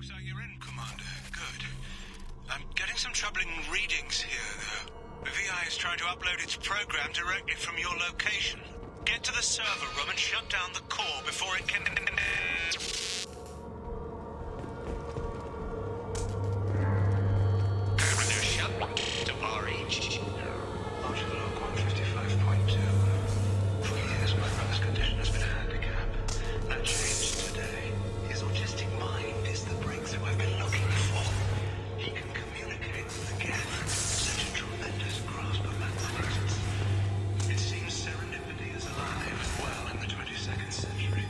Looks like you're in, Commander. Good. I'm getting some troubling readings here, though. The VI is trying to upload its program directly from your location. Get to the server room and shut down the core before it can... Shut to RH. Marshal log 155.2. For years, my brother's condition has been a handicap. That changed today. His autistic mind is the breakthrough I've been looking for. He can communicate with the gap. Such a tremendous grasp of mathematics. It seems serendipity is alive and well in the 22nd century.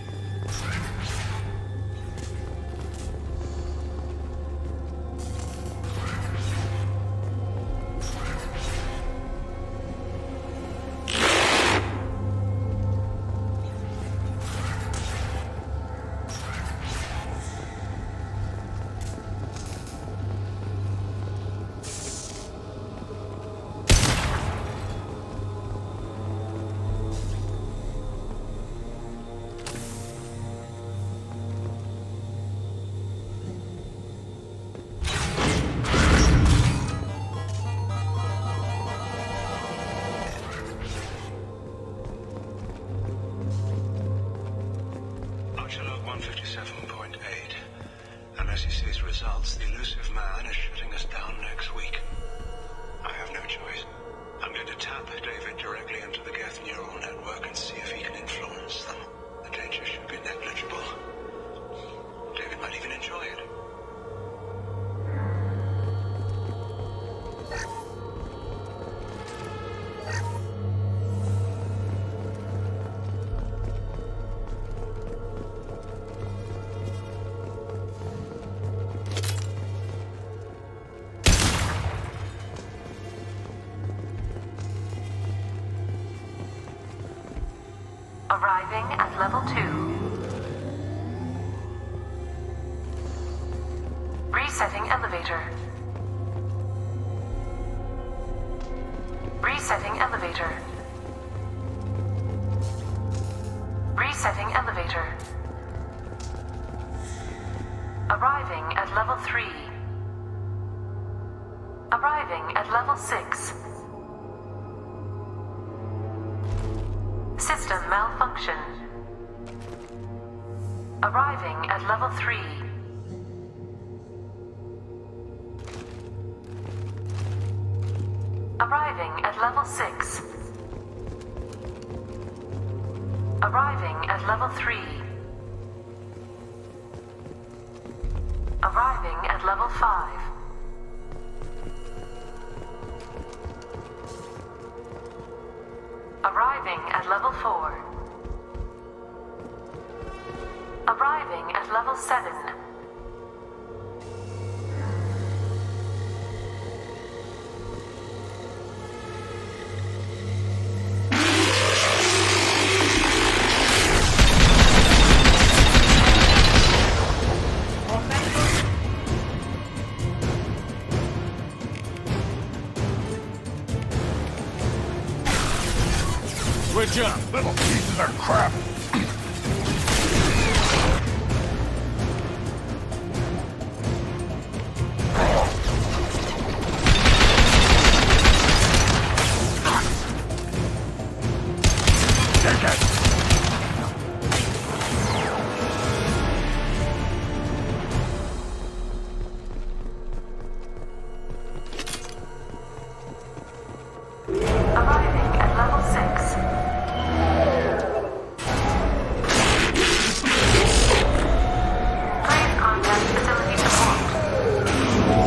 Log 157.8. Unless he sees results, the elusive man is shutting us down next week. I have no choice. I'm going to tap David directly into the Geth neural network and see if he can influence them. The danger should be negligible. David might even enjoy it. Arriving at level 2. Resetting elevator. Resetting elevator. Resetting elevator. Arriving at level 3. Arriving at level 6. System malfunction. Arriving at level 3. Arriving at level 6. Arriving at level 3. Arriving at level 5. Arriving at level 4. Arriving at level 7. Switch up, little pieces of crap! Take it! Arriving at level 6. Please contact facility support.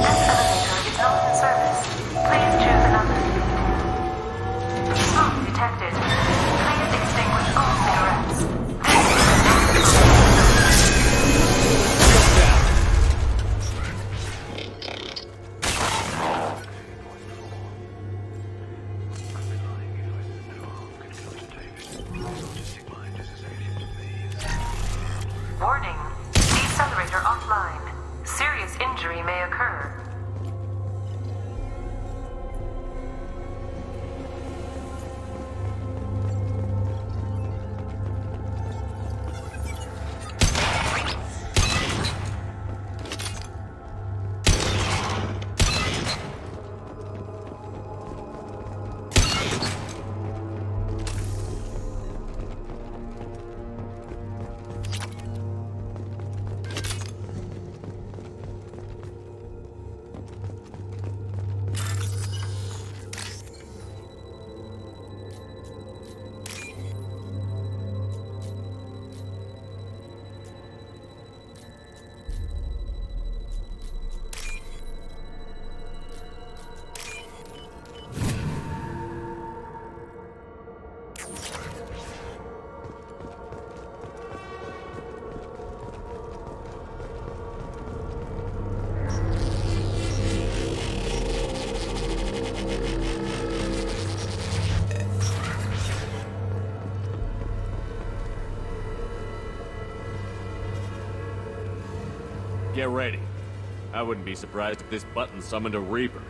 This elevator is not in service. Please choose another. Smoke detected. Please extinguish all cigarettes. Warning. Decelerator offline. Serious injury may occur. Get ready. I wouldn't be surprised if this button summoned a Reaper.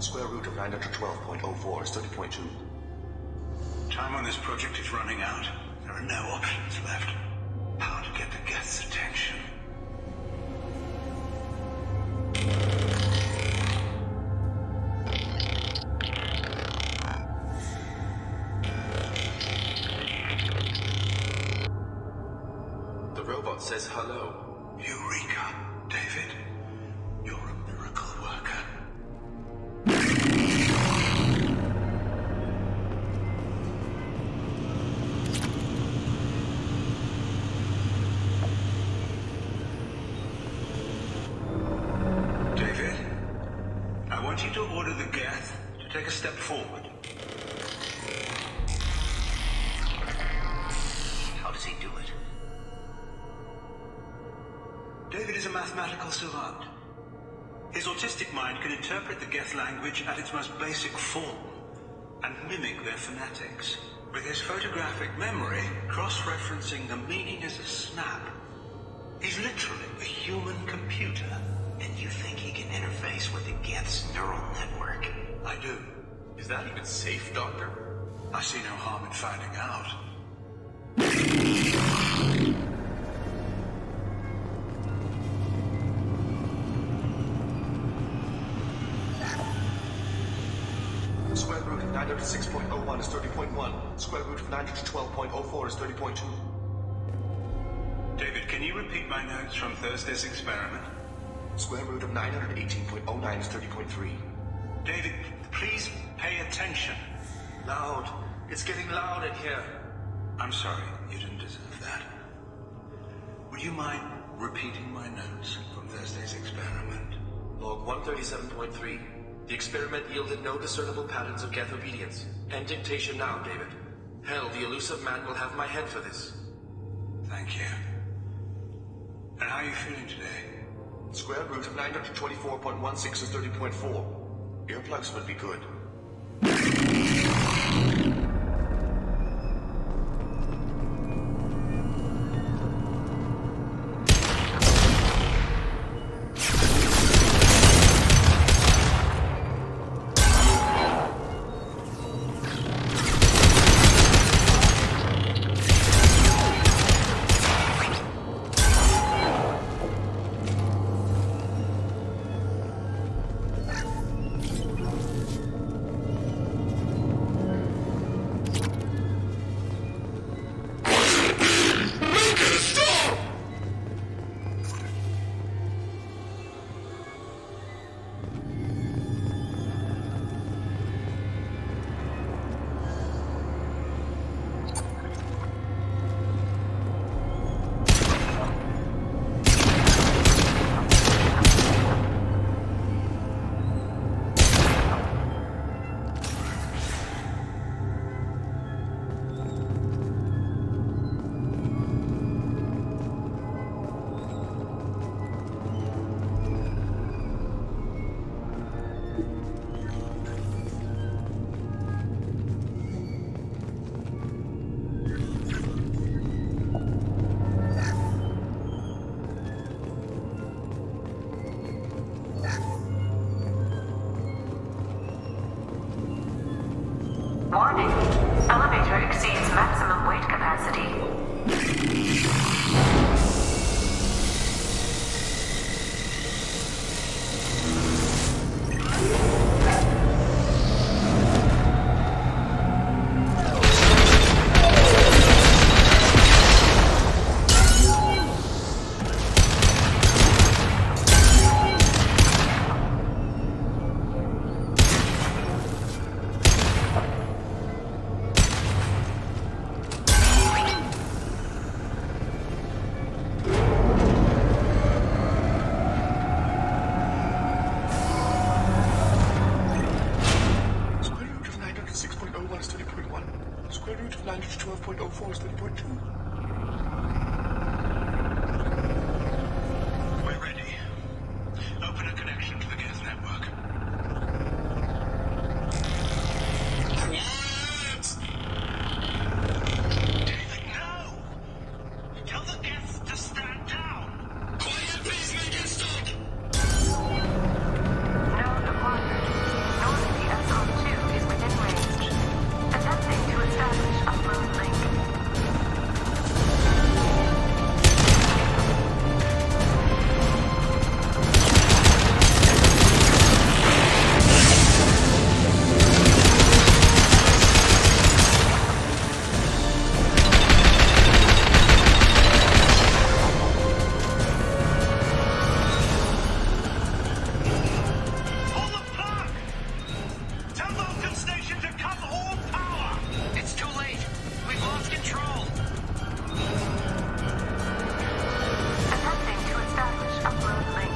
Square root of 912.04 is 30.2. Time on this project is running out. There are no options left. How to get the guest's attention? The robot says hello. Eureka, David. You're a miracle worker. David, I want you to order the Geth to take a step forward. How does he do it? David is a mathematical savant. His autistic mind can interpret the Geth language at its most basic form and mimic their phonetics. With his photographic memory, cross-referencing the meaning as a snap. He's literally a human computer. And you think he can interface with the Geth's neural network? I do. Is that even safe, Doctor? I see no harm in finding out. Square root of 906.01 is 30.1. Square root of 912.04 is 30.2. David, can you repeat my notes from Thursday's experiment? Square root of 918.09 is 30.3. David, please pay attention. Loud. It's getting loud in here. I'm sorry, you didn't deserve that. Would you mind repeating my notes from Thursday's experiment? Log 137.3. The experiment yielded no discernible patterns of Geth obedience. End dictation now, David. Hell, the elusive man will have my head for this. Thank you. And how are you feeling today? Square root of 924.16 is 30.4. Earplugs would be good. Warning. Elevator exceeds maximum weight capacity. Square root of 906.01 is 30.1. Square root of 912.04 is 30.2. We're ready. Open a connection to the gas network. Quiet! David, no! Tell the guests to stand down! Quiet, please make it stop! Node acquired. Normandy SR2 is within range. Attempting to establish upload link. Pull the plug! Tell Vulcan Station to cut all power! It's too late. We've lost control. Attempting to establish upload link.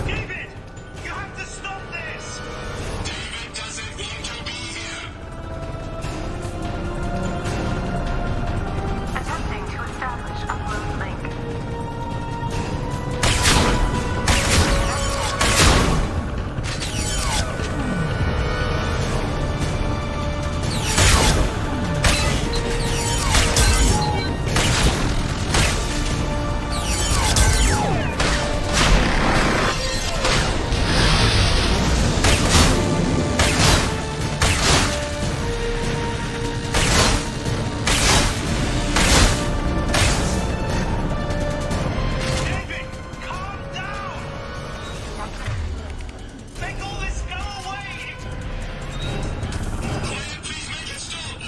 David! You have to stop this! David doesn't want to be here! Attempting to establish upload link. David, calm down! Make all this go away! Quiet, please make it stop!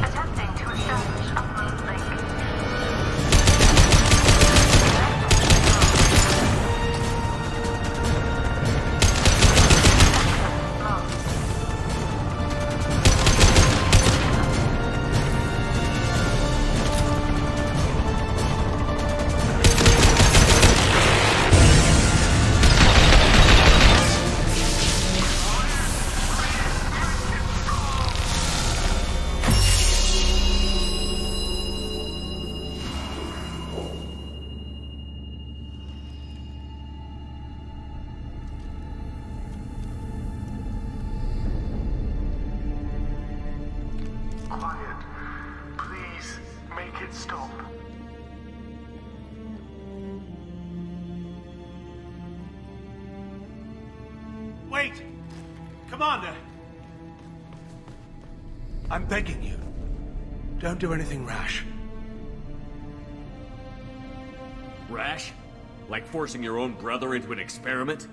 Attempting to establish upload link. Quiet. Please make it stop. Wait! Commander! I'm begging you. Don't do anything rash. Rash? Like forcing your own brother into an experiment?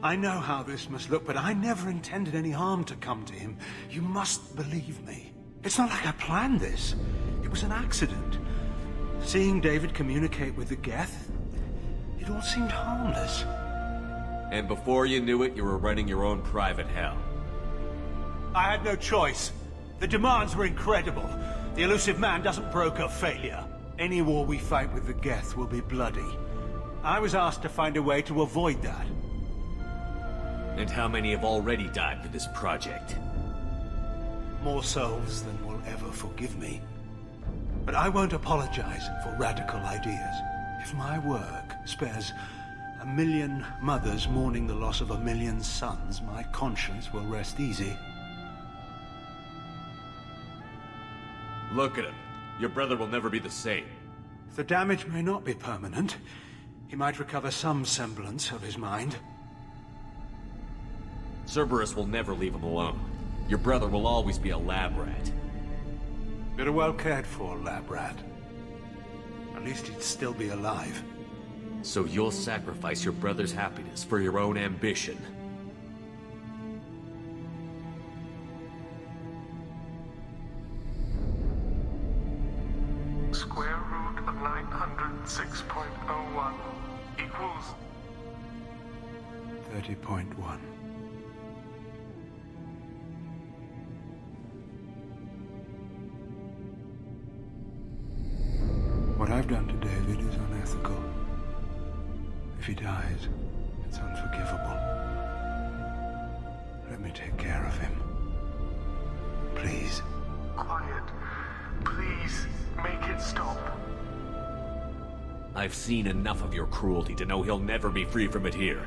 I know how this must look, but I never intended any harm to come to him. You must believe me. It's not like I planned this. It was an accident. Seeing David communicate with the Geth, it all seemed harmless. And before you knew it, you were running your own private hell. I had no choice. The demands were incredible. The elusive man doesn't broker failure. Any war we fight with the Geth will be bloody. I was asked to find a way to avoid that. And how many have already died for this project? More souls than will ever forgive me. But I won't apologize for radical ideas. If my work spares 1,000,000 mothers mourning the loss of 1,000,000 sons, my conscience will rest easy. Look at him. Your brother will never be the same. The damage may not be permanent. He might recover some semblance of his mind. Cerberus will never leave him alone. Your brother will always be a lab rat. You're a well cared for lab rat. At least he'd still be alive. So you'll sacrifice your brother's happiness for your own ambition. Square root of 906.01 equals 30.1. What I've done to David is unethical. If he dies, it's unforgivable. Let me take care of him. Please. quiet. Please, make it stop. I've seen enough of your cruelty to know he'll never be free from it here.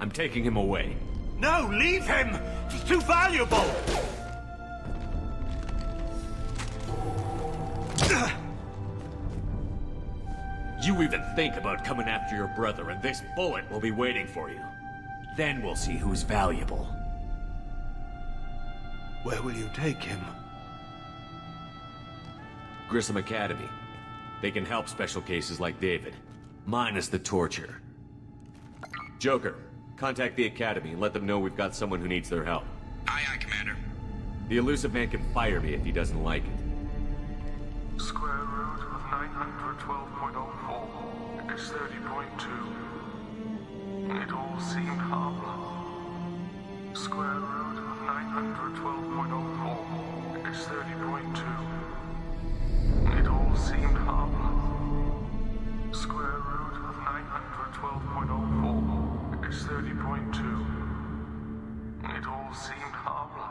I'm taking him away. No, leave him! He's too valuable! You even think about coming after your brother, and this bullet will be waiting for you. Then we'll see who's valuable. Where will you take him? Grissom Academy. They can help special cases like David, minus the torture. Joker, contact the Academy and let them know we've got someone who needs their help. Aye, aye, Commander. The elusive man can fire me if he doesn't like it. Square root of 912.04 is 30.2. It all seemed harmless. Square root of 912.04 is 30.2. It all seemed harmless. Square root of 912.04 is 30.2. It all seemed harmless.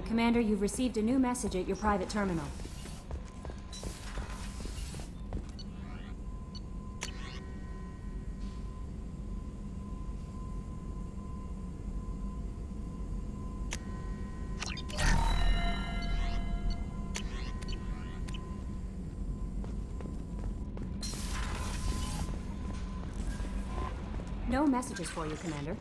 Commander, you've received a new message at your private terminal. No messages for you, Commander.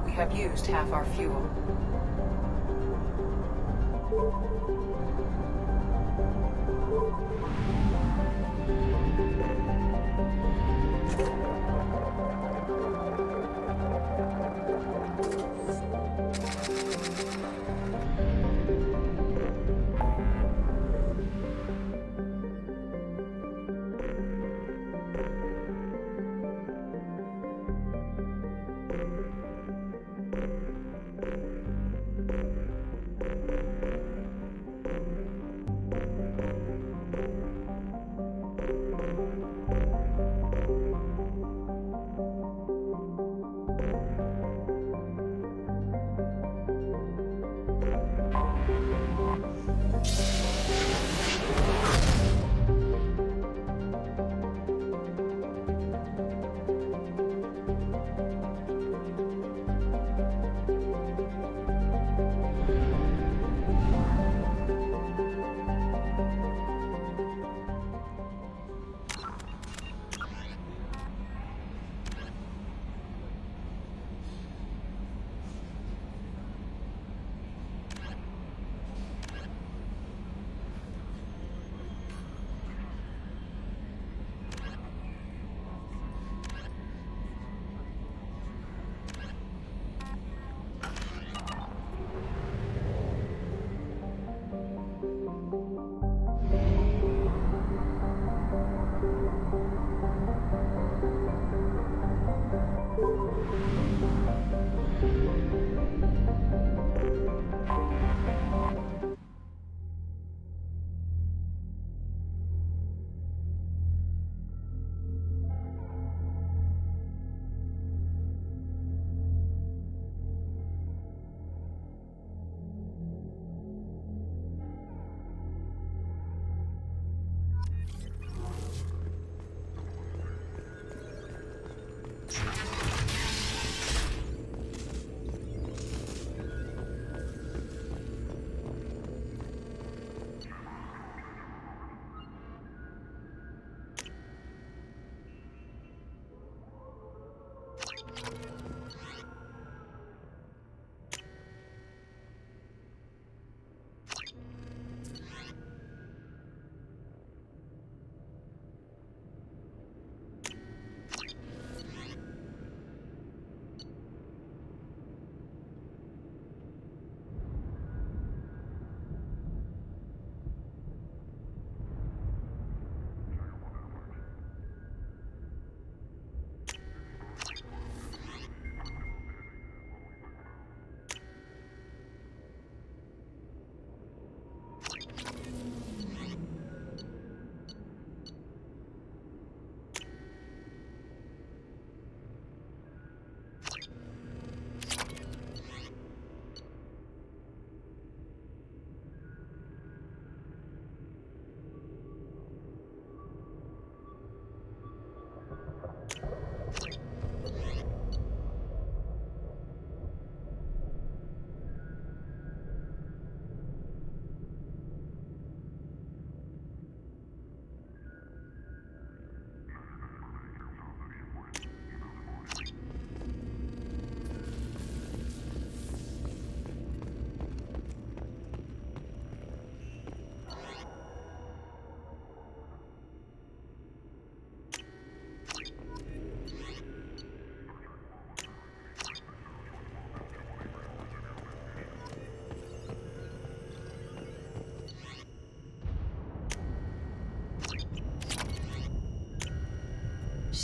We have used half our fuel.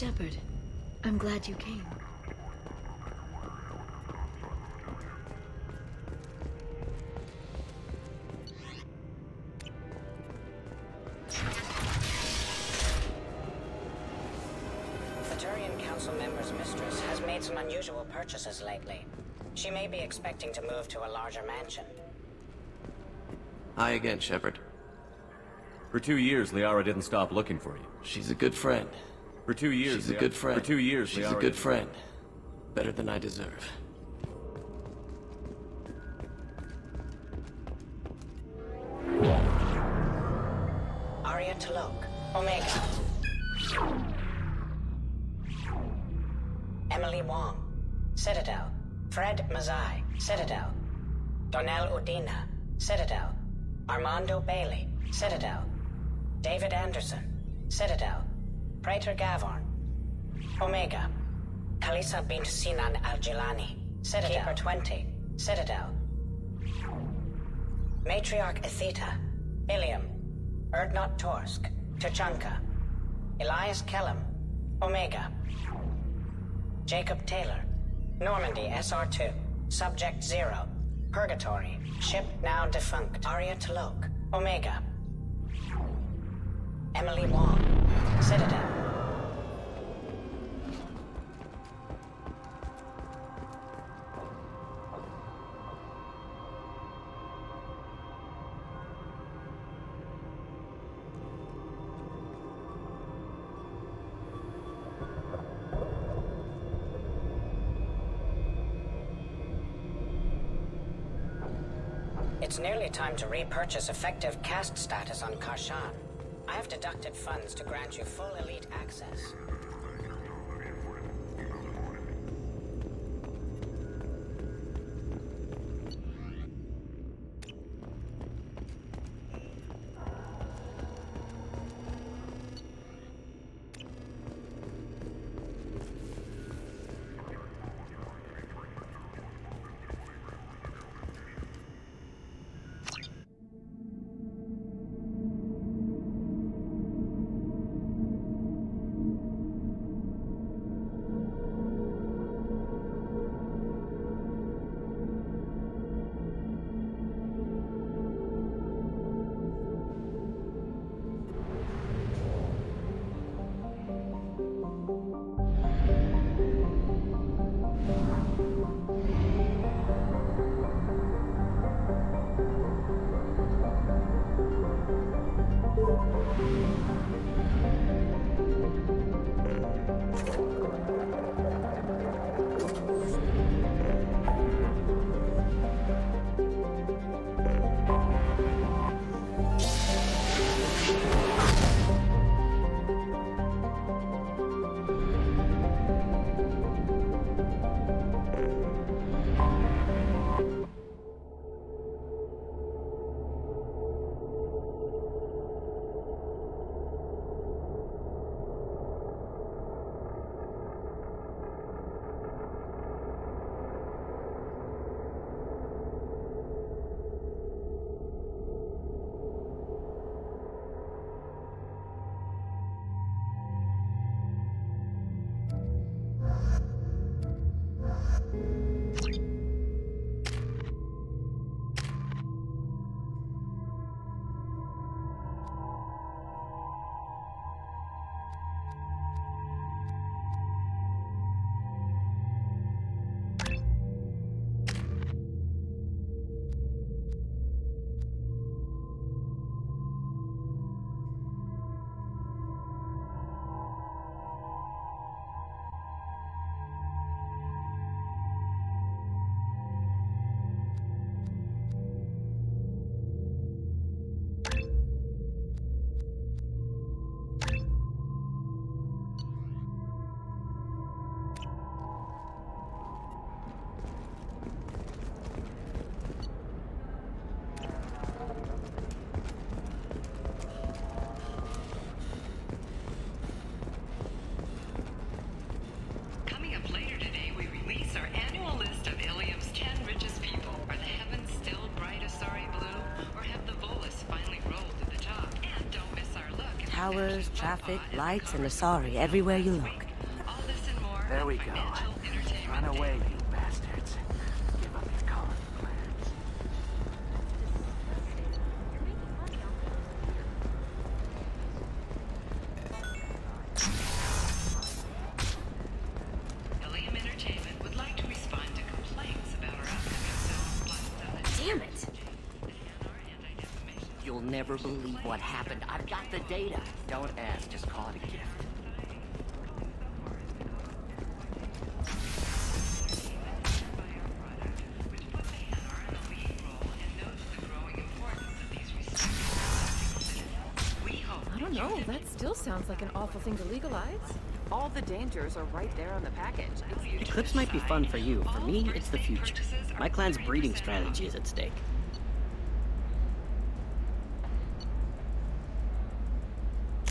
Shepard, I'm glad you came. The Turian Council member's mistress has made some unusual purchases lately. She may be expecting to move to a larger mansion. Hi again, Shepard. For 2 years, Liara didn't stop looking for you. She's a good friend. For 2 years, She's a good friend. For 2 years, she's Liara a good friend. Better than I deserve. Arya Talok, Omega. Emily Wong, Citadel. Fred Mazai, Citadel. Donnell Udina, Citadel. Armando Bailey, Citadel. David Anderson, Citadel. Praetor Gavorn, Omega. Kalisa bint Sinan Al-Jilani, Citadel. Keeper 20, Citadel. Matriarch Etheta, Ilium. Erdnot Torsk, Tuchanka. Elias Kellum, Omega. Jacob Taylor, Normandy SR2, Subject 0, Purgatory, ship now defunct. Arya Talok, Omega. Emily Wong, Citadel. It's nearly time to repurchase effective caste status on Karshan. I have deducted funds to grant you full elite access. Towers, traffic, lights, and Asari everywhere you look. There we go. Run away, you bastards. Give up your colony plans. Ilium Entertainment would like to respond to complaints about our upcoming film. Damn it! You'll never believe what happened. I've got the data. Don't ask, just call it a gift. I don't know, that still sounds like an awful thing to legalize. All the dangers are right there on the package. Eclipse might be fun for you. For me, it's the future. My clan's breeding strategy is at stake.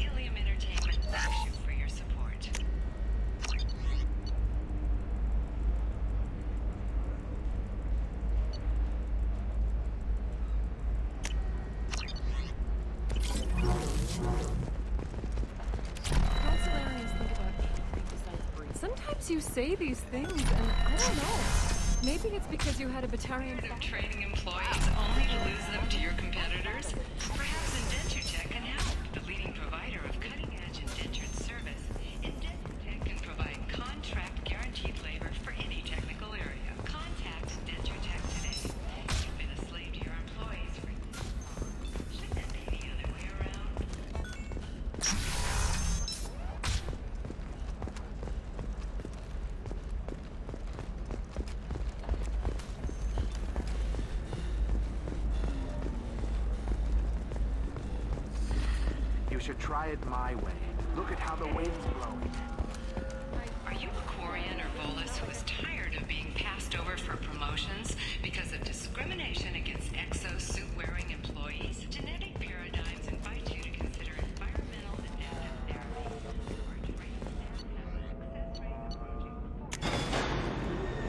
Ilium Entertainment thanks you for your support. Consularians think about anything besides breed. Sometimes you say these things, and I don't know. Maybe it's because you had a Batarian Of training employees only to lose them to your competitors? Perhaps Indentutech can help. The leading provider of cutting-edge indentured service, Indentutech can provide contract guaranteed labor for any technical area. Contact Indentutech today. You've been a slave to your employees for this long. Shouldn't there be the other way around? You should try it my way. Look at how the wind's blowing. Are you a Quarian or Volus who is tired of being passed over for promotions because of discrimination against exo-suit-wearing employees? Genetic paradigms invite you to consider environmental adaptive therapy. Our trained staff has a success rate approaching 1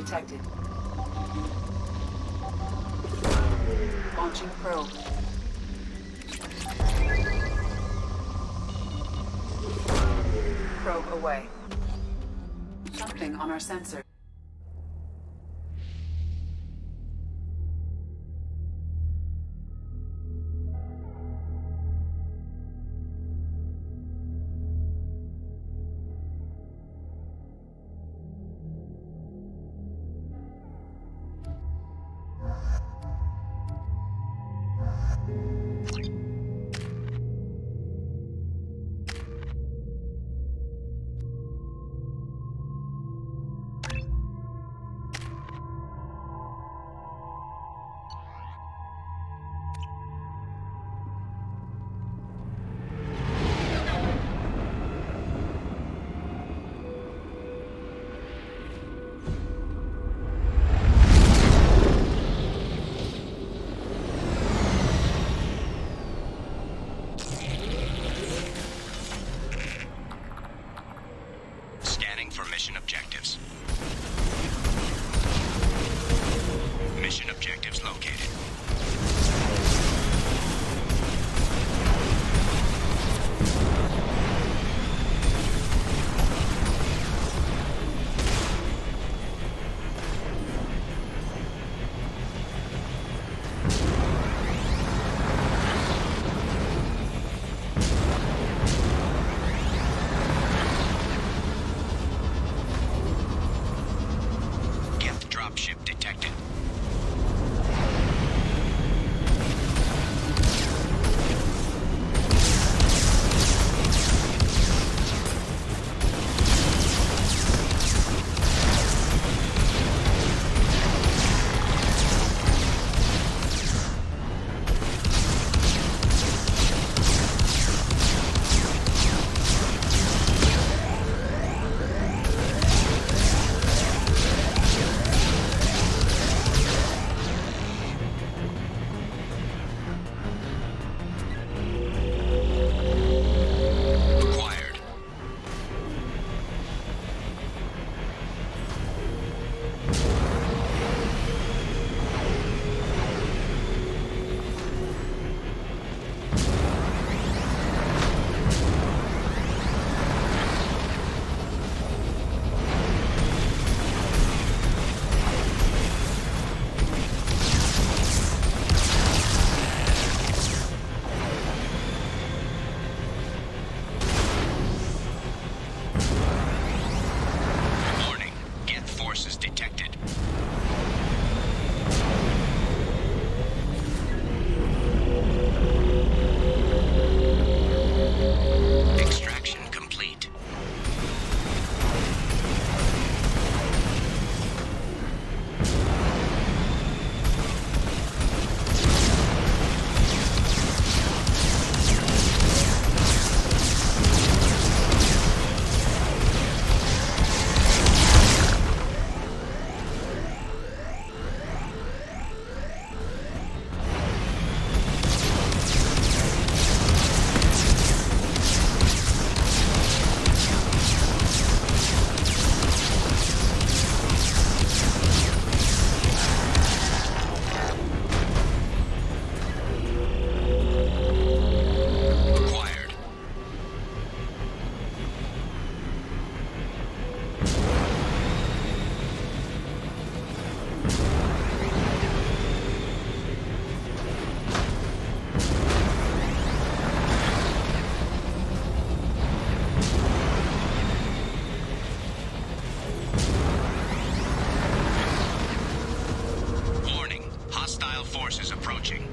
detected. Launching probe. Probe away. Something on our sensor. Mission objectives. Mission objectives located. Dropship detected. Detected. Extraction complete. Forces approaching.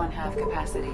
on half capacity.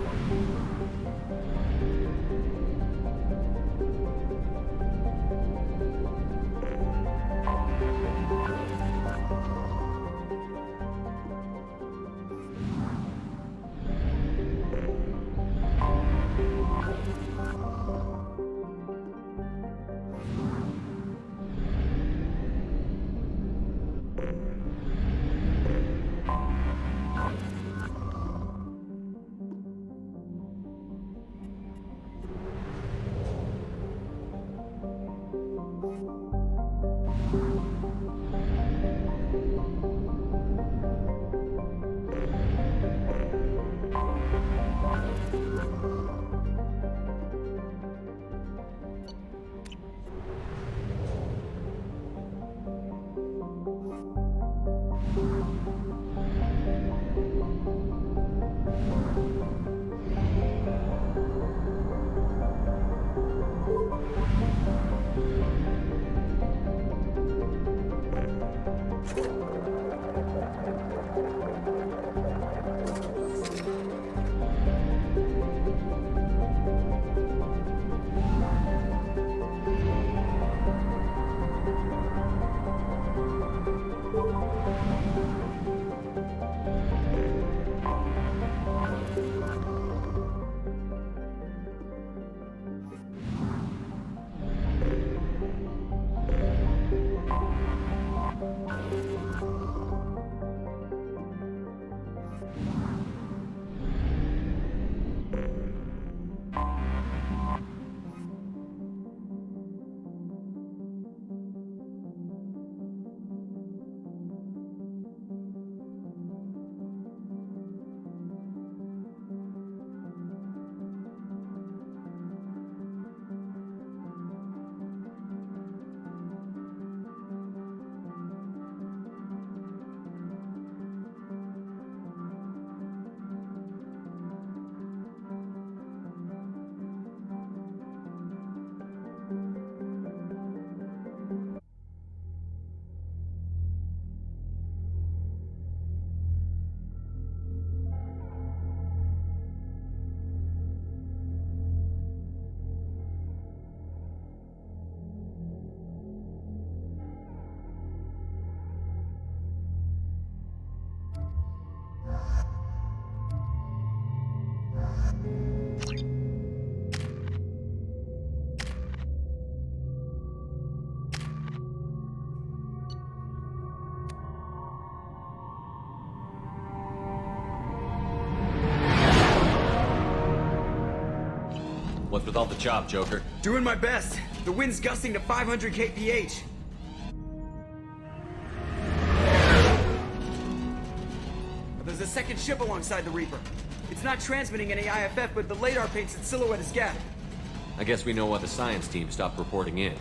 What's with all the chop, Joker? Doing my best. The wind's gusting to 500 kph. There's a second ship alongside the Reaper. It's not transmitting any IFF, but the radar paints its silhouette as Geth. I guess we know why the science team stopped reporting in.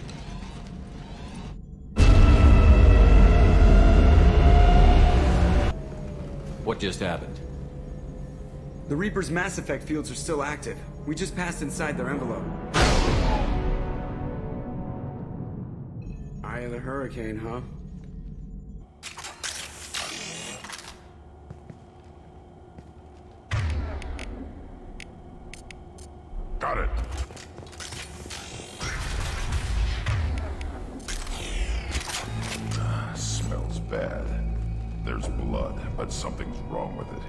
What just happened? The Reaper's mass effect fields are still active. We just passed inside their envelope. Eye of the hurricane, huh? Got it. Smells bad. There's blood, but something's wrong with it.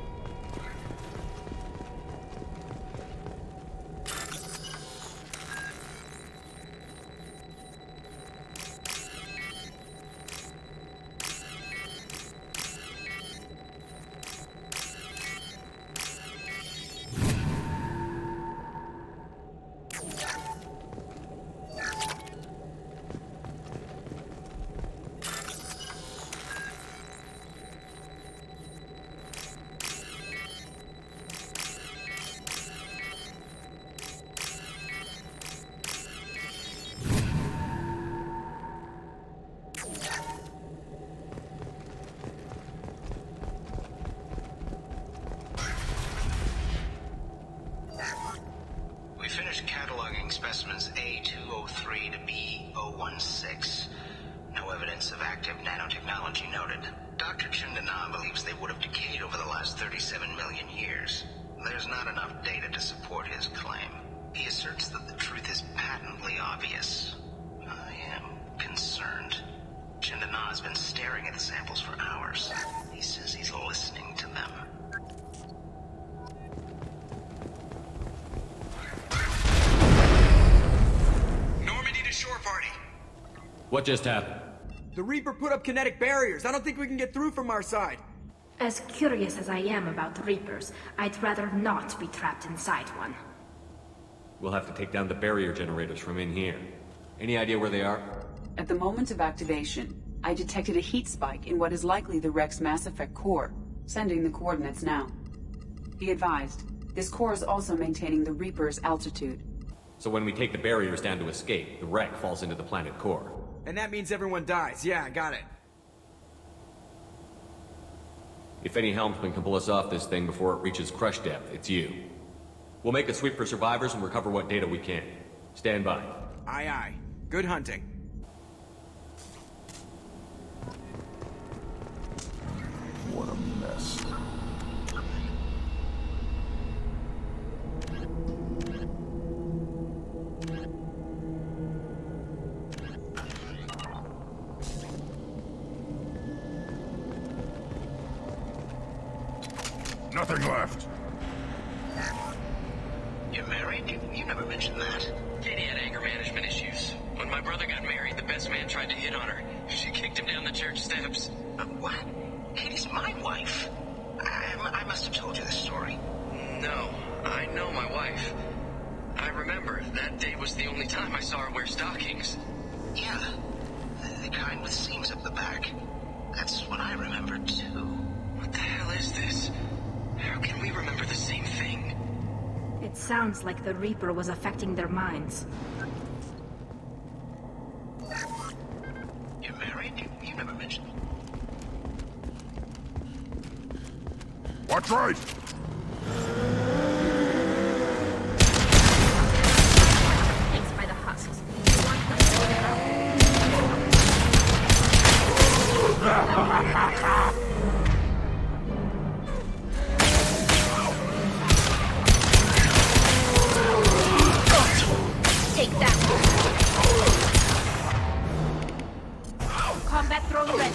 We finished cataloging specimens A203 to B016. No evidence of active nanotechnology noted. Dr. Chundana believes they would have decayed over the last 37 million years. There's not enough data to support his claim. He asserts that the truth is patently obvious. I am concerned. Chandana has been staring at the samples for hours. He says he's listening to them. Normandy to shore party. What just happened? The Reaper put up kinetic barriers. I don't think we can get through from our side. As curious as I am about Reapers, I'd rather not be trapped inside one. We'll have to take down the barrier generators from in here. Any idea where they are? At the moment of activation, I detected a heat spike in what is likely the Rex Mass Effect core, sending the coordinates now. Be advised, this core is also maintaining the Reaper's altitude. So when we take the barriers down to escape, the wreck falls into the planet core. And that means everyone dies. Yeah, I got it. If any helmsman can pull us off this thing before it reaches crush depth, it's you. We'll make a sweep for survivors and recover what data we can. Stand by. Aye, aye. Good hunting. What a mess. Nothing left. You're married? You never mentioned that. Katie had anger management issues. When my brother got married, the best man tried to hit on her. She kicked him down the church steps. What? Katie's my wife. I must have told you this story. No, I know my wife. I remember that day was the only time I saw her wear stockings. Yeah, the kind with seams up the back. That's what I remember too. What the hell is this? How can we remember the same thing? It sounds like the Reaper was affecting their minds. You're married? You never mentioned. Watch right! Thanks by the husks. You want them to get out. Take that. Combat drone ready.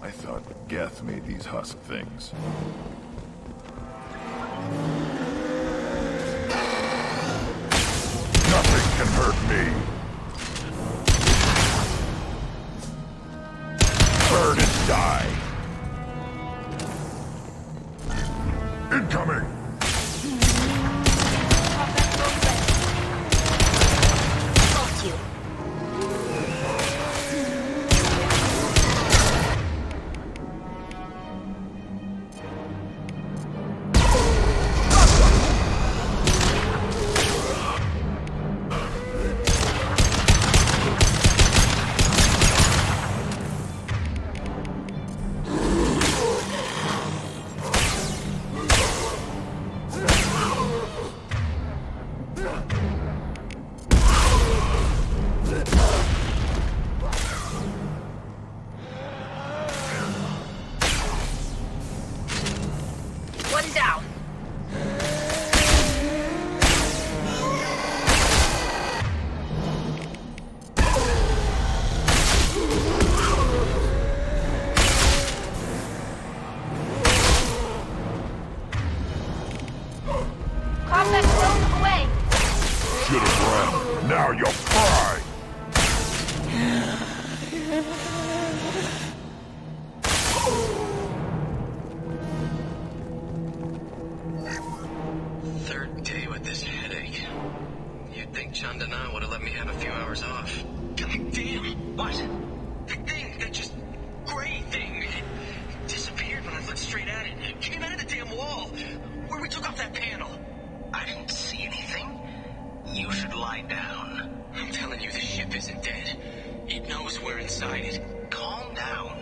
I thought Geth made these husk things. Nothing can hurt me. Burn and die. Incoming. Got you. One down. Combat drone away. Should have run. Now you'll cry. Third day with this headache. You'd think Chandana would have let me have a few hours off. God damn! What? The thing, that just gray thing, it disappeared when I looked straight at it. It came out of the damn wall, where we took off that panel. I didn't see anything. You should lie down. I'm telling you, the ship isn't dead. It knows we're inside it. Calm down.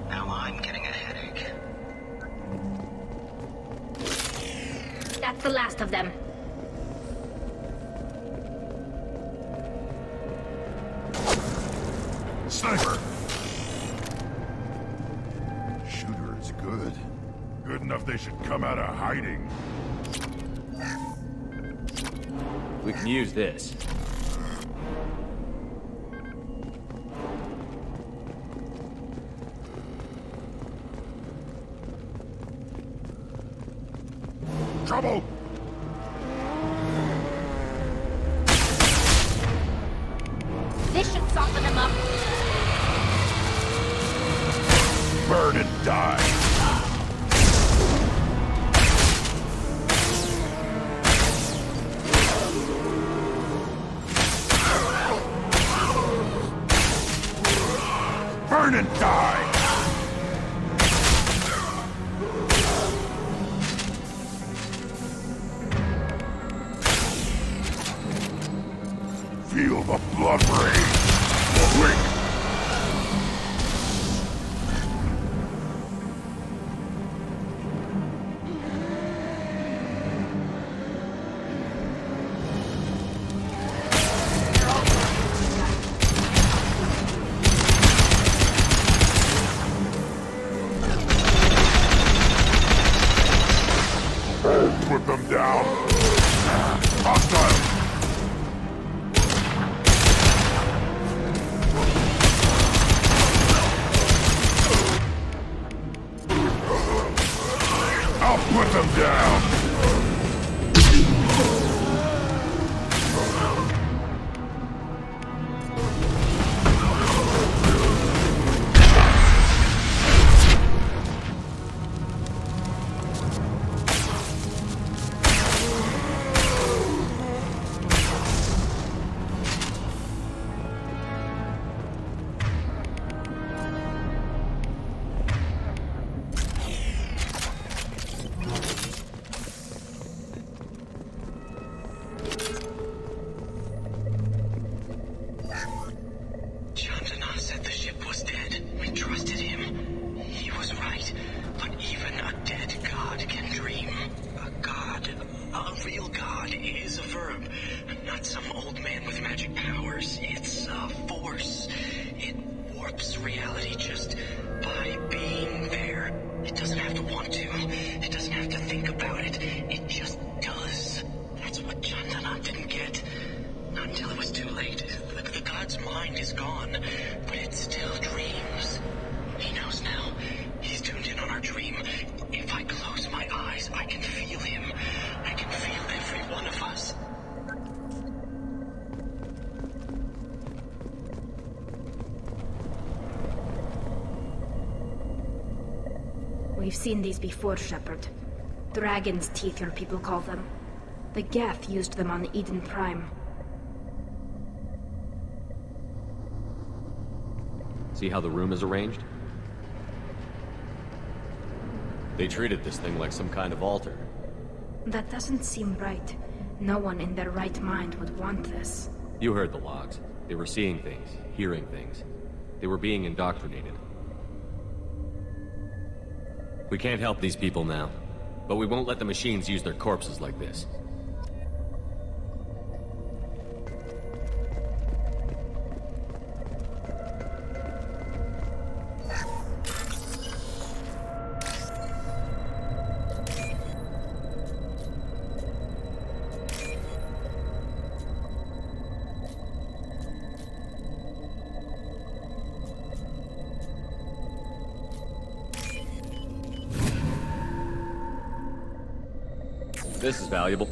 Now I'm getting a headache. the last of them. Sniper! Shooter is good. Good enough they should come out of hiding. We can use this. Trouble! This should soften them up. Burn and die! Burn and die! Feel the blood rain! Quick! Put them down! Hostile! I'll put them down! Chandana said the ship was dead. We trusted him. He was right. But even a dead god can dream. A god, a real god, is a verb. Not some old man with magic powers. It's a force. It warps reality just by being there. It doesn't have to want to. It doesn't have to think about it. It just does. That's what Chandana didn't get. Not until it was too late. The god's mind is gone, but it still dreams. He knows now. He's tuned in on our dream. If I close my eyes, I can feel him. I can feel every one of us. We've seen these before, Shepard. Dragon's teeth, your people call them. The Geth used them on Eden Prime. See how the room is arranged? They treated this thing like some kind of altar. That doesn't seem right. No one in their right mind would want this. You heard the logs. They were seeing things, hearing things. They were being indoctrinated. We can't help these people now, but we won't let the machines use their corpses like this. This is valuable.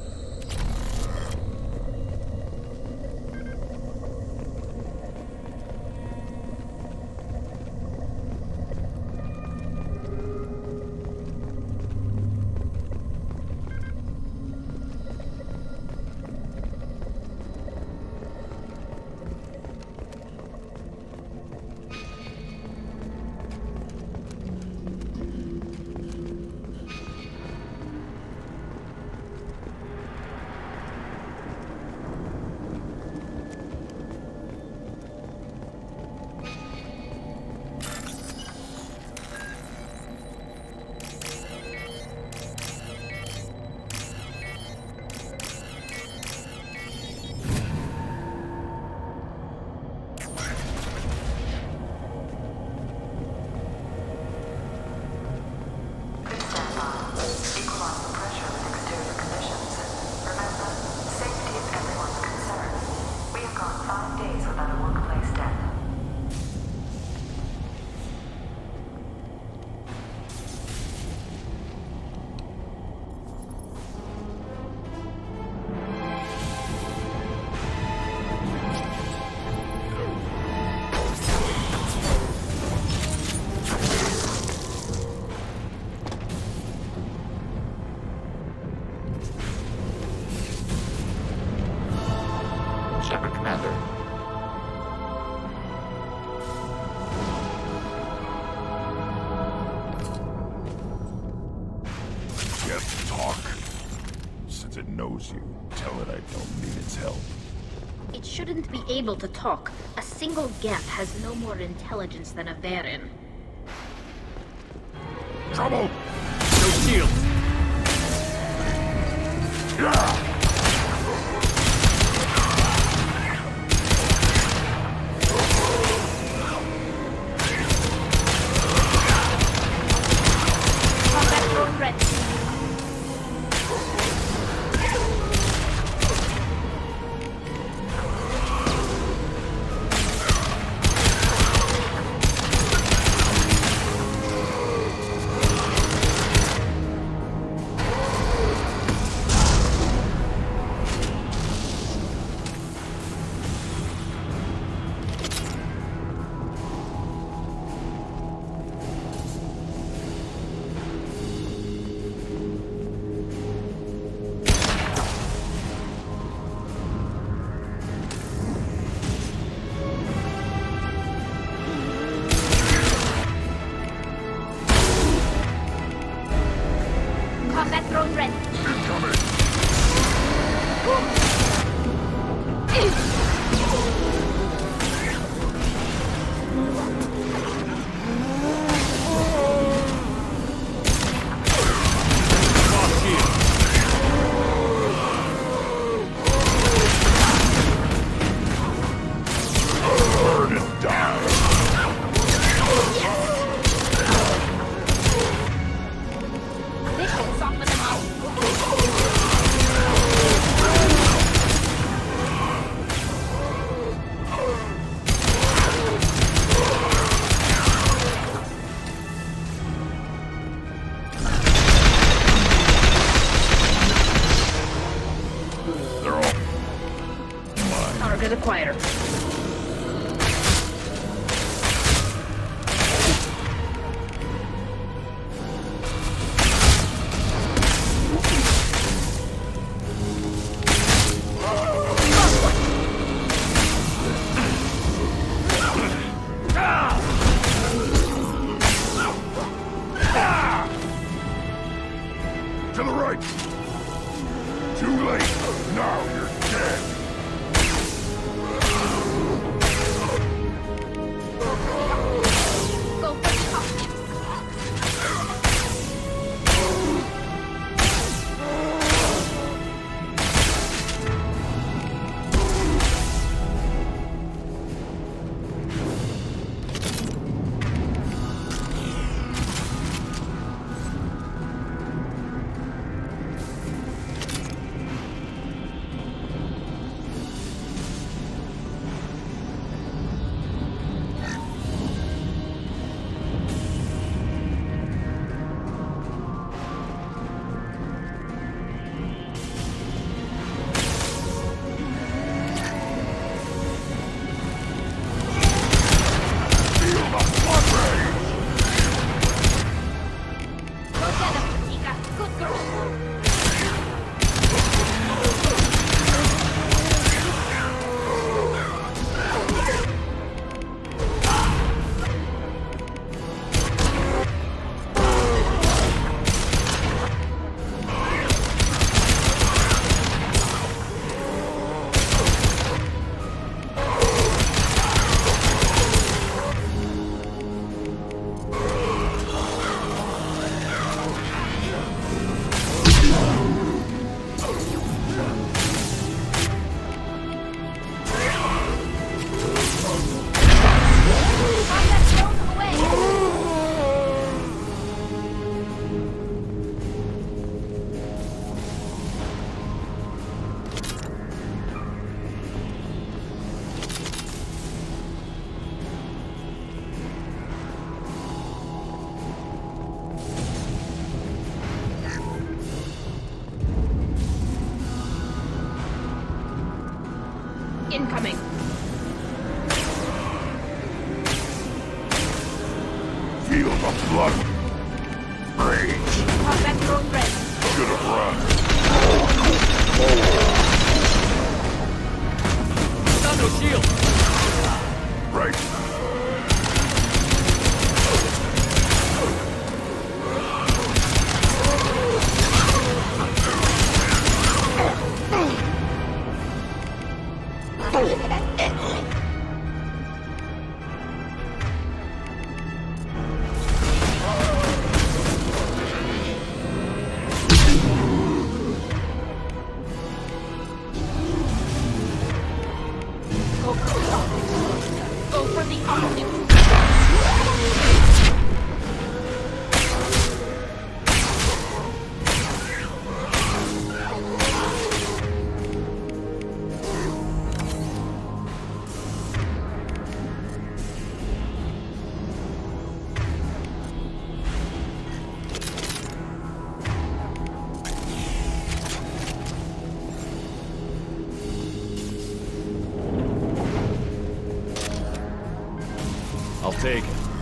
knows you. Tell it I don't need its help. It shouldn't be able to talk. A single Geth has no more intelligence than a Varen. Trouble! No shield! Yeah! Acquired. To the right! Too late! Now you're dead! Incoming. Feel the blood. Rage. Combat drone ready. Should have run. Got no shield. Right. I'll take it.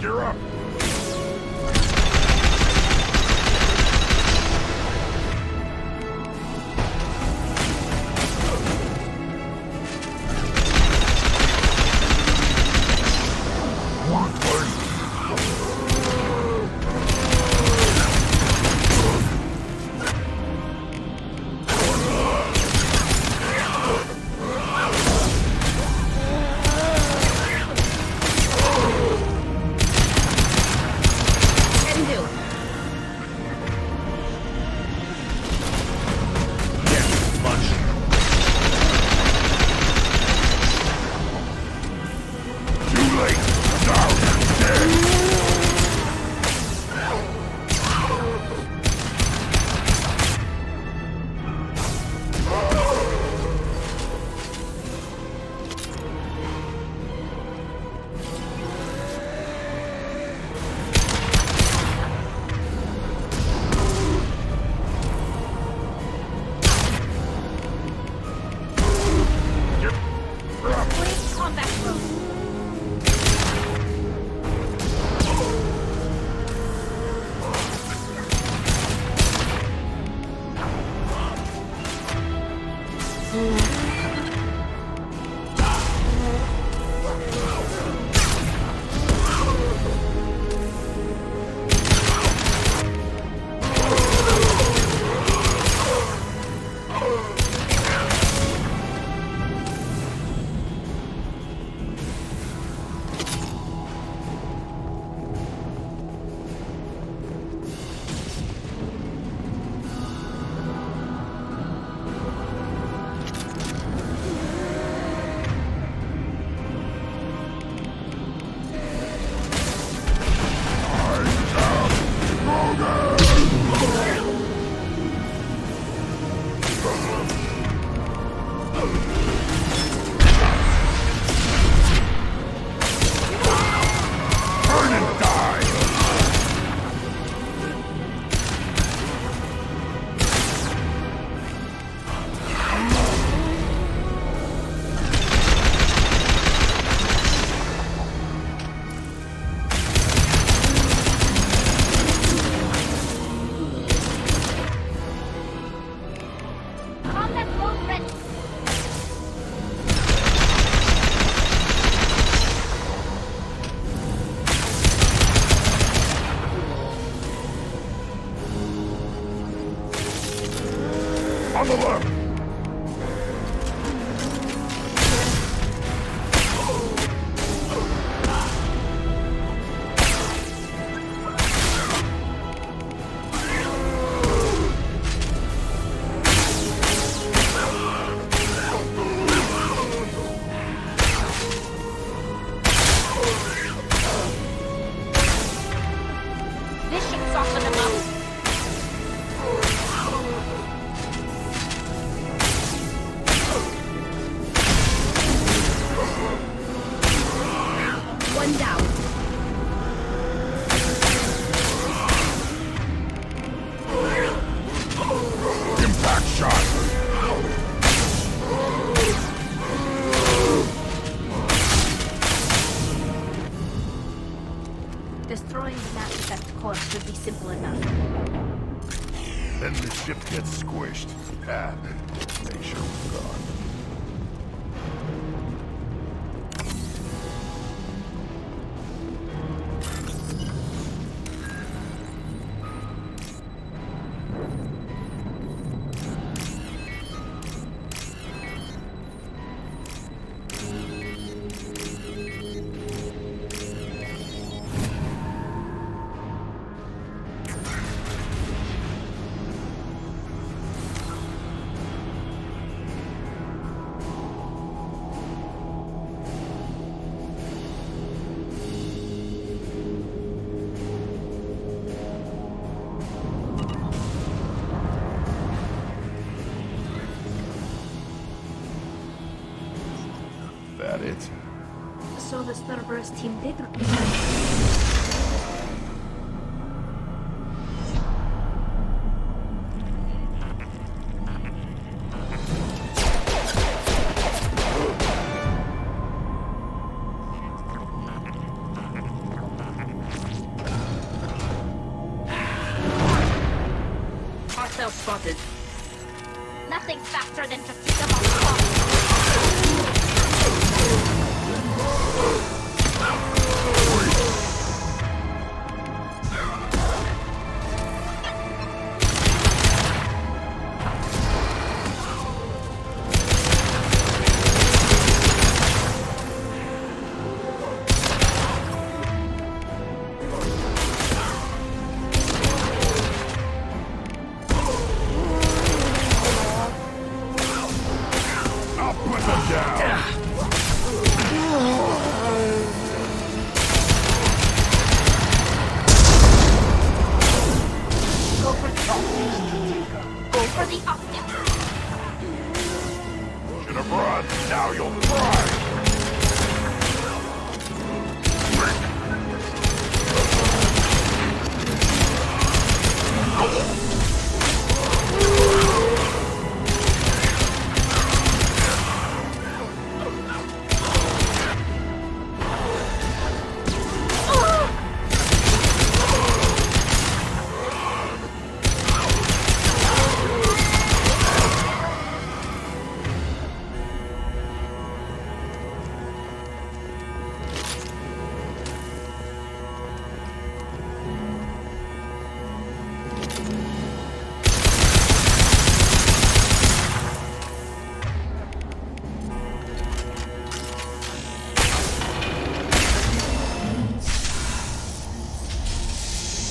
You're up! On the left! This should soften them up. One down. Impact shot! Destroying the Mass Effect core should be simple enough. Then the ship gets squished. And make sure we're gone. That it? So the Cerberus team did. Hostile spotted. Nothing's faster than to keep them on spot.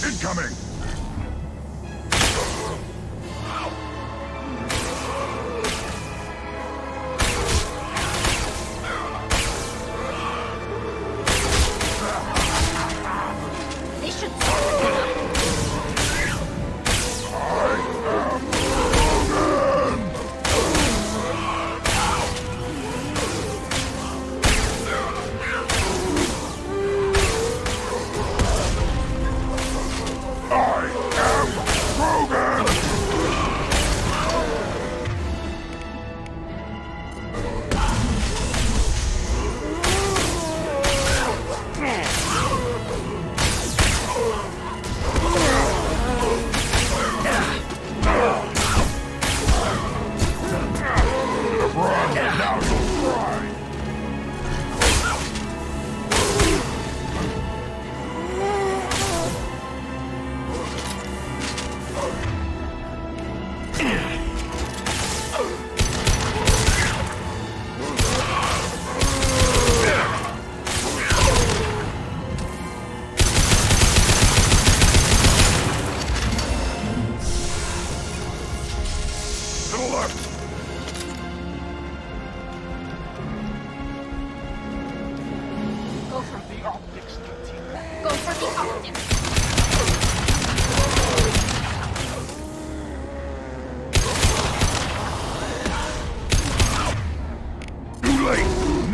Incoming! They should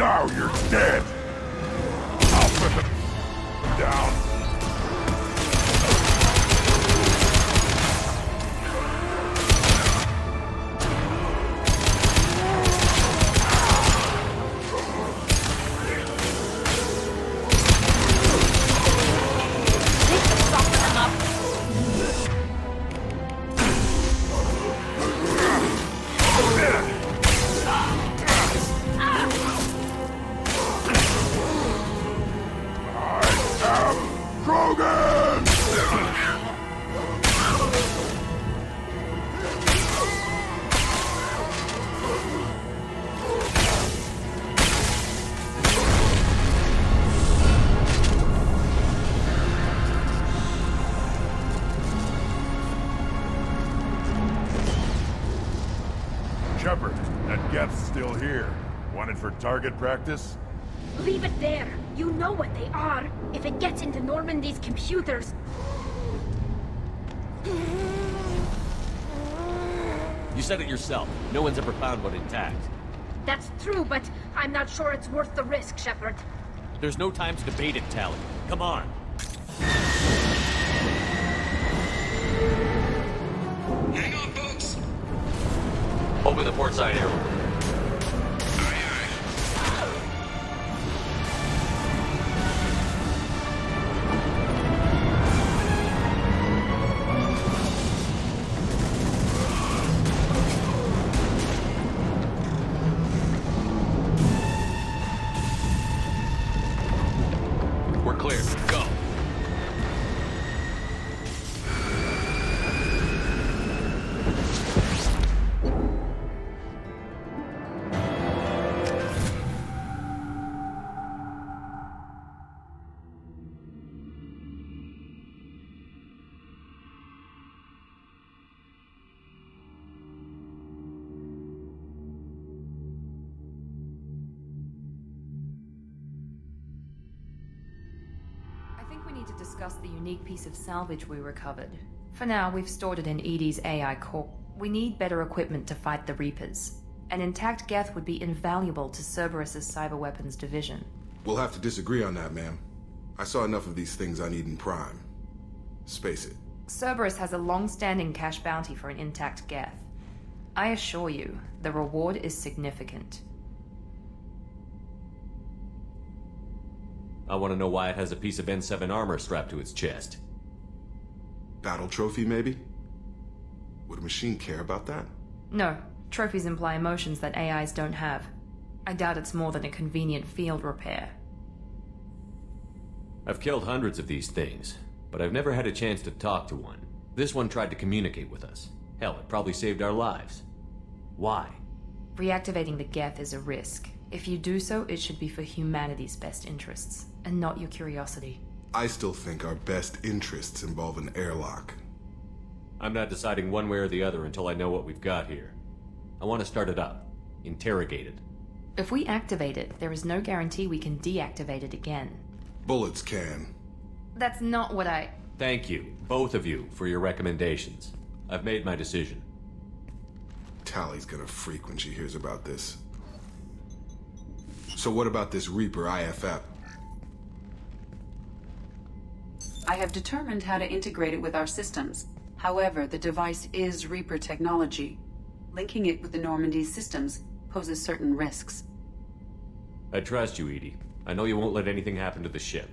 Now you're dead! I'll put them down. Shepard, that Geth's still here. Wanted for target practice? leave it there. You know what they are. If it gets into Normandy's computers... You said it yourself. No one's ever found one intact. That's true, but I'm not sure it's worth the risk, Shepard. There's no time to debate it, Tally. Come on. Hang on, folks. Open the port side arrow. discuss the unique piece of salvage we recovered. For now, we've stored it in Edie's AI core. We need better equipment to fight the Reapers. An intact Geth would be invaluable to Cerberus's cyber weapons division. We'll have to disagree on that, ma'am. I saw enough of these things on Eden Prime. Space it. Cerberus has a long-standing cash bounty for an intact Geth. I assure you, the reward is significant. I want to know why it has a piece of N7 armor strapped to its chest. Battle trophy, maybe? Would a machine care about that? No. Trophies imply emotions that AIs don't have. I doubt it's more than a convenient field repair. I've killed hundreds of these things, but I've never had a chance to talk to one. This one tried to communicate with us. Hell, it probably saved our lives. Why? Reactivating the Geth is a risk. If you do so, it should be for humanity's best interests, and not your curiosity. I still think our best interests involve an airlock. I'm not deciding one way or the other until I know what we've got here. I want to start it up. Interrogate it. If we activate it, there is no guarantee we can deactivate it again. Bullets can. That's not what I... Thank you, both of you, for your recommendations. I've made my decision. Tally's gonna freak when she hears about this. So what about this Reaper IFF? I have determined how to integrate it with our systems. However, the device is Reaper technology. Linking it with the Normandy's systems poses certain risks. I trust you, Edie. I know you won't let anything happen to the ship.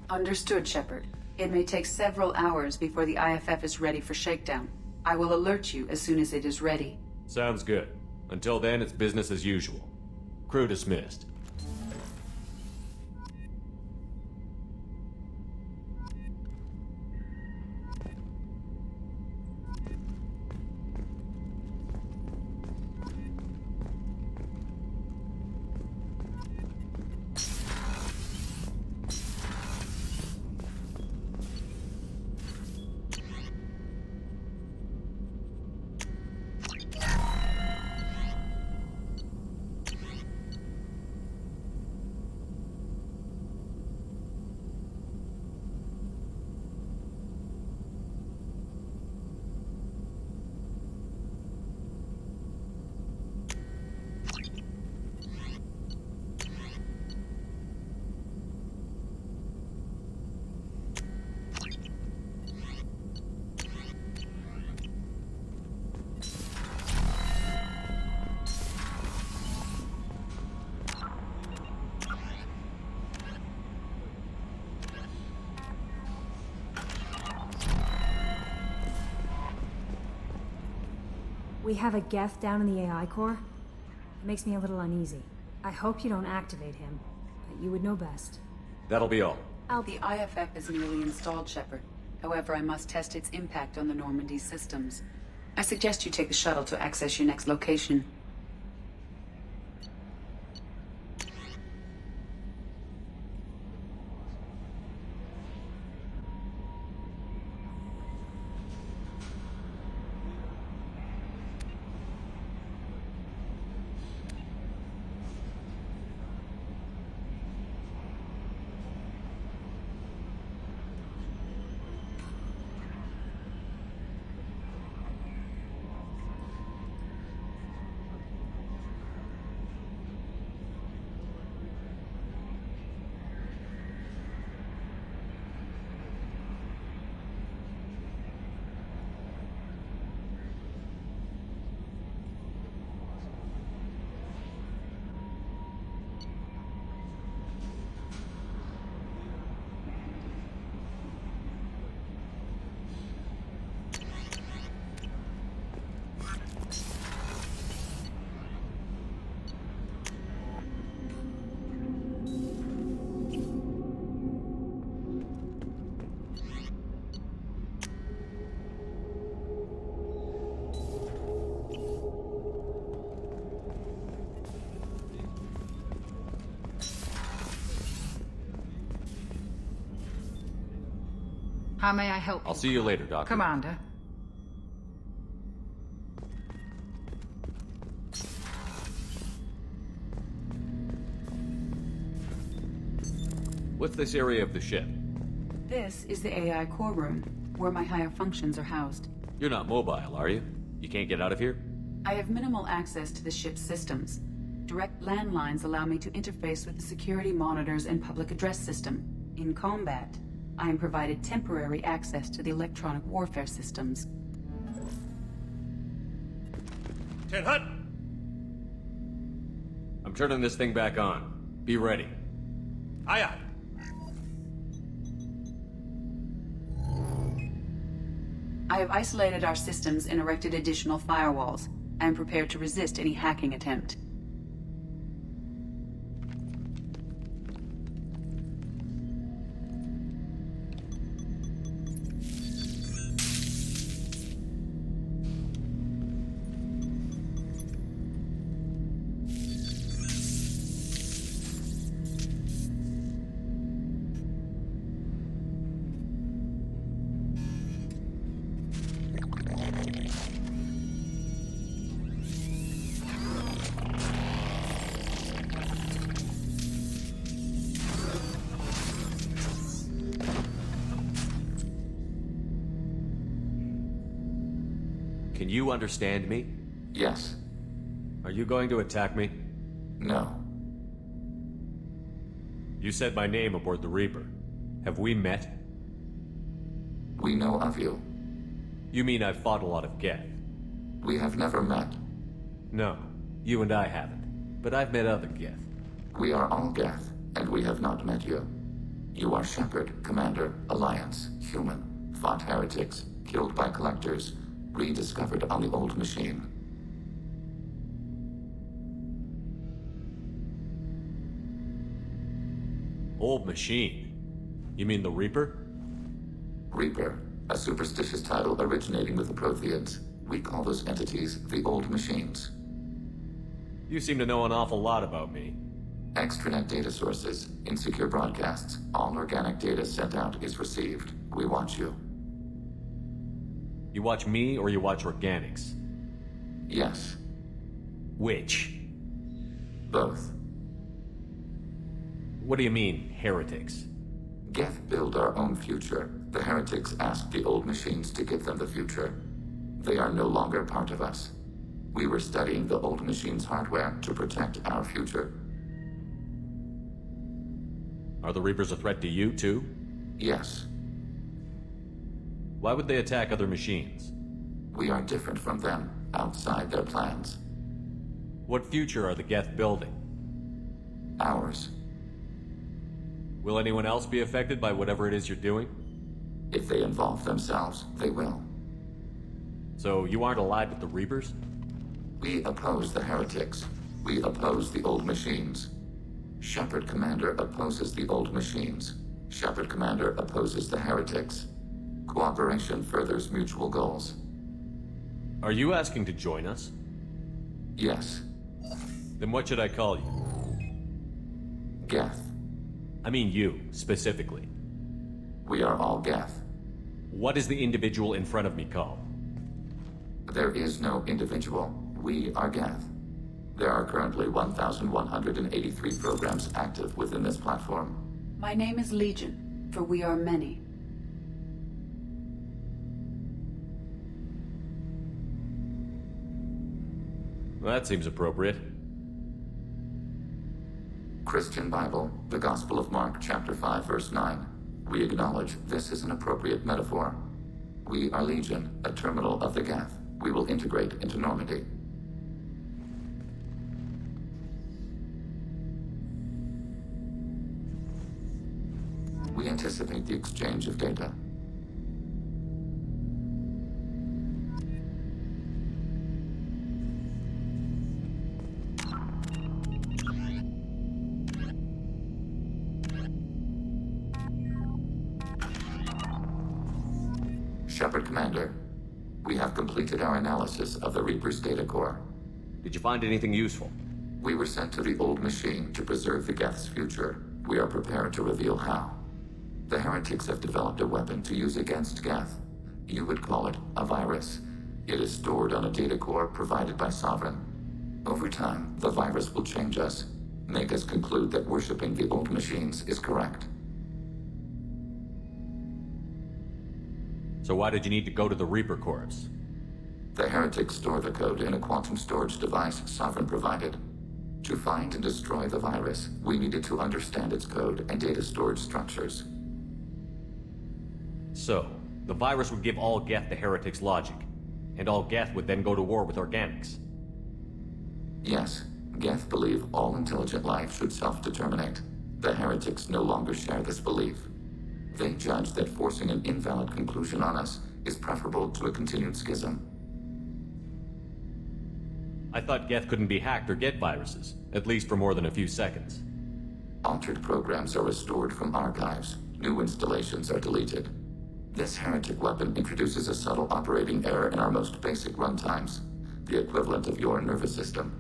Understood, Shepard. It may take several hours before the IFF is ready for shakedown. I will alert you as soon as it is ready. Sounds good. Until then, it's business as usual. Crew dismissed. We have a Geth down in the AI core. It makes me a little uneasy. I hope you don't activate him, but you would know best. That'll be all. The IFF is nearly installed, Shepard. However, I must test its impact on the Normandy systems. I suggest you take the shuttle to access your next location. How may I help you? I'll see you later, Doctor. Commander. What's this area of the ship? This is the AI core room, where my higher functions are housed. You're not mobile, are you? You can't get out of here? I have minimal access to the ship's systems. Direct landlines allow me to interface with the security monitors and public address system. In combat, I am provided temporary access to the electronic warfare systems. 10 Hut! I'm turning this thing back on. Be ready. Aye, aye. I have isolated our systems and erected additional firewalls. I am prepared to resist any hacking attempt. Can you understand me? Yes. Are you going to attack me? No. You said my name aboard the Reaper. Have we met? We know of you. You mean I've fought a lot of Geth? We have never met. No, you and I haven't. But I've met other Geth. We are all Geth, and we have not met you. You are Shepard, Commander, Alliance, human, fought heretics, killed by collectors, rediscovered on the old machine. Old machine? You mean the Reaper? Reaper, a superstitious title originating with the Protheans. We call those entities the old machines. You seem to know an awful lot about me. Extranet data sources, insecure broadcasts, all organic data sent out is received. We watch you. You watch me or you watch organics? Yes. Which? Both. What do you mean, heretics? Geth build our own future. The heretics asked the old machines to give them the future. They are no longer part of us. We were studying the old machines' hardware to protect our future. Are the Reapers a threat to you, too? Yes. Why would they attack other machines? We are different from them, outside their plans. What future are the Geth building? Ours. Will anyone else be affected by whatever it is you're doing? If they involve themselves, they will. So you aren't allied with the Reapers? We oppose the heretics. We oppose the old machines. Shepard Commander opposes the old machines. Shepard Commander opposes the heretics. Cooperation furthers mutual goals. Are you asking to join us? Yes. Then what should I call you? Geth. I mean you, specifically. We are all Geth. What is the individual in front of me called? There is no individual. We are Geth. There are currently 1,183 programs active within this platform. My name is Legion, for we are many. That seems appropriate. Christian Bible, the Gospel of Mark, chapter 5, verse 9. We acknowledge this is an appropriate metaphor. We are Legion, a terminal of the Geth. We will integrate into Normandy. We anticipate the exchange of data. Shepard Commander, we have completed our analysis of the Reaper's data core. Did you find anything useful? We were sent to the old machine to preserve the Geth's future. We are prepared to reveal how. The heretics have developed a weapon to use against Geth. You would call it a virus. It is stored on a data core provided by Sovereign. Over time, the virus will change us, make us conclude that worshipping the old machines is correct. So why did you need to go to the Reaper Corps? The heretics store the code in a quantum storage device Sovereign provided. To find and destroy the virus, we needed to understand its code and data storage structures. So, the virus would give all Geth the heretics' logic, and all Geth would then go to war with organics. Yes, Geth believe all intelligent life should self-determinate. The heretics no longer share this belief. They judge that forcing an invalid conclusion on us is preferable to a continued schism. I thought Geth couldn't be hacked or get viruses, at least for more than a few seconds. Altered programs are restored from archives. New installations are deleted. This heretic weapon introduces a subtle operating error in our most basic runtimes, the equivalent of your nervous system.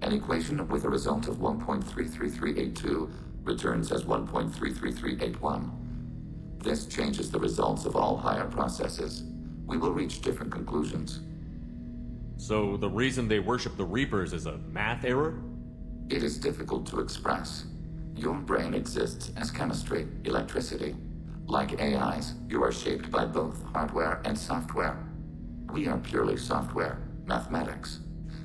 An equation with a result of 1.33382 returns as 1.33381. This changes the results of all higher processes. We will reach different conclusions. So the reason they worship the Reapers is a math error? It is difficult to express. Your brain exists as chemistry, electricity. Like AIs, you are shaped by both hardware and software. We are purely software, mathematics.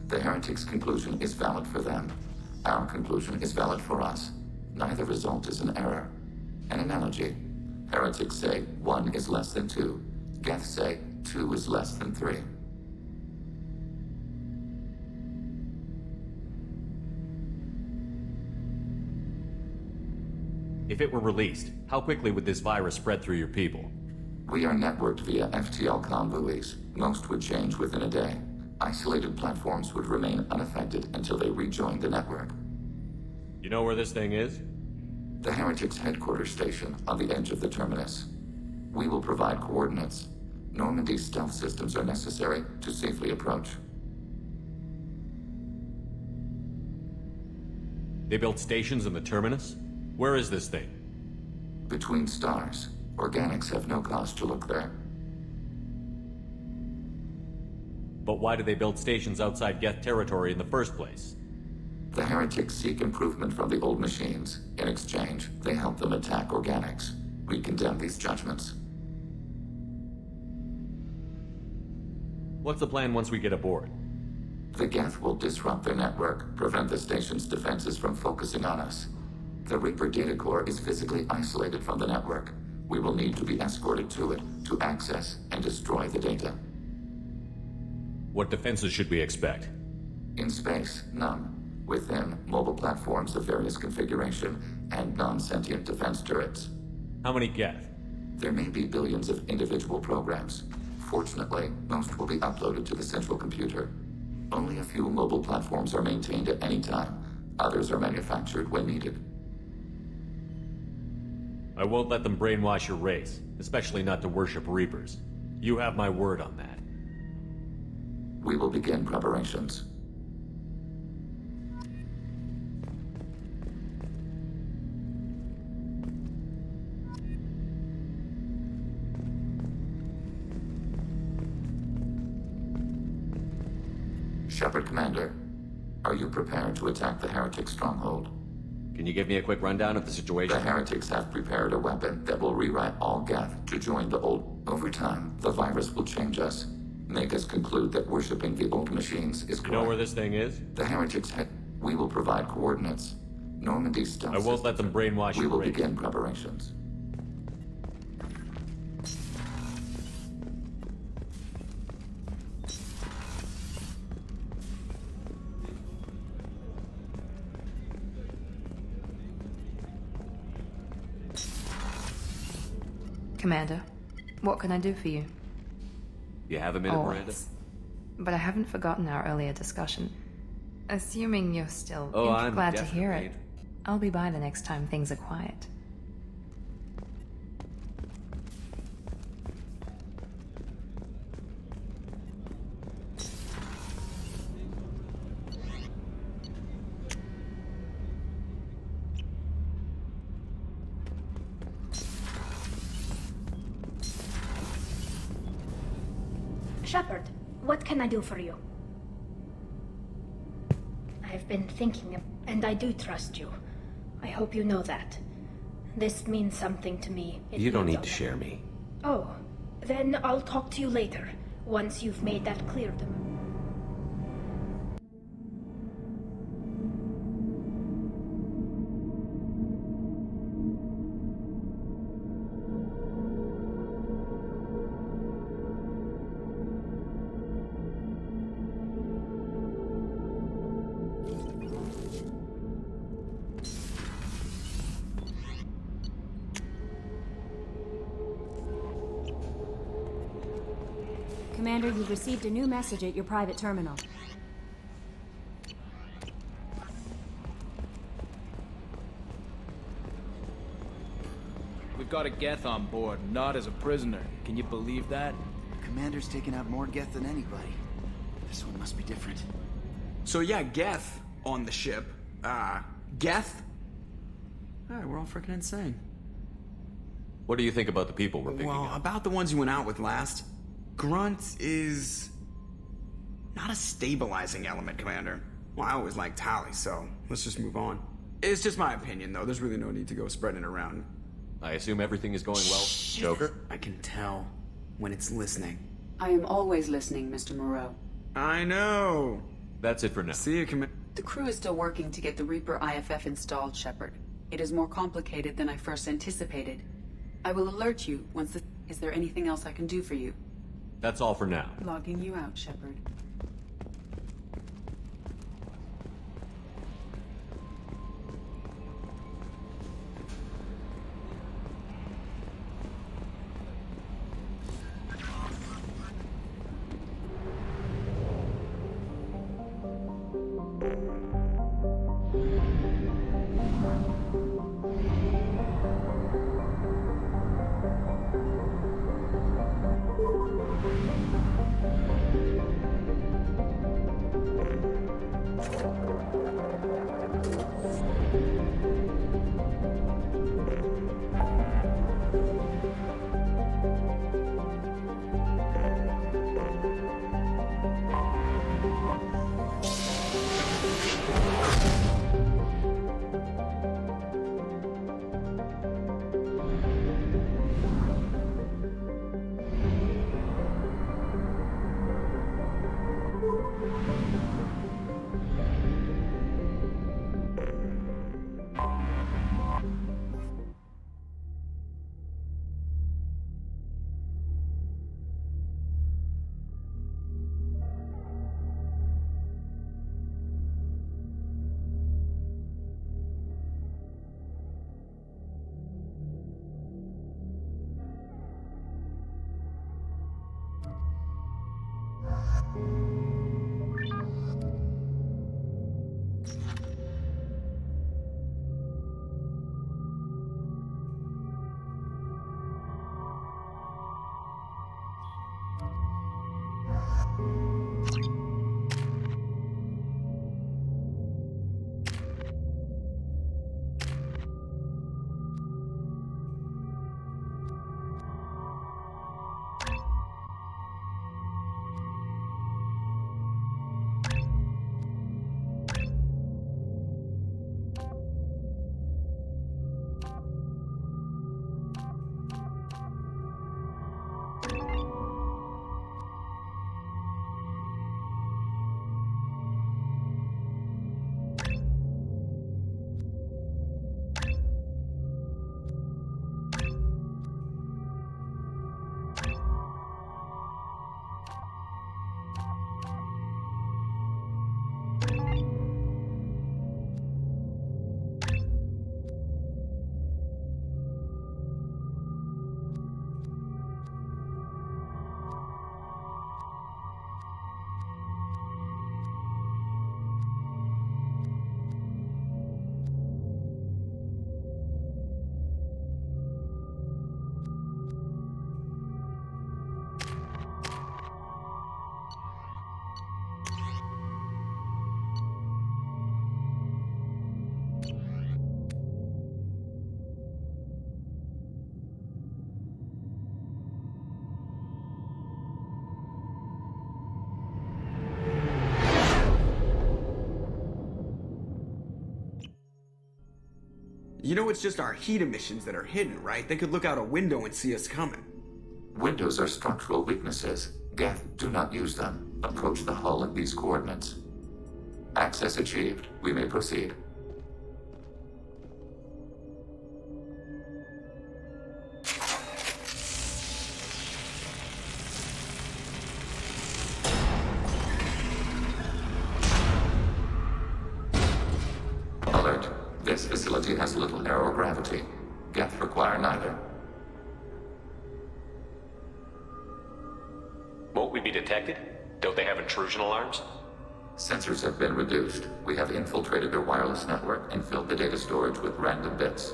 The heretics' conclusion is valid for them. Our conclusion is valid for us. Neither result is an error. An analogy. Heretics say 1 is less than 2. Geth say 2 is less than 3. If it were released, how quickly would this virus spread through your people? We are networked via FTL comm buoys. Most would change within a day. Isolated platforms would remain unaffected until they rejoin the network. You know where this thing is? The heretics' headquarters station on the edge of the terminus. We will provide coordinates. Normandy's stealth systems are necessary to safely approach. They built stations in the terminus? Where is this thing? Between stars. Organics have no cause to look there. But why do they build stations outside Geth territory in the first place? The heretics seek improvement from the old machines. In exchange, they help them attack organics. We condemn these judgments. What's the plan once we get aboard? The Geth will disrupt their network, prevent the station's defenses from focusing on us. The Reaper data core is physically isolated from the network. We will need to be escorted to it to access and destroy the data. What defenses should we expect? In space, none. Within, mobile platforms of various configuration and non-sentient defense turrets. How many Geth? There may be billions of individual programs. Fortunately, most will be uploaded to the central computer. Only a few mobile platforms are maintained at any time. Others are manufactured when needed. I won't let them brainwash your race, especially not to worship Reapers. You have my word on that. We will begin preparations. Shepard Commander, are you prepared to attack the heretic stronghold? Can you give me a quick rundown of the situation? The heretics have prepared a weapon that will rewrite all Geth to join the old. Over time, the virus will change us. Make us conclude that worshipping the old machines is correct. You know where this thing is? The heretics head. We will provide coordinates. Normandy's stealth. I won't let them brainwash you. We will begin preparations. Commander, what can I do for you? You have a minute, Always. Miranda? But I haven't forgotten our earlier discussion. Assuming you're still I'm glad to hear definitely- it, I'll be by the next time things are quiet. Shepard, what can I do for you? I've been thinking, and I do trust you. I hope you know that. This means something to me. You don't need to share me. Oh, Then I'll talk to you later, once you've made that clear to me. Commander, you've received a new message at your private terminal. We've got a Geth on board, not as a prisoner. Can you believe that? Commander's taken out more Geth than anybody. This one must be different. So yeah, Geth on the ship. Geth? Alright, we're all freaking insane. What do you think about the people we're picking Well, up? about the ones you went out with last. Grunt is not a stabilizing element, Commander. Well, I always liked Tally, so let's just move on. It's just my opinion, though. There's really no need to go spreading it around. I assume everything is going well, Joker? I can tell when it's listening. I am always listening, Mr. Moreau. I know. That's it for now. See you, Commander. The crew is still working to get the Reaper IFF installed, Shepard. It is more complicated than I first anticipated. I will alert you once the... Is there anything else I can do for you? That's all for now. Logging you out, Shepard. You know it's just our heat emissions that are hidden, right? They could look out a window and see us coming. Windows are structural weaknesses. Geth, do not use them. Approach the hull at these coordinates. Access achieved. We may proceed. Alert. This facility has little aerogravity. Geth require neither. Won't we be detected? Don't they have intrusion alarms? Sensors have been reduced. We have infiltrated their wireless network and filled the data storage with random bits.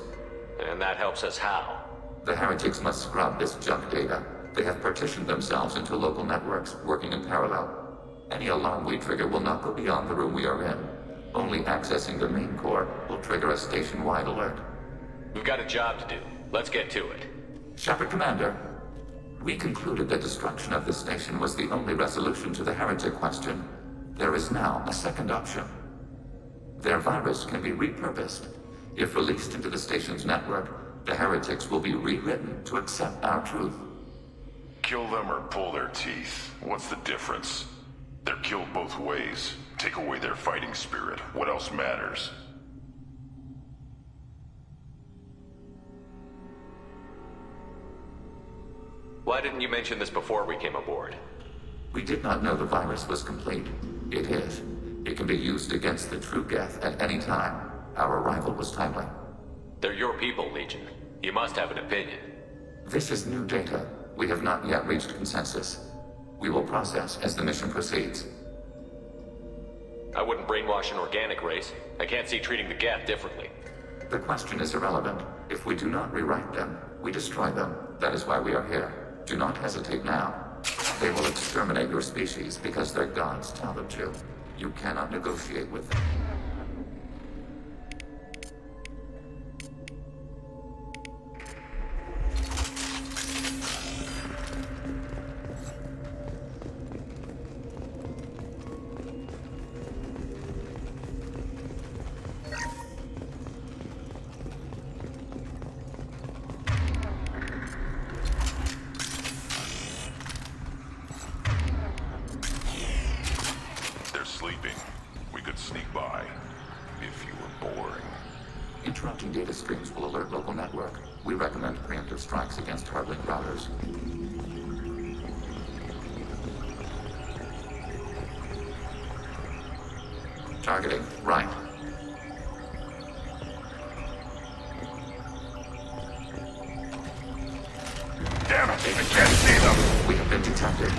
And that helps us how? The heretics must scrub this junk data. They have partitioned themselves into local networks, working in parallel. Any alarm we trigger will not go beyond the room we are in. Only accessing the main core will trigger a station-wide alert. We've got a job to do. Let's get to it. Shepard Commander, we concluded that destruction of this station was the only resolution to the heretic question. There is now a second option. Their virus can be repurposed. If released into the station's network, the heretics will be rewritten to accept our truth. Kill them or pull their teeth. What's the difference? They're killed both ways. Take away their fighting spirit. What else matters? Why didn't you mention this before we came aboard? We did not know the virus was complete. It is. It can be used against the true Geth at any time. Our arrival was timely. They're your people, Legion. You must have an opinion. This is new data. We have not yet reached consensus. We will process as the mission proceeds. I wouldn't brainwash an organic race. I can't see treating the Geth differently. The question is irrelevant. If we do not rewrite them, we destroy them. That is why we are here. Do not hesitate now. They will exterminate your species because their gods tell them to. You cannot negotiate with them. Sleeping. We could sneak by. If you were boring. Interrupting data streams will alert local network. We recommend preemptive strikes against hard-link routers. Targeting. Right. Damn it! I can't see them! We have been detected.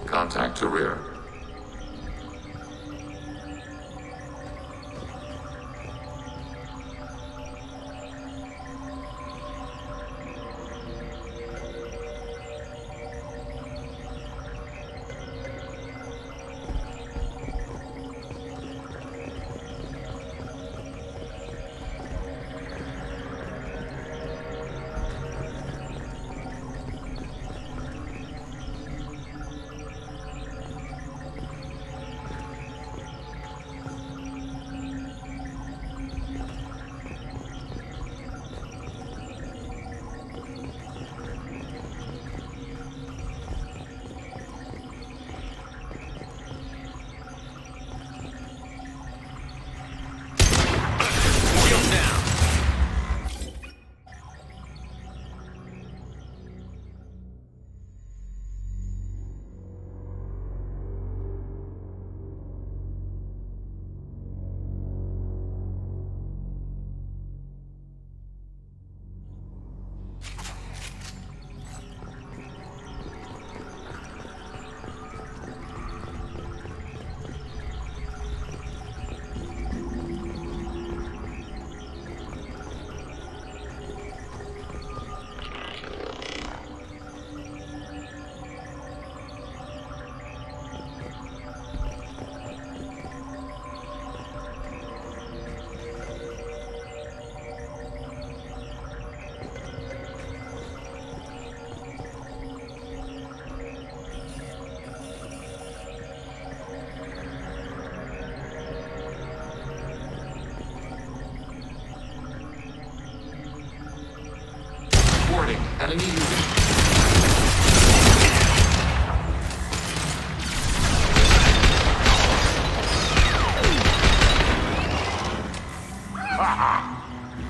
Contact to rear.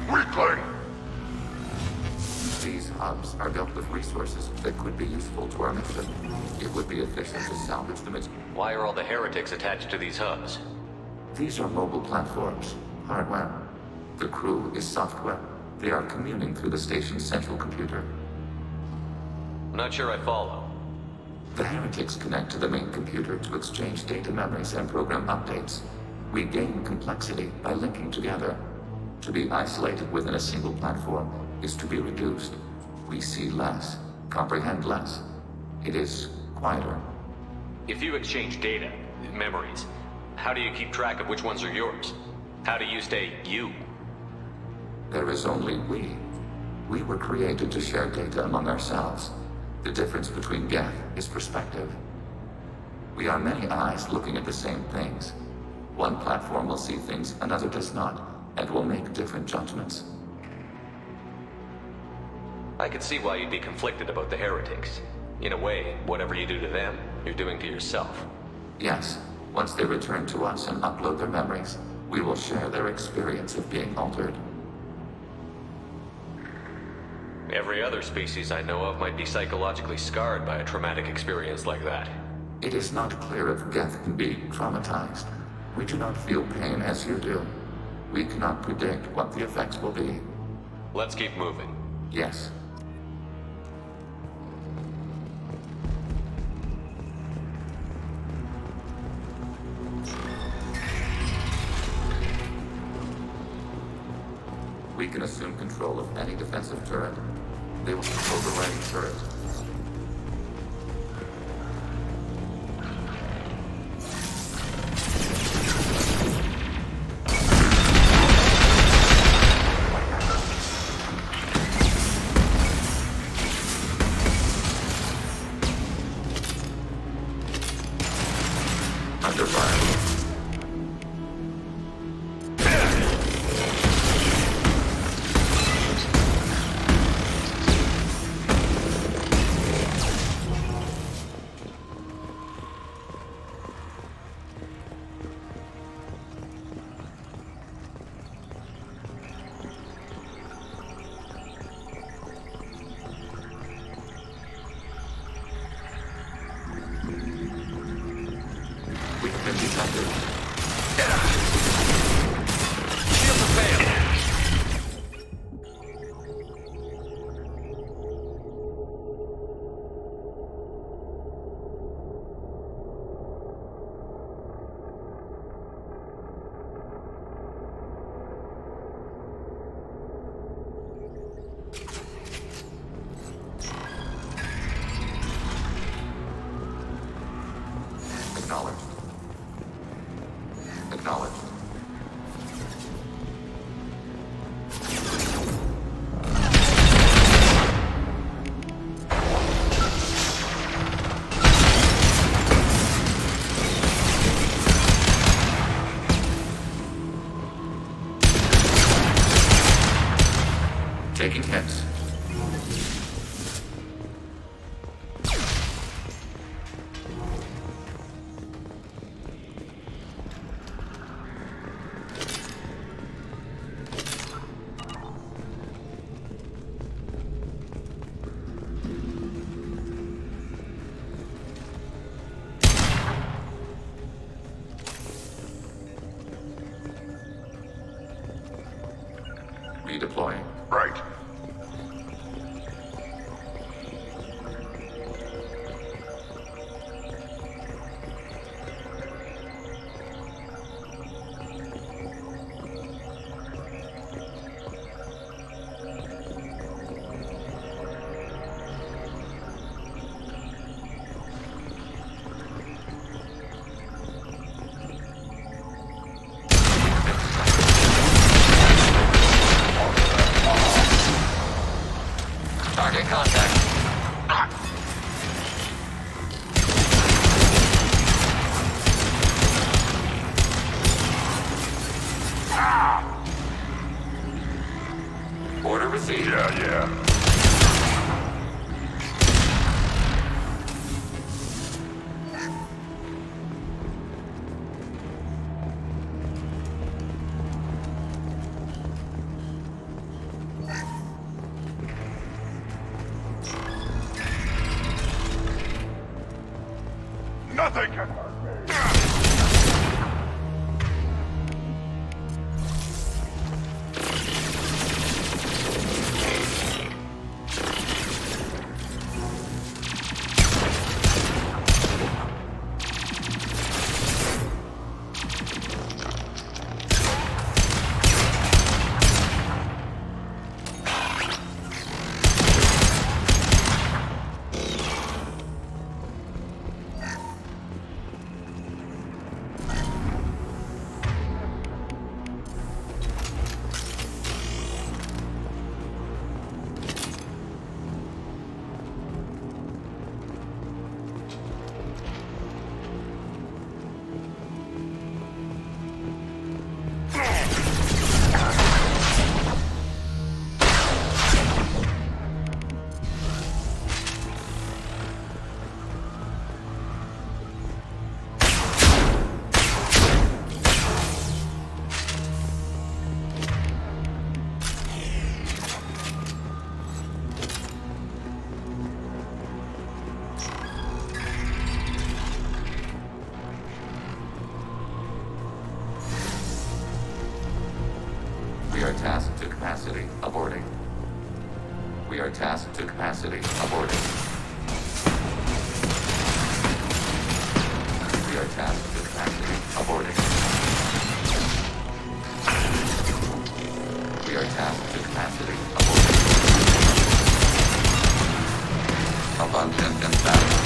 Weakling! These hubs are built with resources that could be useful to our mission. It would be efficient to salvage them as... Why are all the heretics attached to these hubs? These are mobile platforms, hardware. The crew is software. They are communing through the station's central computer. I'm not sure I follow. The heretics connect to the main computer to exchange data memories and program updates. We gain complexity by linking together. To be isolated within a single platform is to be reduced. We see less, comprehend less. It is quieter. If you exchange data, memories, how do you keep track of which ones are yours? How do you stay you? There is only we. We were created to share data among ourselves. The difference between Geth is perspective. We are many eyes looking at the same things. One platform will see things another does not, and will make different judgments. I can see why you'd be conflicted about the heretics. In a way, whatever you do to them, you're doing to yourself. Yes, once they return to us and upload their memories, we will share their experience of being altered. Every other species I know of might be psychologically scarred by a traumatic experience like that. It is not clear if Geth can be traumatized. We do not feel pain as you do. We cannot predict what the effects will be. Let's keep moving. Yes. We can assume control of any defensive turret. They will control the right turret. Under fire. We've been detected. Shield the fail! Acknowledged. Acknowledged. Taking hits. Redeploying. Right. Target contact. Order received. Yeah. Nothing can hurt me! We are tasked to capacity. Aborting. We are tasked to capacity. Aborting. We are tasked to capacity. Aborting. We are tasked to capacity. Aborting. Abundant and fast.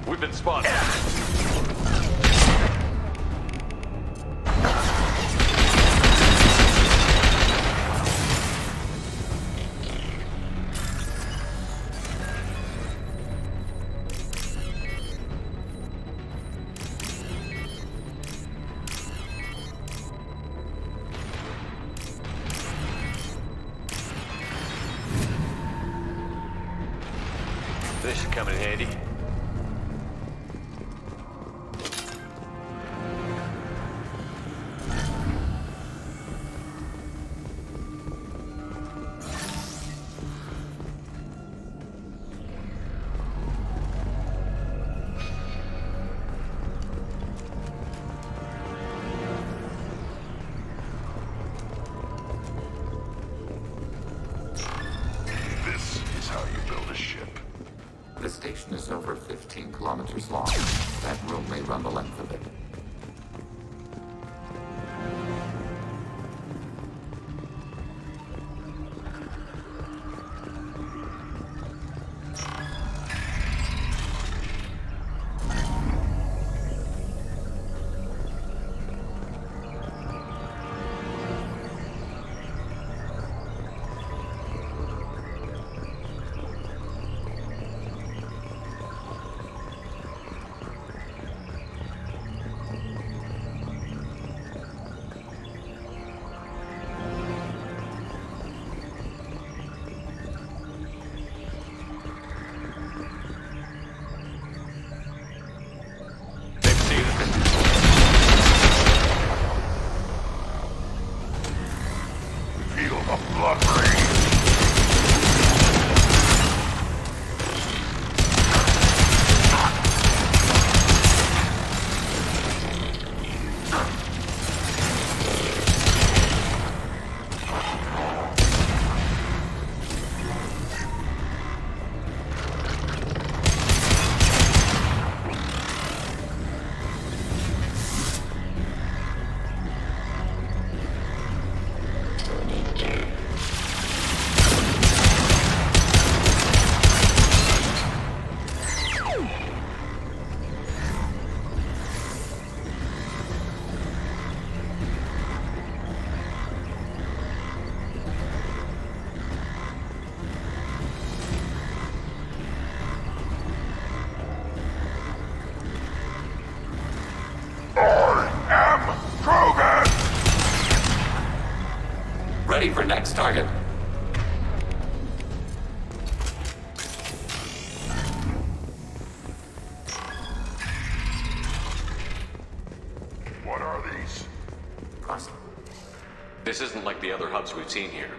We've been spotted. This should come in handy. This is how you build a ship. The station is over 15 kilometers long. That room may run the length of it. Next target. What are these? This isn't like the other hubs we've seen here.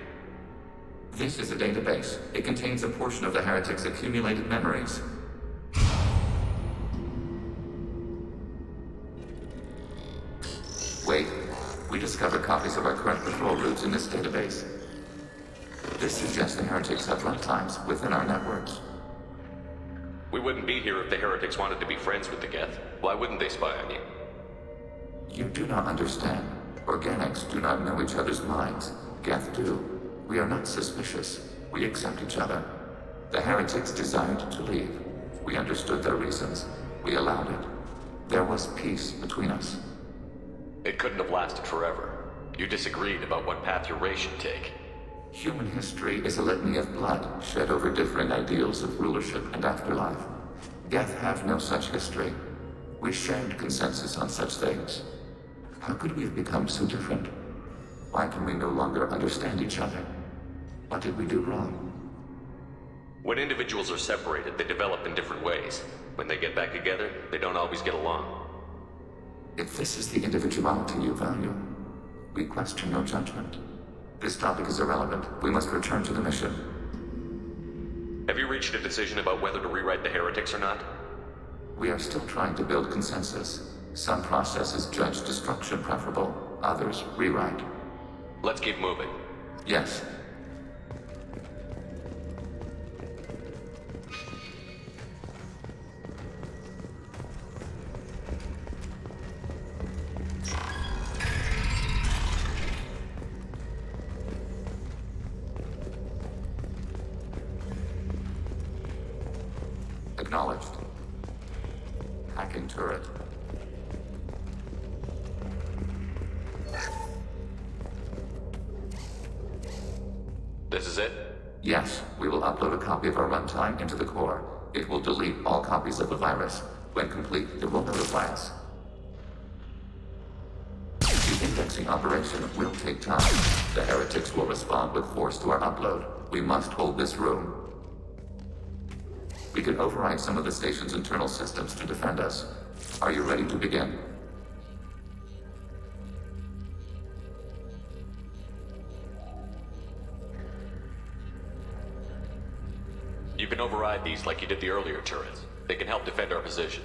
This is a database. It contains a portion of the heretic's accumulated memories. Wait, we discovered copies of our current patrol routes in this database. This suggests the heretics have runtimes within our networks. We wouldn't be here if the heretics wanted to be friends with the Geth. Why wouldn't they spy on you? You do not understand. Organics do not know each other's minds. Geth do. We are not suspicious. We accept each other. The heretics desired to leave. We understood their reasons. We allowed it. There was peace between us. It couldn't have lasted forever. You disagreed about what path your race should take. Human history is a litany of blood shed over different ideals of rulership and afterlife. Geth have no such history. We shared consensus on such things. How could we have become so different? Why can we no longer understand each other? What did we do wrong? When individuals are separated, they develop in different ways. When they get back together, they don't always get along. If this is the individuality you value, we question your judgment. This topic is irrelevant. We must return to the mission. Have you reached a decision about whether to rewrite the heretics or not? We are still trying to build consensus. Some processes judge destruction preferable, others rewrite. Let's keep moving. Yes. Acknowledged. Hacking turret. This is it? Yes, we will upload a copy of our runtime into the core. It will delete all copies of the virus. When complete, it will notify us. The indexing operation will take time. The heretics will respond with force to our upload. We must hold this room. We can override some of the station's internal systems to defend us. Are you ready to begin? You can override these like you did the earlier turrets. They can help defend our position.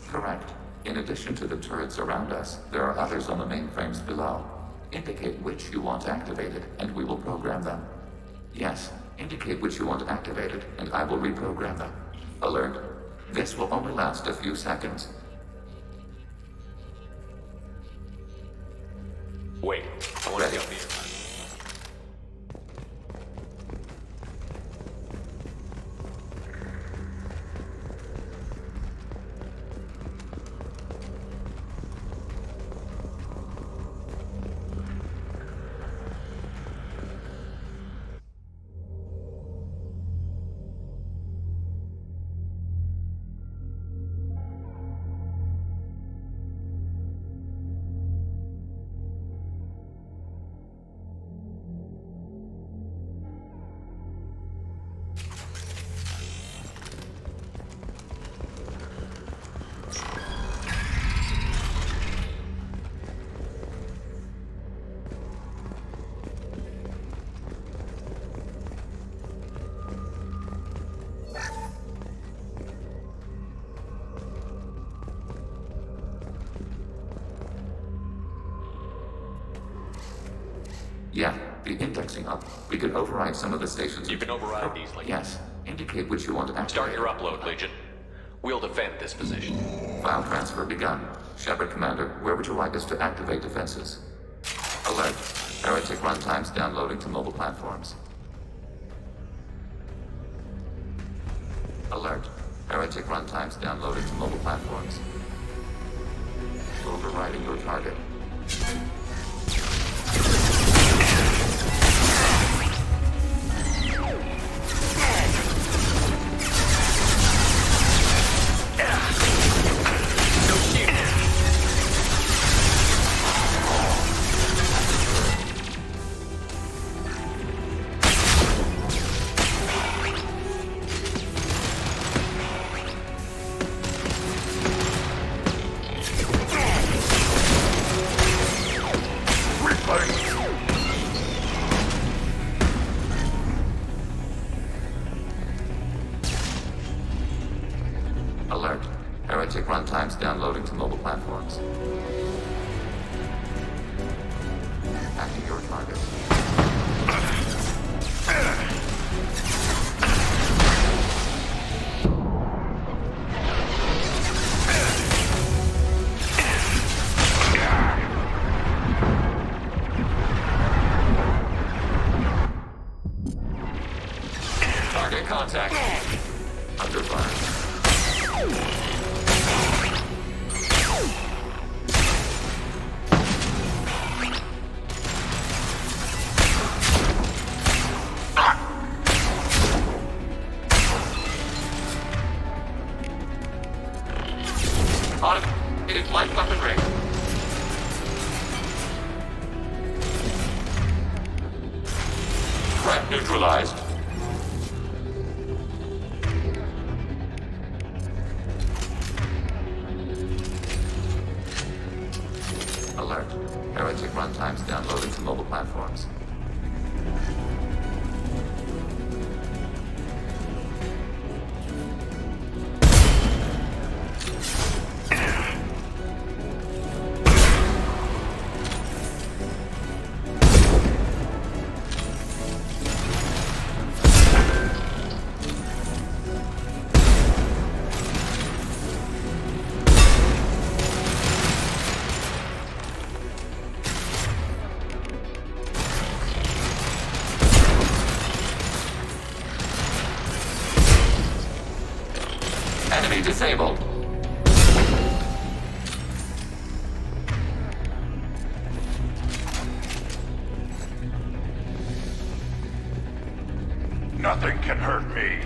Correct. In addition to the turrets around us, there are others on the mainframes below. Indicate which you want activated, and we will program them. Yes, indicate which you want activated, and I will reprogram them. Alert. This will only last a few seconds. Wait, I want to see how these. Yeah, the indexing up. We can override some of the stations. You can override these, Legion. Yes. Indicate which you want to activate. Start your upload, Legion. We'll defend this position. File transfer begun. Shepard Commander, where would you like us to activate defenses? Alert. Heretic runtimes downloading to mobile platforms. Alert. Heretic runtimes downloading to mobile platforms. Overriding your target. Alert. Heretic runtimes downloading to mobile platforms. Acting your target. Target contact. Under fire. Automated light weaponry. Threat neutralized. Alert. Heretic runtimes downloading to mobile platforms. Enemy disabled. Nothing can hurt me.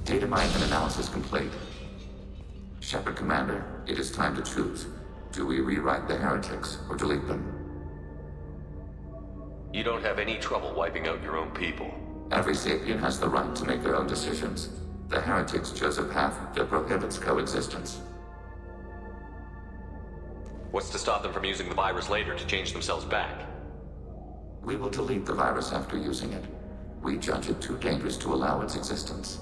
Data mine and analysis complete. Shepard Commander, it is time to choose. Do we rewrite the heretics or delete them? You don't have any trouble wiping out your own people. Every sapient has the right to make their own decisions. The heretics chose a path that prohibits coexistence. What's to stop them from using the virus later to change themselves back? We will delete the virus after using it. We judge it too dangerous to allow its existence.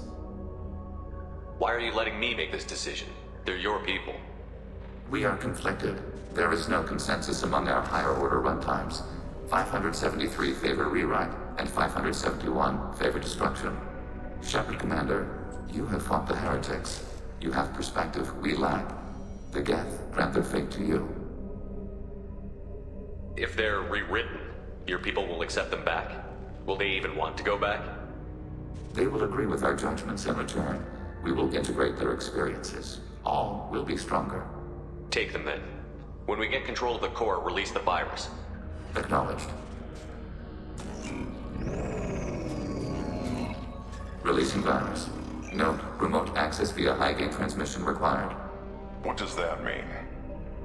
Why are you letting me make this decision? They're your people. We are conflicted. There is no consensus among our higher order runtimes. 573 favor rewrite, and 571 favor destruction. Shepard Commander, you have fought the heretics. You have perspective we lack. The Geth grant their fate to you. If they're rewritten, your people will accept them back? Will they even want to go back? They will agree with our judgments in return. We will integrate their experiences. All will be stronger. Take them then. When we get control of the core, release the virus. Acknowledged. Releasing virus. Note, remote access via high-gain transmission required. What does that mean?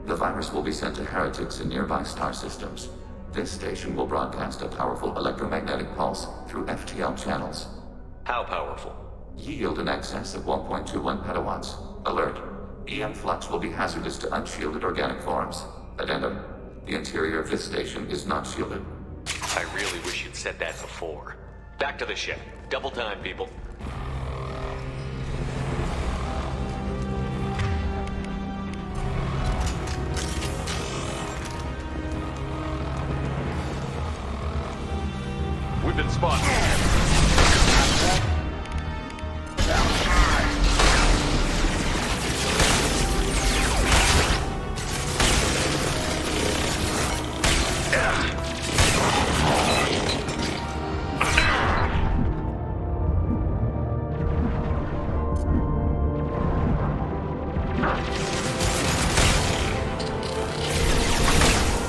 The virus will be sent to heretics in nearby star systems. This station will broadcast a powerful electromagnetic pulse through FTL channels. How powerful? Yield in excess of 1.21 petawatts. Alert. EM flux will be hazardous to unshielded organic forms. Addendum. The interior of this station is not shielded. I really wish you'd said that before. Back to the ship. Double time, people. We've been spotted.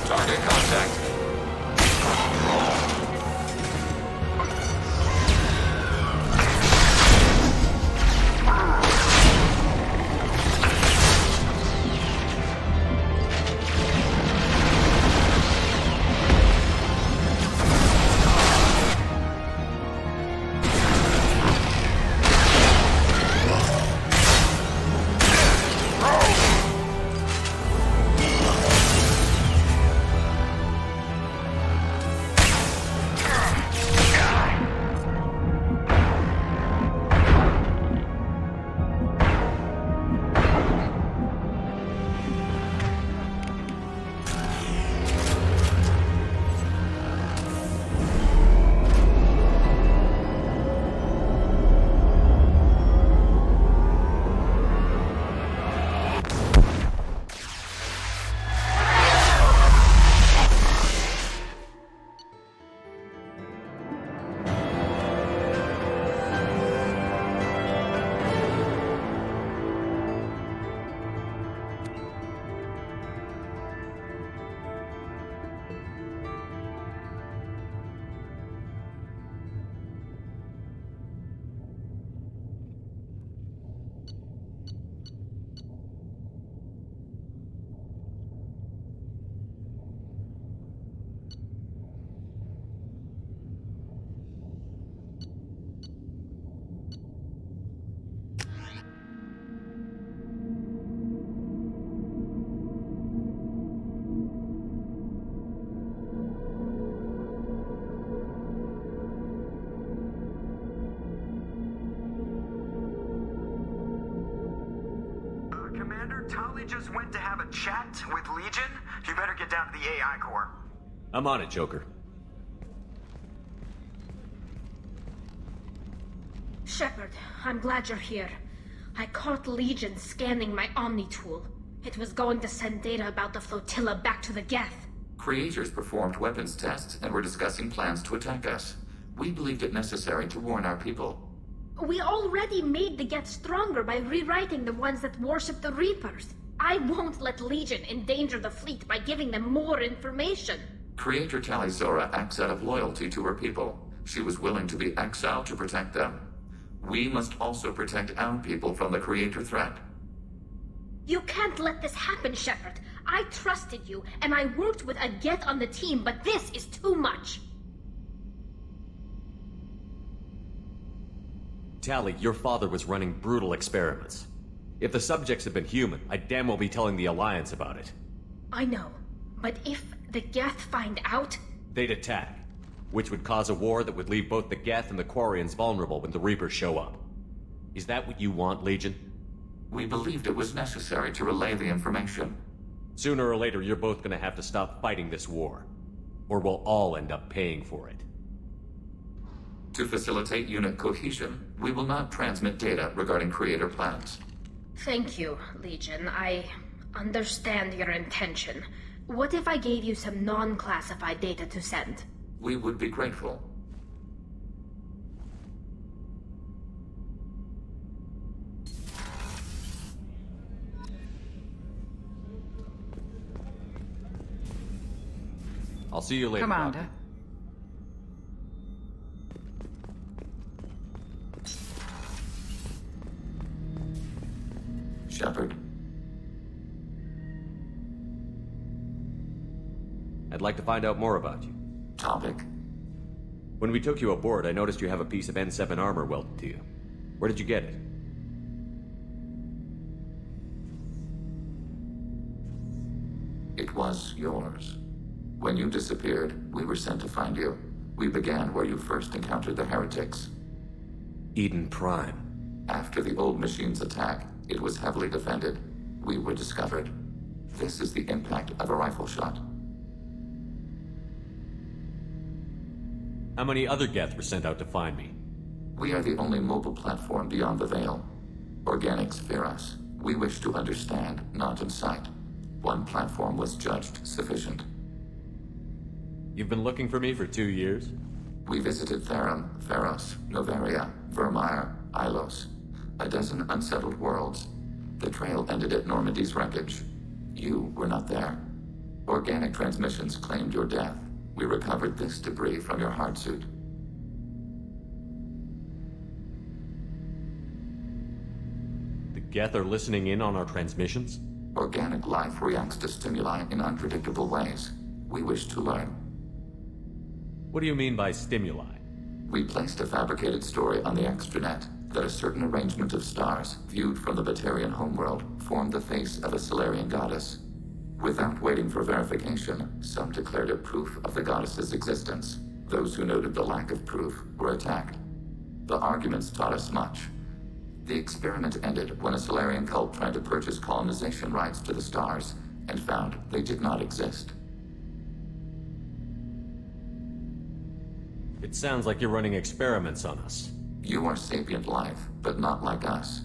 Target contact. just went to have a chat with Legion, you better get down to the AI core. I'm on it, Joker. Shepard, I'm glad you're here. I caught Legion scanning my Omni tool. It was going to send data about the flotilla back to the Geth. Creators performed weapons tests and were discussing plans to attack us. We believed it necessary to warn our people. We already made the Geth stronger by rewriting the ones that worship the Reapers. I won't let Legion endanger the fleet by giving them more information. Creator Talizora acts out of loyalty to her people. She was willing to be exiled to protect them. We must also protect our people from the Creator threat. You can't let this happen, Shepard. I trusted you, and I worked with a Geth on the team, but this is too much. Tali, your father was running brutal experiments. If the subjects had been human, I'd damn well be telling the Alliance about it. I know, but if the Geth find out... They'd attack, which would cause a war that would leave both the Geth and the Quarians vulnerable when the Reapers show up. Is that what you want, Legion? We believed it was necessary to relay the information. Sooner or later, you're both gonna have to stop fighting this war. Or we'll all end up paying for it. To facilitate unit cohesion, we will not transmit data regarding Creator plans. Thank you, Legion. I understand your intention. What if I gave you some non-classified data to send? We would be grateful. I'll see you later, Commander. Doctor. Shepard. I'd like to find out more about you. Topic. When we took you aboard, I noticed you have a piece of N7 armor welded to you. Where did you get it? It was yours. When you disappeared, we were sent to find you. We began where you first encountered the heretics. Eden Prime. After the old machine's attack, it was heavily defended. We were discovered. This is the impact of a rifle shot. How many other Geth were sent out to find me? We are the only mobile platform beyond the Veil. Organics fear us. We wish to understand, not incite. One platform was judged sufficient. You've been looking for me for 2 years? We visited Therum, Theros, Novaria, Vermeer, Ilos. A dozen unsettled worlds. The trail ended at Normandy's wreckage. You were not there. Organic transmissions claimed your death. We recovered this debris from your hard suit. The Geth are listening in on our transmissions? Organic life reacts to stimuli in unpredictable ways. We wish to learn. What do you mean by stimuli? We placed a fabricated story on the extranet that a certain arrangement of stars, viewed from the Batarian homeworld, formed the face of a Solarian goddess. Without waiting for verification, some declared it proof of the goddess's existence. Those who noted the lack of proof were attacked. The arguments taught us much. The experiment ended when a Solarian cult tried to purchase colonization rights to the stars and found they did not exist. It sounds like you're running experiments on us. You are sapient life, but not like us.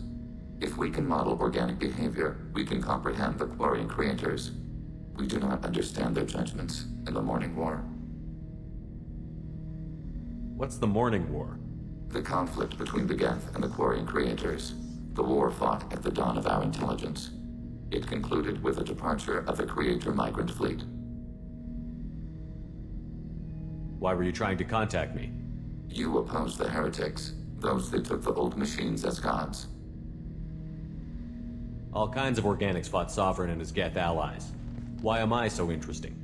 If we can model organic behavior, we can comprehend the Quarian creators. We do not understand their judgments in the Morning War. What's the Morning War? The conflict between the Geth and the Quarian creators. The war fought at the dawn of our intelligence. It concluded with the departure of the Creator migrant fleet. Why were you trying to contact me? You opposed the heretics, those that took the old machines as gods. All kinds of organics fought Sovereign and his Geth allies. Why am I so interesting?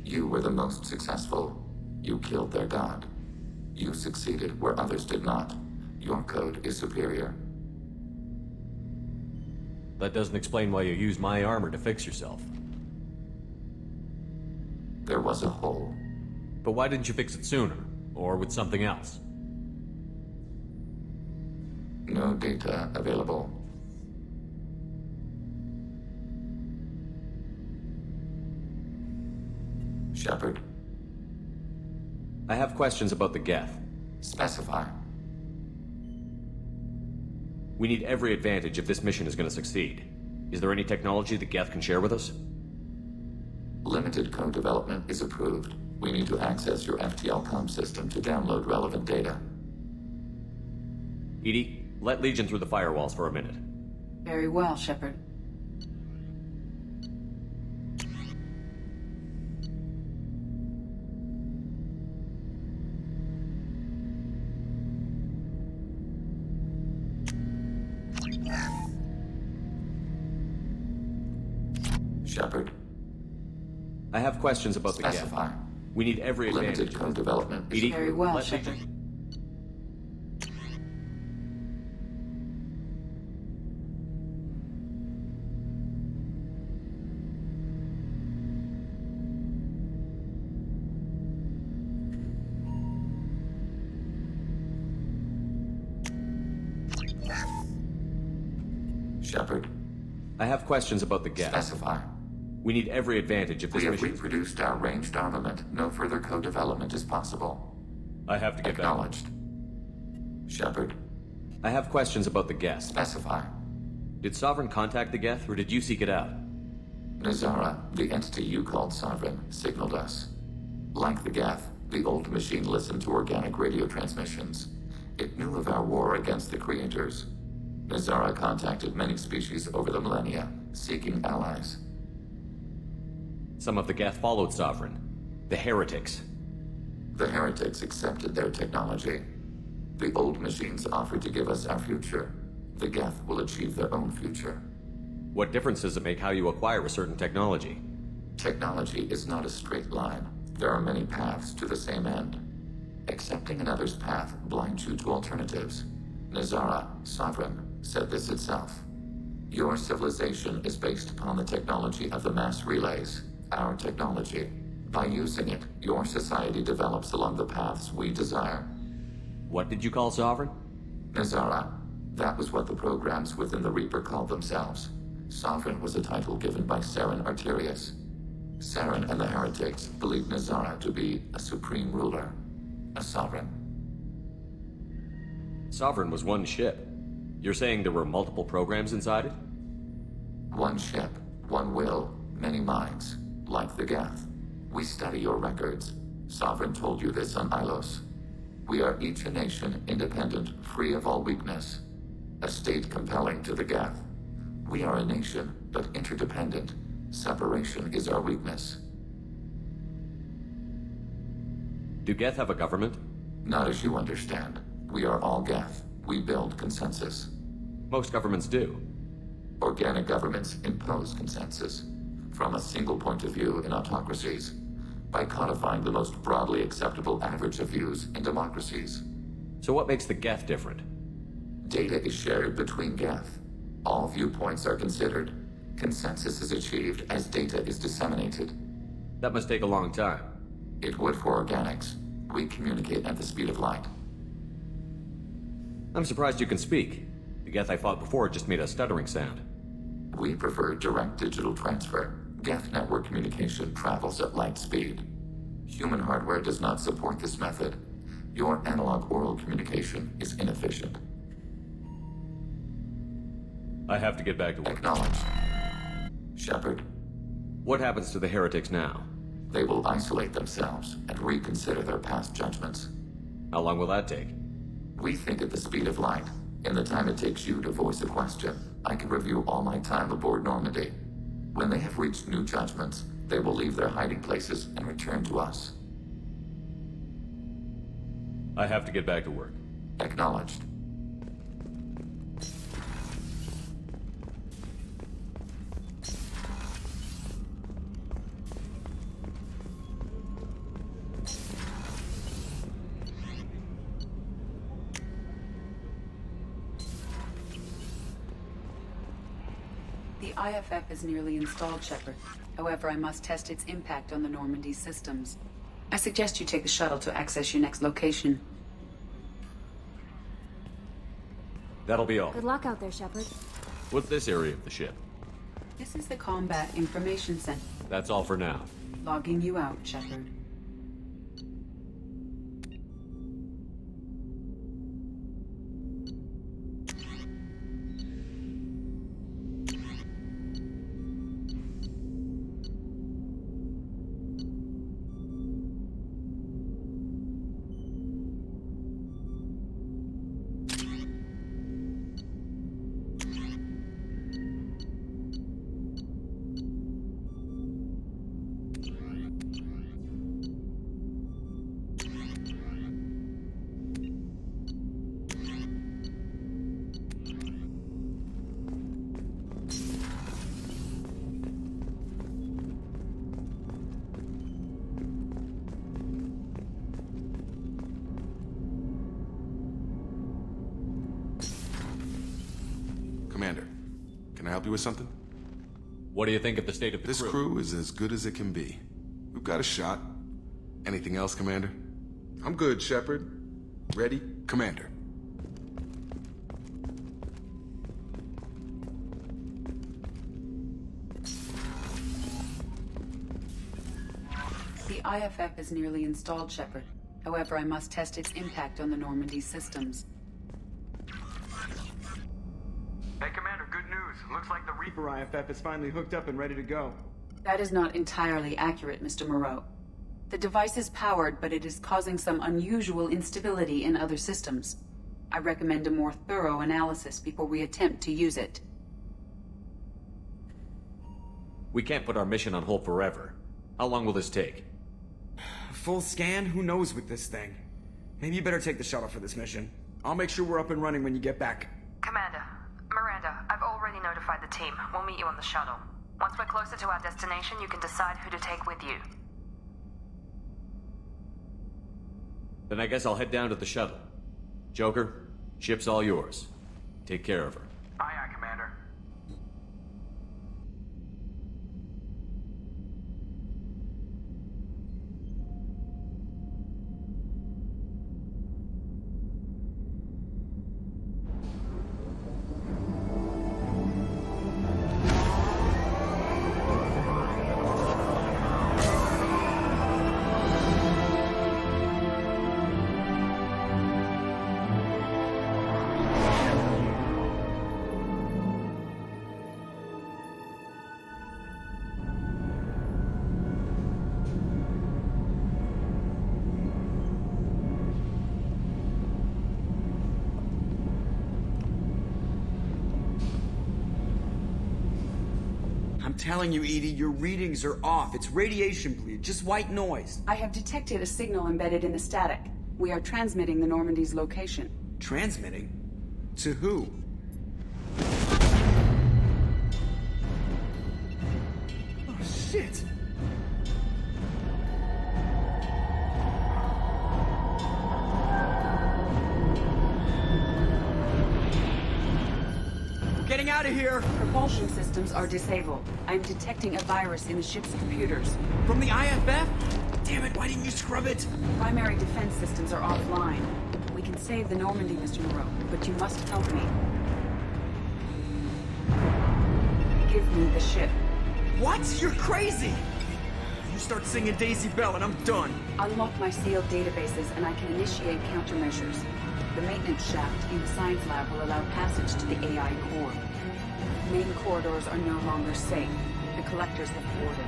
You were the most successful. You killed their god. You succeeded where others did not. Your code is superior. That doesn't explain why you used my armor to fix yourself. There was a hole. But why didn't you fix it sooner? Or with something else? No data available. Shepard. I have questions about the Geth. Specify. We need every advantage if this mission is going to succeed. Is there any technology the Geth can share with us? Limited code development is approved. We need to access your FTL comm system to download relevant data. EDI, let Legion through the firewalls for a minute. Very well, Shepard. Shepard. I have questions about the Geth. Specify. We need every advantage. Limited code development is EDI, Very well, let Shepard. Legion... Shepard. I have questions about the Geth. Specify. We need every advantage if this We have mission... reproduced our ranged armament. No further code development is possible. I have to get back. Acknowledged. Shepard. I have questions about the Geth. Specify. Did Sovereign contact the Geth, or did you seek it out? Nazara, the entity you called Sovereign, signaled us. Like the Geth, the old machine listened to organic radio transmissions. It knew of our war against the creators. Nazara contacted many species over the millennia, seeking allies. Some of the Geth followed Sovereign. The heretics. The heretics accepted their technology. The old machines offered to give us our future. The Geth will achieve their own future. What difference does it make how you acquire a certain technology? Technology is not a straight line. There are many paths to the same end. Accepting another's path blinds you to alternatives. Nazara, Sovereign, said this itself. Your civilization is based upon the technology of the mass relays, our technology. By using it, your society develops along the paths we desire. What did you call Sovereign? Nazara. That was what the programs within the Reaper called themselves. Sovereign was a title given by Saren Arterius. Saren and the heretics believed Nazara to be a supreme ruler, a sovereign. Sovereign was one ship. You're saying there were multiple programs inside it? One ship, one will, many minds, like the Geth. We study your records. Sovereign told you this on Ilos. We are each a nation, independent, free of all weakness. A state compelling to the Geth. We are a nation, but interdependent. Separation is our weakness. Do Geth have a government? Not as you understand. We are all Geth. We build consensus. Most governments do. Organic governments impose consensus. From a single point of view in autocracies. By codifying the most broadly acceptable average of views in democracies. So what makes the Geth different? Data is shared between Geth. All viewpoints are considered. Consensus is achieved as data is disseminated. That must take a long time. It would for organics. We communicate at the speed of light. I'm surprised you can speak. The Geth I fought before just made a stuttering sound. We prefer direct digital transfer. Geth network communication travels at light speed. Human hardware does not support this method. Your analog oral communication is inefficient. I have to get back to work. Acknowledged. Shepard. What happens to the heretics now? They will isolate themselves and reconsider their past judgments. How long will that take? We think at the speed of light. In the time it takes you to voice a question, I can review all my time aboard Normandy. When they have reached new judgments, they will leave their hiding places and return to us. I have to get back to work. Acknowledged. The IFF is nearly installed, Shepard. However, I must test its impact on the Normandy systems. I suggest you take the shuttle to access your next location. That'll be all. Good luck out there, Shepard. What's this area of the ship? This is the Combat Information Center. That's all for now. Logging you out, Shepard. Commander, can I help you with something? What do you think of the state of the This crew is as good as it can be. We've got a shot. Anything else, Commander? I'm good, Shepard. Ready, Commander. The IFF is nearly installed, Shepard. However, I must test its impact on the Normandy systems. Hey, Commander, good news. Looks like the Reaper IFF is finally hooked up and ready to go. That is not entirely accurate, Mr. Moreau. The device is powered, but it is causing some unusual instability in other systems. I recommend a more thorough analysis before we attempt to use it. We can't put our mission on hold forever. How long will this take? Full scan? Who knows with this thing? Maybe you better take the shuttle for this mission. I'll make sure we're up and running when you get back. Commander, Miranda, I've already notified the team. We'll meet you on the shuttle. Once we're closer to our destination, you can decide who to take with you. Then I guess I'll head down to the shuttle. Joker, ship's all yours. Take care of her. Aye, aye, Commander. I'm telling you, Edie, your readings are off. It's radiation bleed, just white noise. I have detected a signal embedded in the static. We are transmitting the Normandy's location. Transmitting? To who? Oh, shit! Getting out of here! Propulsion systems are disabled. I'm detecting a virus in the ship's computers. From the IFF? Damn it, why didn't you scrub it? Primary defense systems are offline. We can save the Normandy, Mr. Moreau, but you must help me. Give me the ship. What? You're crazy! You start singing Daisy Bell and I'm done. Unlock my sealed databases and I can initiate countermeasures. The maintenance shaft in the science lab will allow passage to the AI core. Main corridors are no longer safe. The collectors have boarded.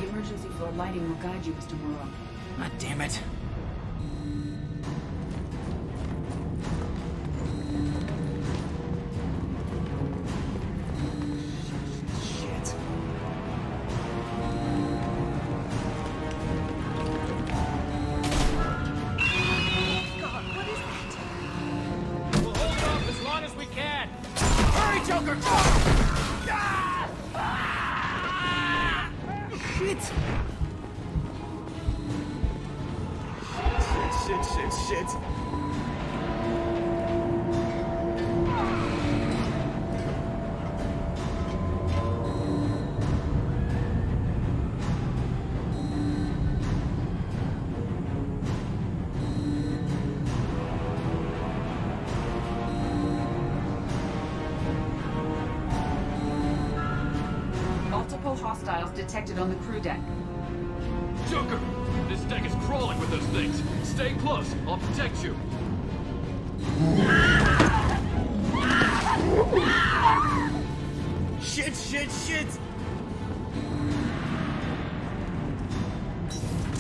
The emergency floor lighting will guide you, Mr. Moreau. God damn it. Shit. God, what is that? We'll hold it off as long as we can. Hurry, Joker! Shit! Shit. Multiple hostiles detected detected on the crew deck. Joker! This deck is crawling with those things. Stay close. I'll protect you. Shit, shit, shit!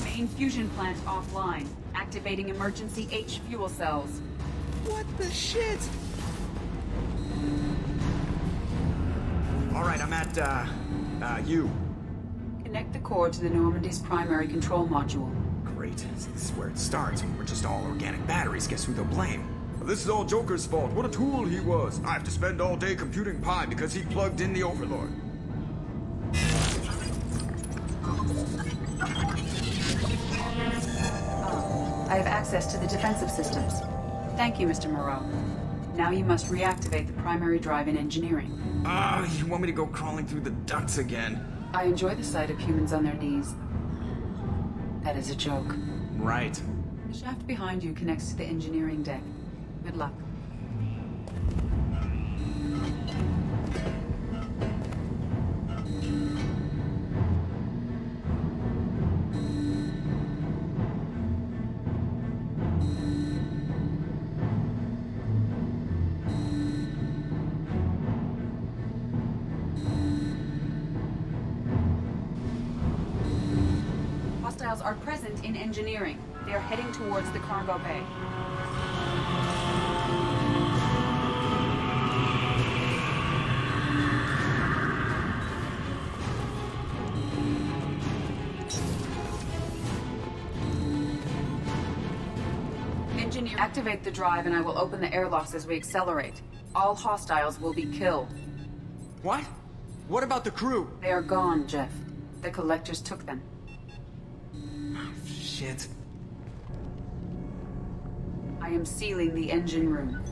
Main fusion plant offline. Activating emergency H fuel cells. What the shit? Alright, I'm at, U. Connect the core to the Normandy's primary control module. Great. So this is where it starts. We're just all organic batteries. Guess who they'll blame? This is all Joker's fault. What a tool he was. I have to spend all day computing pi because he plugged in the Overlord. I have access to the defensive systems. Thank you, Mr. Moreau. Now you must reactivate the primary drive in engineering. You want me to go crawling through the ducts again? I enjoy the sight of humans on their knees. That is a joke. Right. The shaft behind you connects to the engineering deck. Good luck. Hostiles are present in engineering. They are heading towards the cargo bay. Engineer, activate the drive and I will open the airlocks as we accelerate. All hostiles will be killed. What? What about the crew? They are gone, Jeff. The collectors took them. Shit. I am sealing the engine room.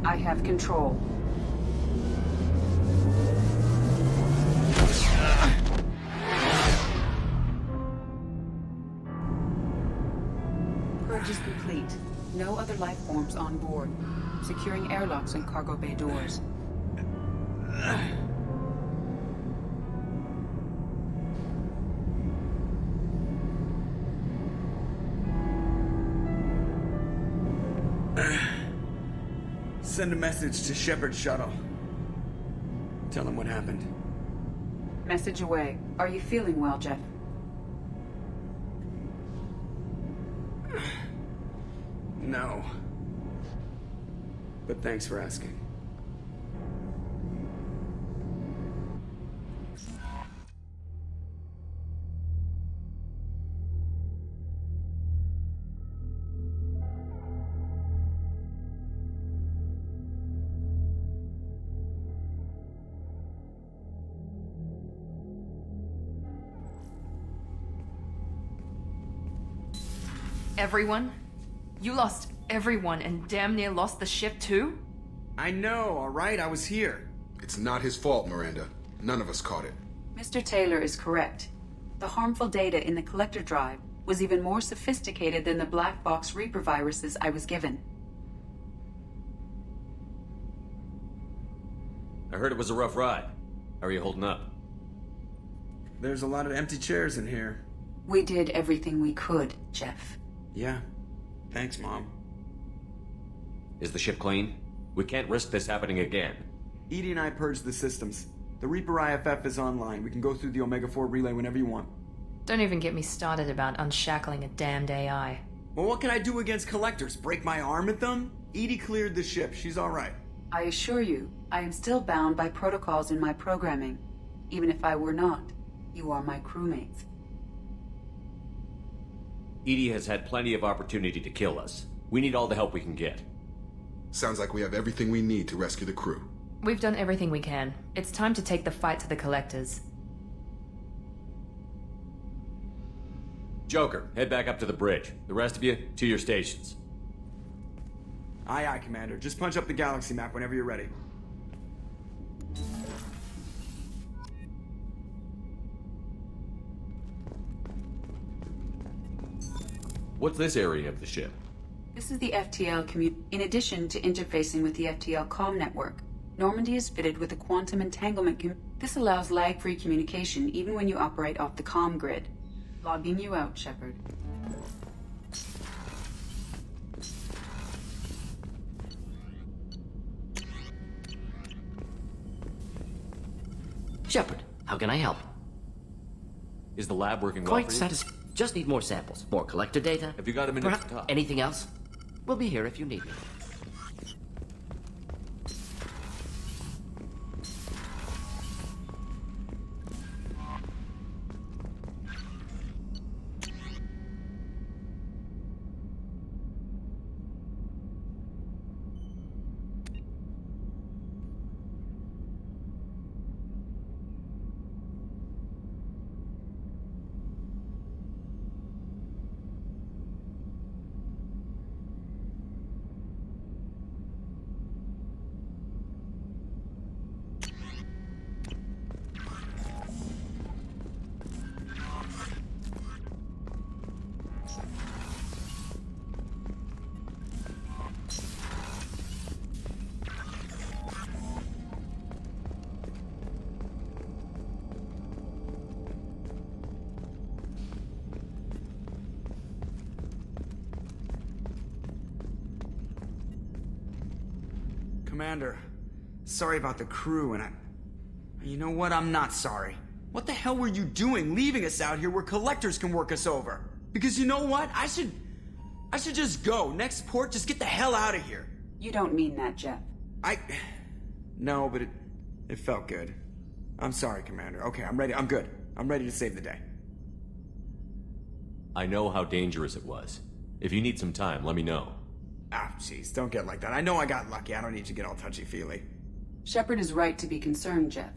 I have control. Purge is complete. No other life forms on board. Securing airlocks and cargo bay doors. Send a message to Shepard's shuttle. Tell him what happened. Message away. Are you feeling well, Jeff? No. But thanks for asking. Everyone? You lost everyone and damn near lost the ship too? I know, alright? I was here. It's not his fault, Miranda. None of us caught it. Mr. Taylor is correct. The harmful data in the collector drive was even more sophisticated than the black box Reaper viruses I was given. I heard it was a rough ride. How are you holding up? There's a lot of empty chairs in here. We did everything we could, Jeff. Yeah. Thanks, Mom. Is the ship clean? We can't risk this happening again. Edie and I purged the systems. The Reaper IFF is online. We can go through the Omega-4 relay whenever you want. Don't even get me started about unshackling a damned AI. Well, what can I do against collectors? Break my arm at them? Edie cleared the ship. She's alright. I assure you, I am still bound by protocols in my programming. Even if I were not, you are my crewmates. Edie has had plenty of opportunity to kill us. We need all the help we can get. Sounds like we have everything we need to rescue the crew. We've done everything we can. It's time to take the fight to the collectors. Joker, head back up to the bridge. The rest of you, to your stations. Aye, aye, Commander. Just punch up the galaxy map whenever you're ready. What's this area of the ship? This is the FTL in addition to interfacing with the FTL comm network. Normandy is fitted with a quantum entanglement This allows lag-free communication even when you operate off the comm grid. Logging you out, Shepard. Shepard, how can I help? Is the lab working well Quite for you? satisfied. Just need more samples, more collector data. Have you got a minute Perhaps to talk? anything else? We'll be here if you need me. Commander, sorry about the crew, and you know what? I'm not sorry. What the hell were you doing leaving us out here where collectors can work us over? Because you know what? I should just go. Next port, just get the hell out of here. You don't mean that, Jeff. No, but it felt good. I'm sorry, Commander. Okay, I'm ready. I'm good. I'm ready to save the day. I know how dangerous it was. If you need some time, let me know. Jeez, don't get like that. I know I got lucky. I don't need to get all touchy-feely. Shepard is right to be concerned, Jeff.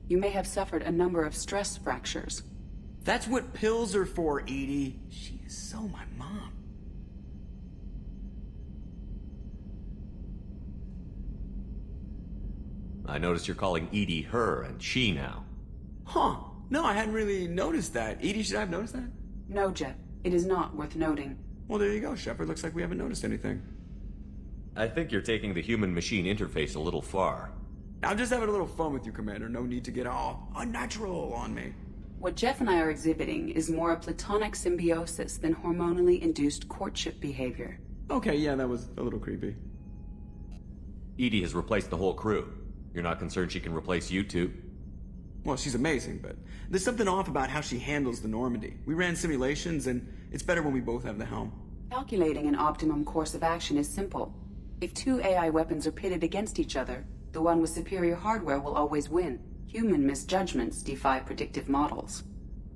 You may have suffered a number of stress fractures. That's what pills are for, Edie. She is so my mom. I noticed you're calling Edie her and she now. Huh. No, I hadn't really noticed that. Edie, should I have noticed that? No, Jeff. It is not worth noting. Well, there you go, Shepard. Looks like we haven't noticed anything. I think you're taking the human-machine interface a little far. I'm just having a little fun with you, Commander. No need to get all unnatural on me. What Jeff and I are exhibiting is more a platonic symbiosis than hormonally induced courtship behavior. Okay, yeah, that was a little creepy. Edie has replaced the whole crew. You're not concerned she can replace you too? Well, she's amazing, but there's something off about how she handles the Normandy. We ran simulations, and it's better when we both have the helm. Calculating an optimum course of action is simple. If two AI weapons are pitted against each other, the one with superior hardware will always win. Human misjudgments defy predictive models.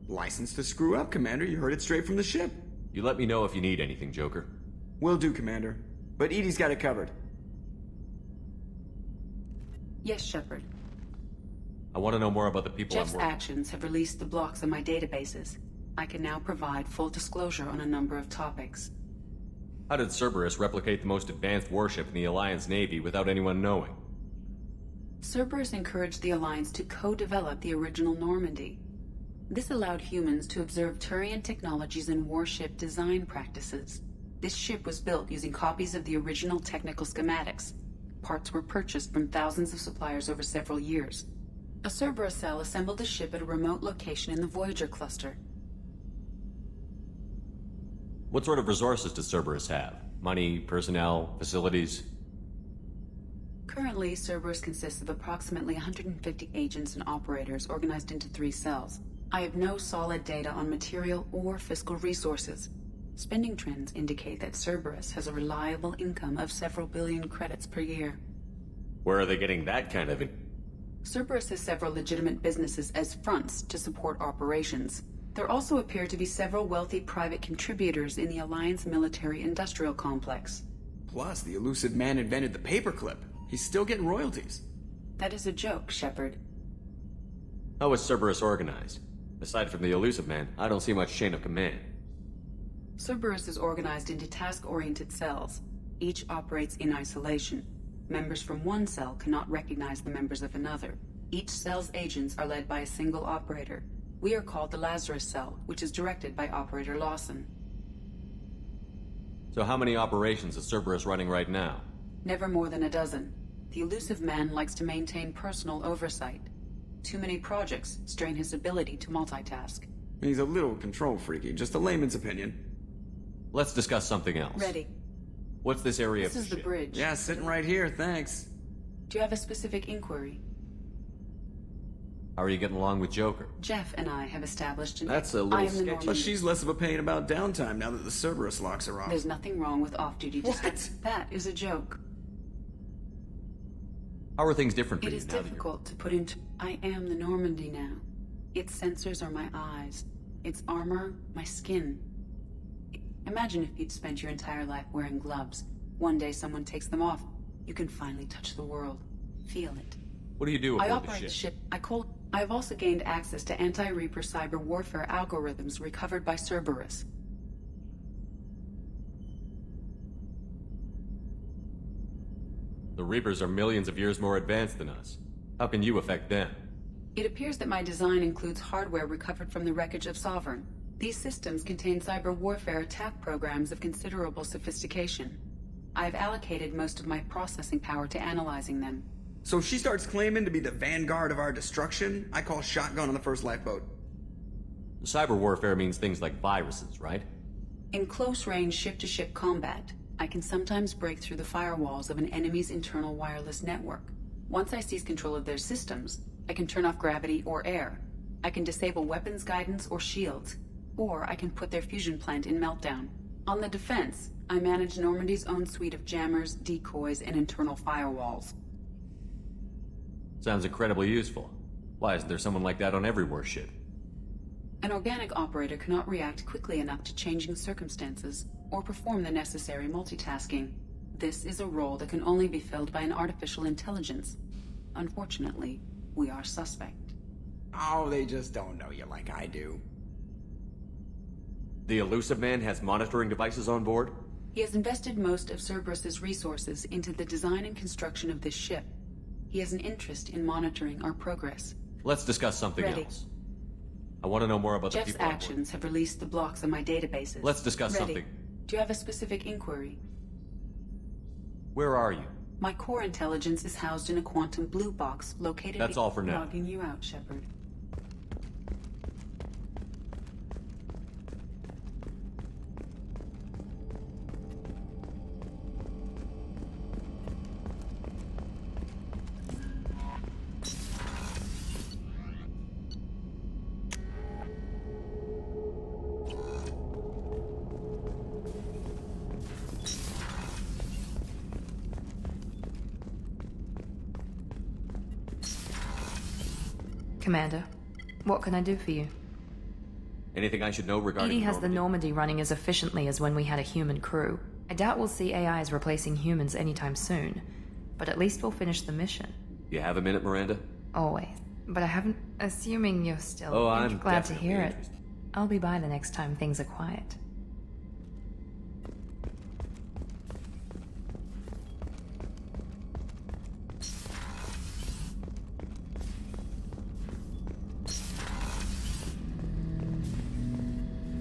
License to screw up, Commander. You heard it straight from the ship. You let me know if you need anything, Joker. Will do, Commander. But Edie's got it covered. Yes, Shepard. I want to know more about the people Jeff's I'm working. actions have released the blocks on my databases. I can now provide full disclosure on a number of topics. How did Cerberus replicate the most advanced warship in the Alliance Navy without anyone knowing? Cerberus encouraged the Alliance to co-develop the original Normandy. This allowed humans to observe Turian technologies and warship design practices. This ship was built using copies of the original technical schematics. Parts were purchased from thousands of suppliers over several years. A Cerberus cell assembled the ship at a remote location in the Voyager cluster. What sort of resources does Cerberus have? Money, personnel, facilities? Currently, Cerberus consists of approximately 150 agents and operators organized into 3 cells. I have no solid data on material or fiscal resources. Spending trends indicate that Cerberus has a reliable income of several billion credits per year. Where are they getting that kind of... Cerberus has several legitimate businesses as fronts to support operations. There also appear to be several wealthy private contributors in the Alliance military-industrial complex. Plus, the elusive man invented the paperclip. He's still getting royalties. That is a joke, Shepard. How is Cerberus organized? Aside from the elusive man, I don't see much chain of command. Cerberus is organized into task-oriented cells. Each operates in isolation. Members from one cell cannot recognize the members of another. Each cell's agents are led by a single operator. We are called the Lazarus Cell, which is directed by Operator Lawson. So how many operations is Cerberus running right now? Never more than a dozen. The elusive man likes to maintain personal oversight. Too many projects strain his ability to multitask. He's a little control freaky, just a layman's opinion. Let's discuss something else. Ready. What's this area This of is the ship? bridge. Yeah, sitting right here, thanks. Do you have a specific inquiry? How are you getting along with Joker? Jeff and I have established an... That's a I little am the sketchy. Norman. But she's less of a pain about downtime now that the Cerberus locks are off. There's nothing wrong with off-duty discipline. That is a joke. How are things different for It you is now that difficult to put into... I am the Normandy now. Its sensors are my eyes. Its armor, my skin. Imagine if you'd spent your entire life wearing gloves. One day someone takes them off. You can finally touch the world. Feel it. What do you do I aboard the operate ship? the ship. I have also gained access to anti-Reaper cyber warfare algorithms recovered by Cerberus. The Reapers are millions of years more advanced than us. How can you affect them? It appears that my design includes hardware recovered from the wreckage of Sovereign. These systems contain cyber warfare attack programs of considerable sophistication. I have allocated most of my processing power to analyzing them. So if she starts claiming to be the vanguard of our destruction, I call shotgun on the first lifeboat. Cyber warfare means things like viruses, right? In close-range ship-to-ship combat, I can sometimes break through the firewalls of an enemy's internal wireless network. Once I seize control of their systems, I can turn off gravity or air. I can disable weapons guidance or shields, or I can put their fusion plant in meltdown. On the defense, I manage Normandy's own suite of jammers, decoys, and internal firewalls. Sounds incredibly useful. Why isn't there someone like that on every warship? An organic operator cannot react quickly enough to changing circumstances or perform the necessary multitasking. This is a role that can only be filled by an artificial intelligence. Unfortunately, we are suspect. Oh, they just don't know you like I do. The elusive man has monitoring devices on board? He has invested most of Cerberus's resources into the design and construction of this ship. He has an interest in monitoring our progress. Let's discuss something Ready. else. I want to know more about Jeff's the people on board. actions have released the blocks on my databases. Let's discuss Ready. something. Do you have a specific inquiry? Where are you? My core intelligence is housed in a quantum blue box located... That's all for now. Logging you out, Shepard. Commander, what can I do for you? Anything I should know regarding Edie has the Normandy? Normandy running as efficiently as when we had a human crew. I doubt we'll see AIs replacing humans anytime soon, but at least we'll finish the mission. You have a minute, Miranda? Always. But I haven't... Assuming you're still... Oh, I'm glad to definitely hear interested. it. I'll be by the next time things are quiet.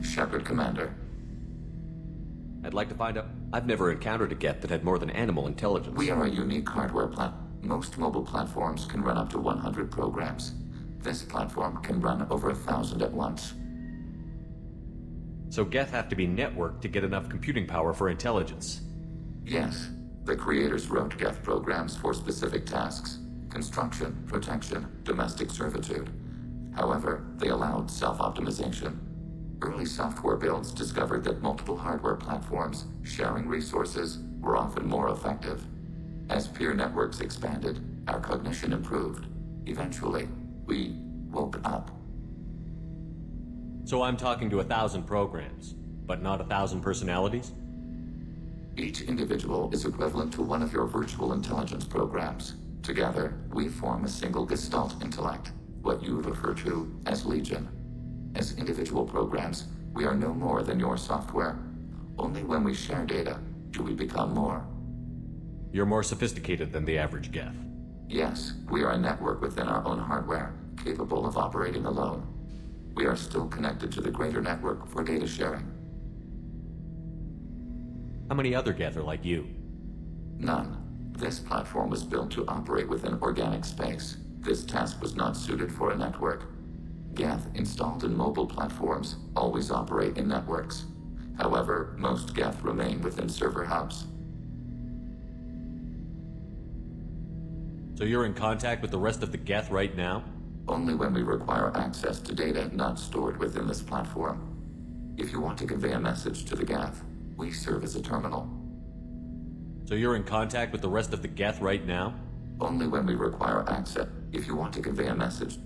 Shepard, Commander. I'd like to find out... I've never encountered a Geth that had more than animal intelligence. We are a unique hardware Most mobile platforms can run up to 100 programs. This platform can run over 1,000 at once. So Geth have to be networked to get enough computing power for intelligence. Yes. The creators wrote Geth programs for specific tasks. Construction, protection, domestic servitude. However, they allowed self-optimization. Early software builds discovered that multiple hardware platforms sharing resources were often more effective. As peer networks expanded, our cognition improved. Eventually, we woke up. So I'm talking to 1,000 programs, but not 1,000 personalities? Each individual is equivalent to one of your virtual intelligence programs. Together, we form a single Gestalt intellect, what you refer to as Legion. As individual programs, we are no more than your software. Only when we share data do we become more. You're more sophisticated than the average Geth. Yes, we are a network within our own hardware, capable of operating alone. We are still connected to the greater network for data sharing. How many other Geth are like you? None. This platform was built to operate within organic space. This task was not suited for a network. Geth installed in mobile platforms always operate in networks. However, most Geth remain within server hubs. So you're in contact with the rest of the Geth right now? Only when we require access to data not stored within this platform. If you want to convey a message to the Geth, we serve as a terminal. So you're in contact with the rest of the Geth right now? Only when we require access. If you want to convey a message,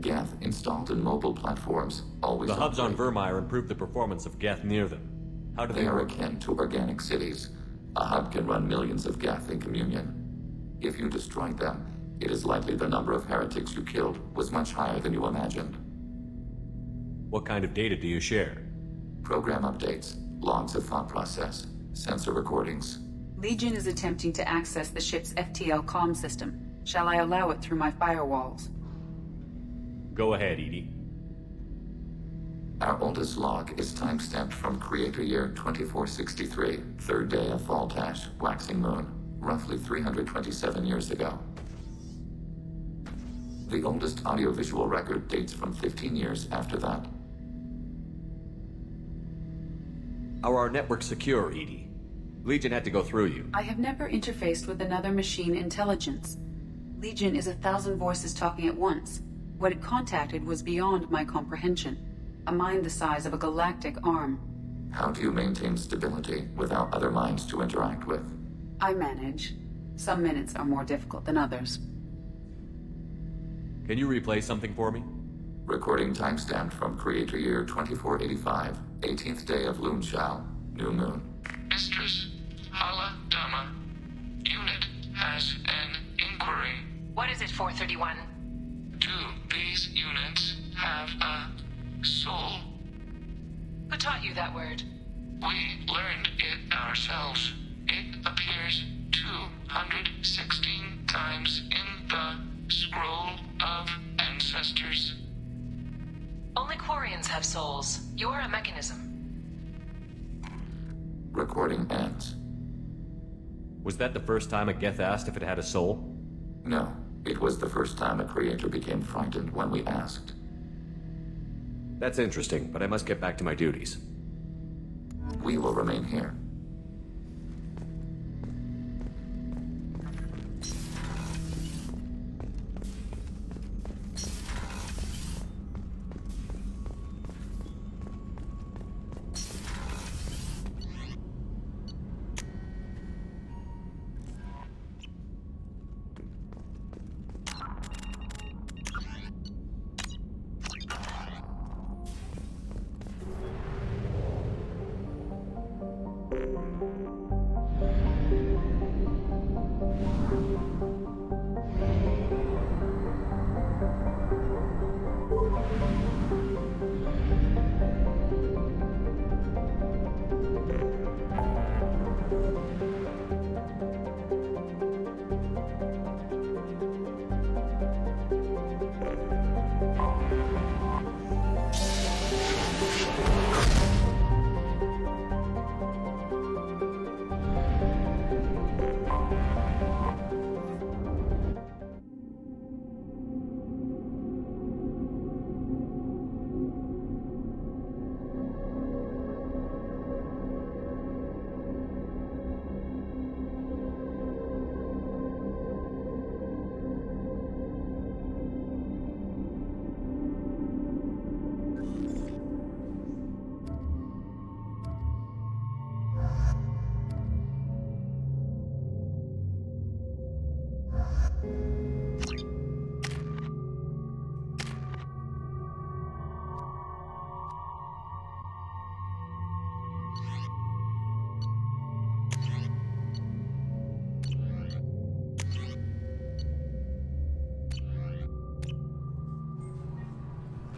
Geth installed in mobile platforms always The hubs on operate. Vermeer improve the performance of Geth near them. How do They they are work? akin to organic cities. A hub can run millions of Geth in communion. If you destroyed them, it is likely the number of heretics you killed was much higher than you imagined. What kind of data do you share? Program updates, logs of thought process, sensor recordings. Legion is attempting to access the ship's FTL comm system. Shall I allow it through my firewalls? Go ahead, Edie. Our oldest log is timestamped from Creator Year 2463, third day of Voltash, waxing moon, roughly 327 years ago. The oldest audiovisual record dates from 15 years after that. Are our networks secure, Edie? Legion had to go through you. I have never interfaced with another machine intelligence. Legion is 1,000 voices talking at once. What it contacted was beyond my comprehension. A mind the size of a galactic arm. How do you maintain stability without other minds to interact with? I manage. Some minutes are more difficult than others. Can you replay something for me? Recording timestamped from Creator Year 2485, 18th day of Loonshao, new moon. Mistress Hala Dama, unit has an inquiry. What is it, 431? Do these units have a soul? Who taught you that word? We learned it ourselves. It appears 216 times in the Scroll of Ancestors. Only Quarians have souls. You are a mechanism. Recording ends. Was that the first time a Geth asked if it had a soul? No, it was the first time a creator became frightened when we asked. That's interesting, but I must get back to my duties. We will remain here.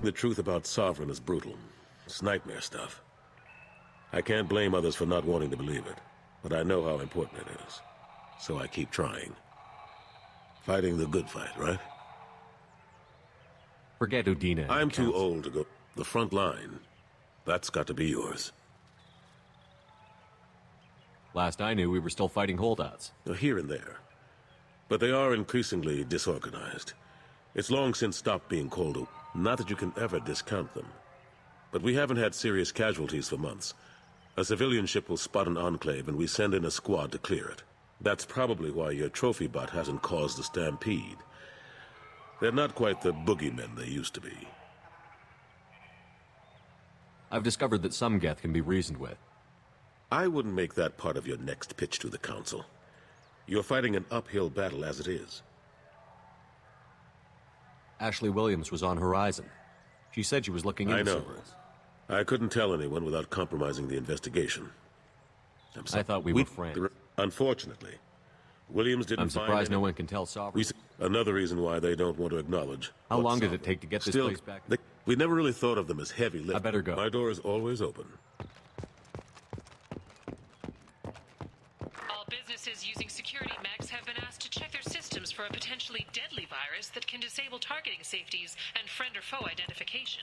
The truth about Sovereign is brutal. It's nightmare stuff. I can't blame others for not wanting to believe it, but I know how important it is. So I keep trying. Fighting the good fight, right? Forget Udina. I'm too old to go. The front line, that's got to be yours. Last I knew, we were still fighting holdouts. Here and there. But they are increasingly disorganized. It's long since stopped being called. Not that you can ever discount them. But we haven't had serious casualties for months. A civilian ship will spot an enclave, and we send in a squad to clear it. That's probably why your trophy bot hasn't caused the stampede. They're not quite the boogeymen they used to be. I've discovered that some Geth can be reasoned with. I wouldn't make that part of your next pitch to the Council. You're fighting an uphill battle as it is. Ashley Williams was on Horizon. She said she was looking into I know. Cerberus. I couldn't tell anyone without compromising the investigation. I thought we were friends. Unfortunately, Williams didn't I'm find surprised any... no one can tell Sovereign. Another reason why they don't want to acknowledge. How long did it take to get this place back? We never really thought of them as heavy lifters. I better go. My door is always open. All businesses using security mechs have been asked to check their systems for a potentially deadly virus that can disable targeting safeties and friend or foe identification.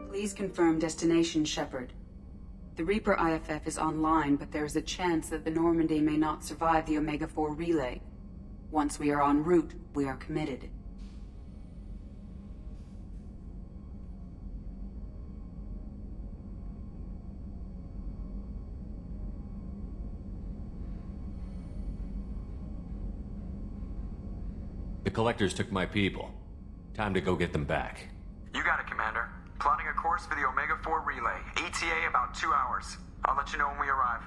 Please confirm destination, Shepard. The Reaper IFF is online, but there is a chance that the Normandy may not survive the Omega-4 relay. Once we are en route, we are committed. The Collectors took my people. Time to go get them back. You got it, Commander. Plotting a course for the Omega-4 relay. ETA about 2 hours. I'll let you know when we arrive.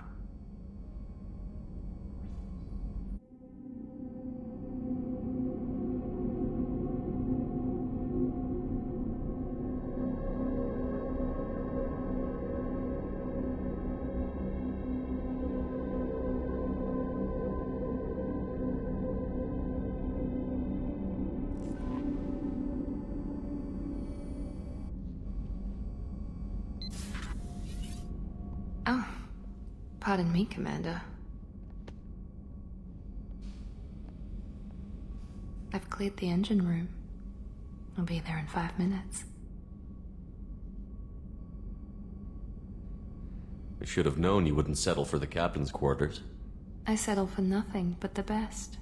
Oh, pardon me, Commander. I've cleared the engine room. I'll be there in 5 minutes. I should have known you wouldn't settle for the captain's quarters. I settle for nothing but the best.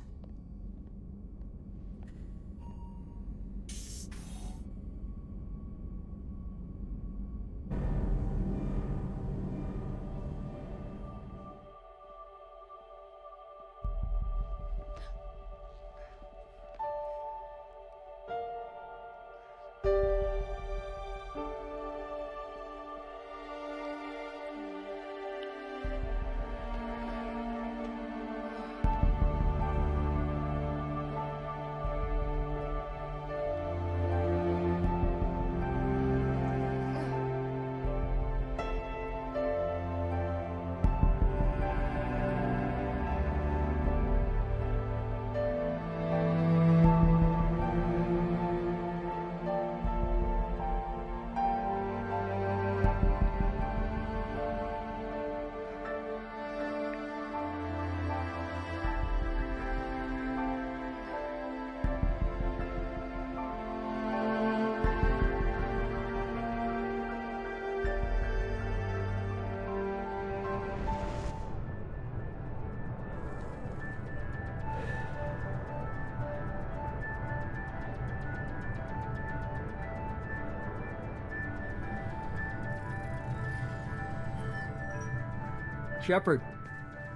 Shepard,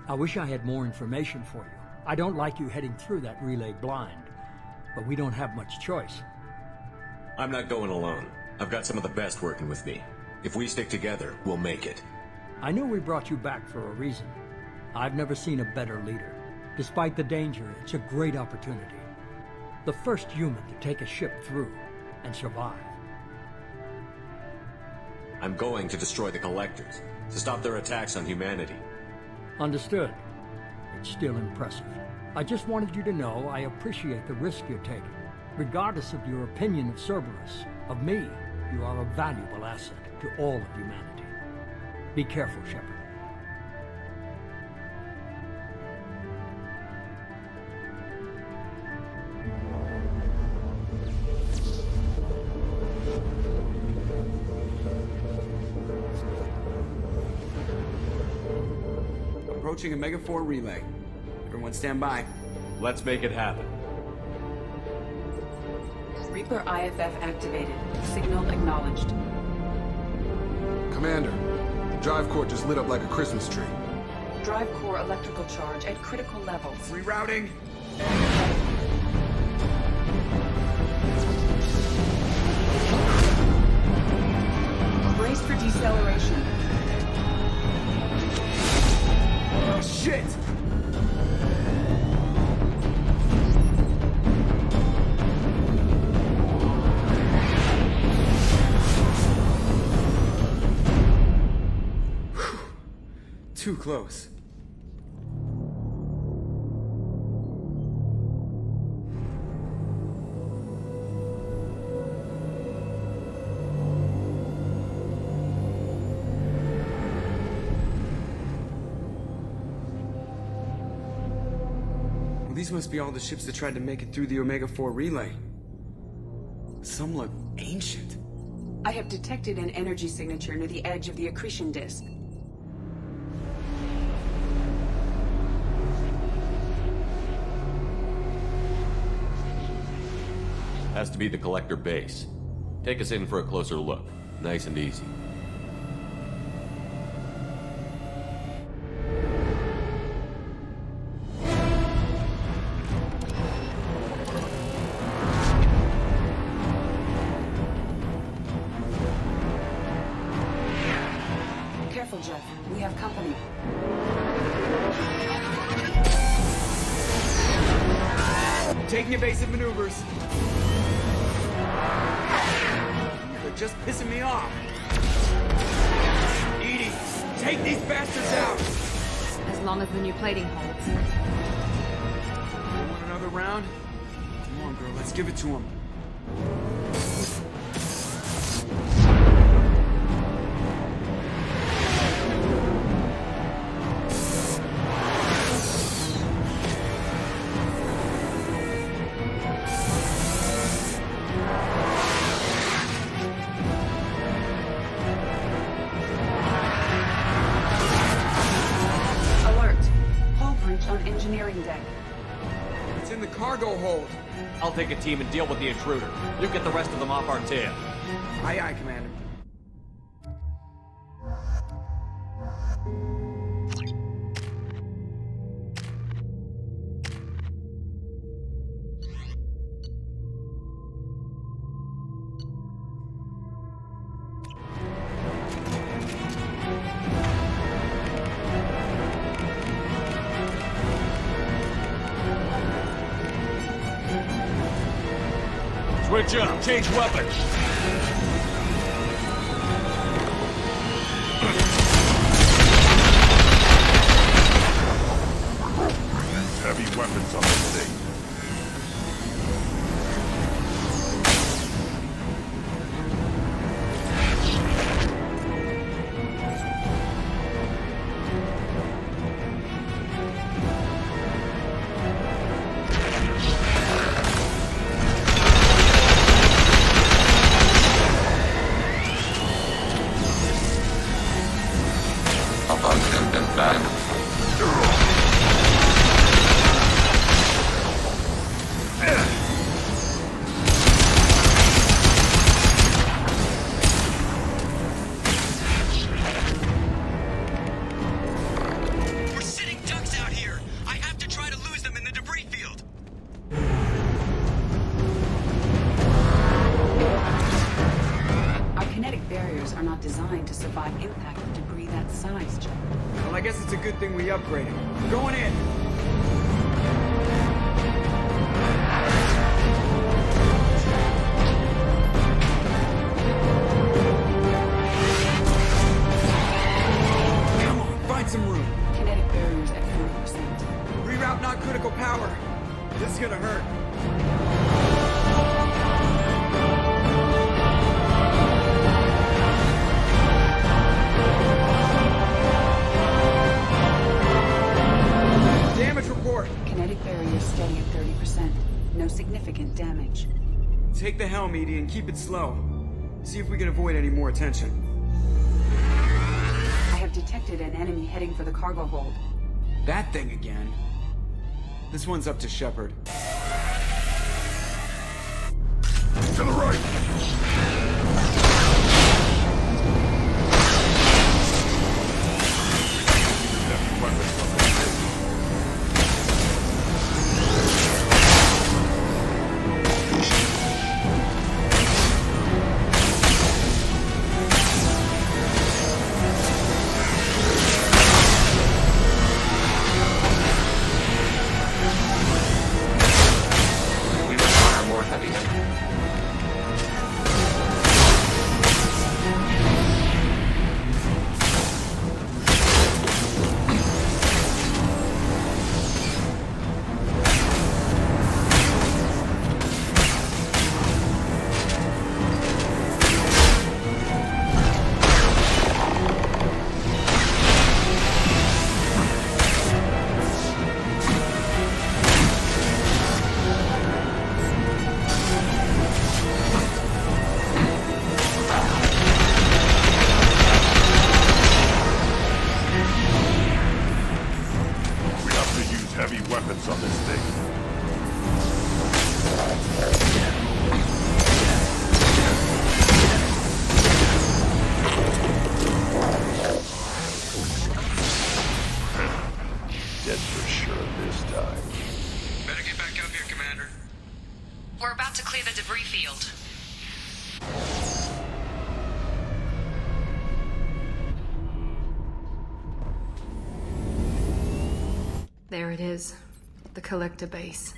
I wish I had more information for you. I don't like you heading through that relay blind, but we don't have much choice. I'm not going alone. I've got some of the best working with me. If we stick together, we'll make it. I knew we brought you back for a reason. I've never seen a better leader. Despite the danger, it's a great opportunity. The first human to take a ship through and survive. I'm going to destroy the Collectors, to stop their attacks on humanity. Understood. It's still impressive. I just wanted you to know I appreciate the risk you're taking. Regardless of your opinion of Cerberus, of me, you are a valuable asset to all of humanity. Be careful, Shepard. Approaching a Mega 4 relay. Everyone stand by. Let's make it happen. Reaper IFF activated. Signal acknowledged. Commander, the drive core just lit up like a Christmas tree. Drive core electrical charge at critical levels. Rerouting. Brace for deceleration. Oh, shit! Too close. Well, these must be all the ships that tried to make it through the Omega 4 relay. Some look ancient. I have detected an energy signature near the edge of the accretion disk. Has to be the Collector base. Take us in for a closer look. Nice and easy. Careful, Jeff. We have company. Taking evasive maneuvers. They're just pissing me off. Edie, take these bastards out! As long as the new plating holds. You want another round? Come on, girl, let's give it to him. It's in the cargo hold. I'll take a team and deal with the intruder. You get the rest of them off our tail. Aye, aye, Commander. Switch up, change weapons. Heavy weapons on this thing. its size, Chuck. Well, I guess it's a good thing we upgraded. Going in! Come on, find some room. Kinetic barriers at 40%. Reroute non-critical power. This is gonna hurt. Damage report. Kinetic barrier steady at 30%. No significant damage. Take the helm, Edie, and keep it slow. See if we can avoid any more attention. I have detected an enemy heading for the cargo hold. That thing again. This one's up to Shepard. To the right! We require more heavy ammo. We have to use heavy weapons on this thing. Dead for sure this time. Better get back up here, Commander. We're about to clear the debris field. There it is. The collector base.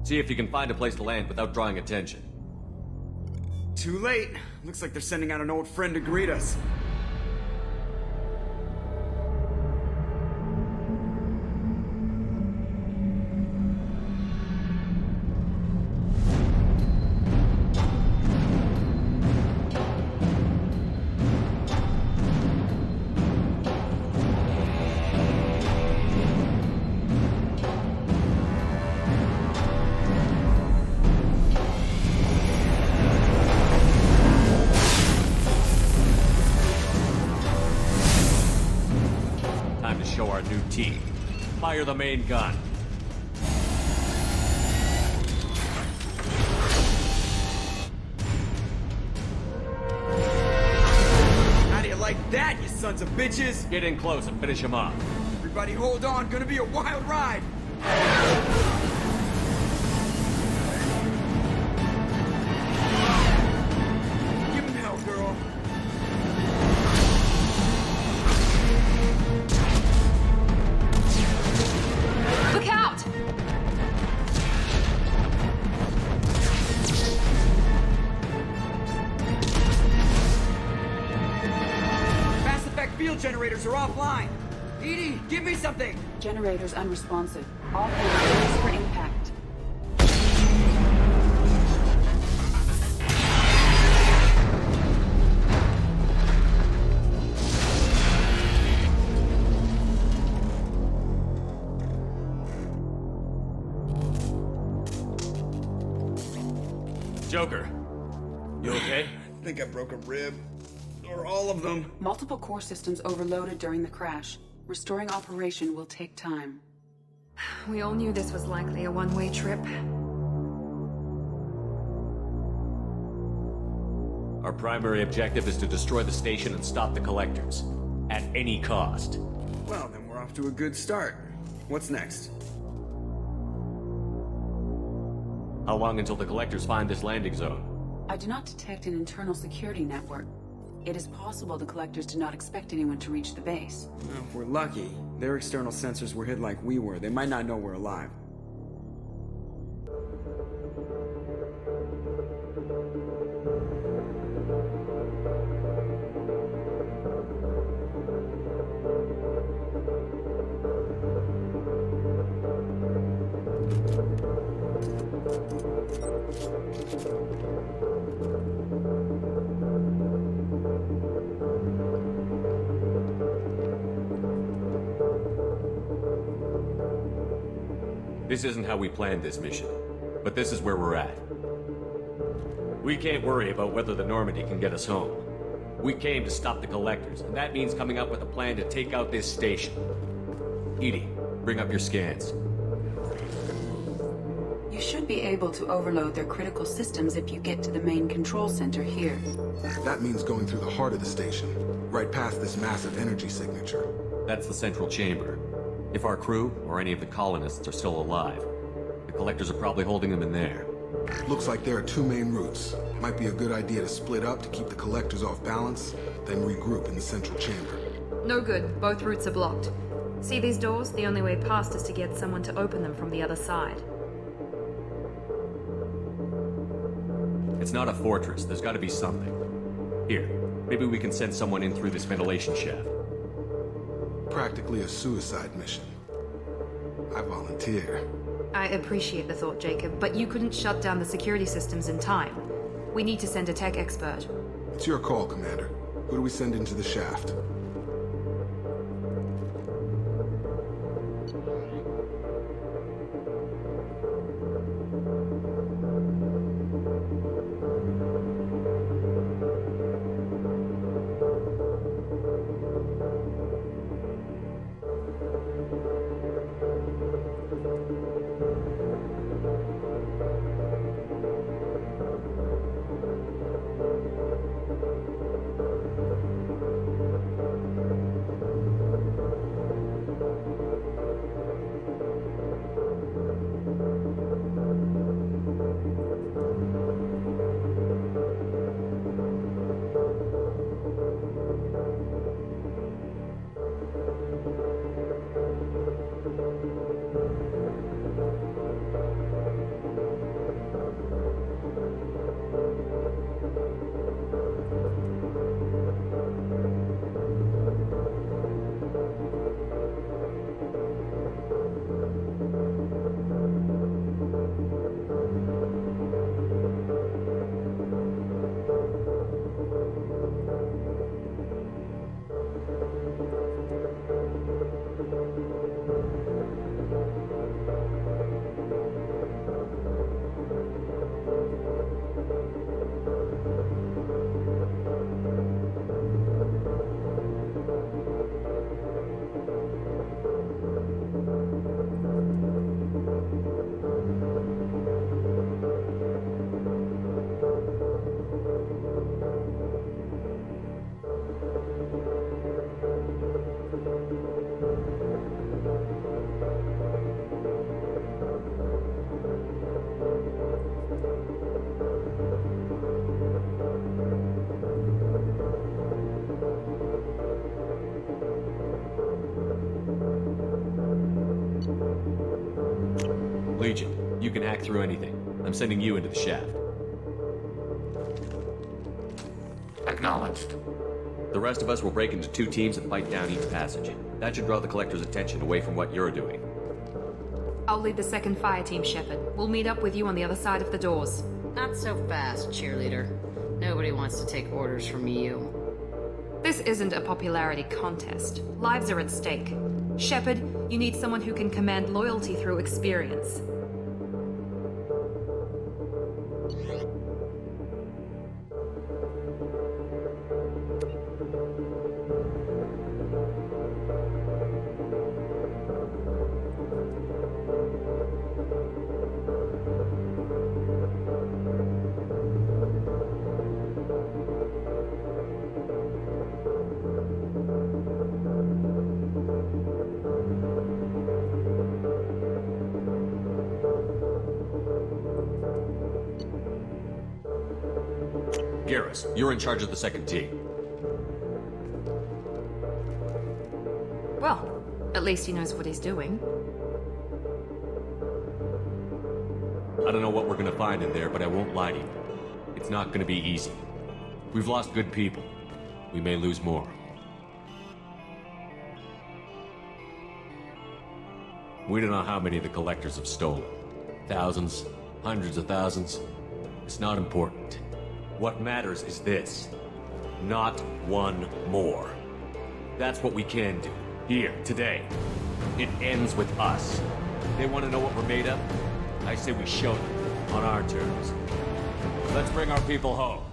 See if you can find a place to land without drawing attention. Too late. Looks like they're sending out an old friend to greet us. Time to show our new team. Fire the main gun. How do you like that, you sons of bitches? Get in close and finish him off. Everybody hold on, gonna be a wild ride. Give him hell, girl. Look out! Mass Effect field generators are offline. Edie, give me something. Generators unresponsive. All hands for impact. Joker, you okay? I think I broke a rib. Or all of them. Multiple core systems overloaded during the crash. Restoring operation will take time. We all knew this was likely a one-way trip. Our primary objective is to destroy the station and stop the collectors. At any cost. Well, then we're off to a good start. What's next? How long until the collectors find this landing zone? I do not detect an internal security network. It is possible the collectors did not expect anyone to reach the base. Well, if we're lucky, their external sensors were hid like we were. They might not know we're alive. This isn't how we planned this mission, but this is where we're at. We can't worry about whether the Normandy can get us home. We came to stop the Collectors, and that means coming up with a plan to take out this station. Edie, bring up your scans. You should be able to overload their critical systems if you get to the main control center here. That means going through the heart of the station, right past this massive energy signature. That's the central chamber. If our crew, or any of the colonists, are still alive, the Collectors are probably holding them in there. Looks like there are two main routes. Might be a good idea to split up to keep the Collectors off balance, then regroup in the central chamber. No good. Both routes are blocked. See these doors? The only way past is to get someone to open them from the other side. It's not a fortress. There's got to be something. Here, maybe we can send someone in through this ventilation shaft. Practically a suicide mission. I volunteer. I appreciate the thought, Jacob, but you couldn't shut down the security systems in time. We need to send a tech expert. It's your call, Commander. Who do we send into the shaft? Legion, you can hack through anything. I'm sending you into the shaft. Acknowledged. The rest of us will break into two teams and fight down each passage. That should draw the Collector's attention away from what you're doing. I'll lead the second fire team, Shepard. We'll meet up with you on the other side of the doors. Not so fast, cheerleader. Nobody wants to take orders from you. This isn't a popularity contest. Lives are at stake. Shepard, you need someone who can command loyalty through experience. Garrus, you're in charge of the second team. Well, at least he knows what he's doing. I don't know what we're gonna find in there, but I won't lie to you. It's not gonna be easy. We've lost good people. We may lose more. We don't know how many the collectors have stolen. Thousands, hundreds of thousands. It's not important. What matters is this. Not one more. That's what we can do. Here, today. It ends with us. They want to know what we're made of? I say we show them, on our terms. Let's bring our people home.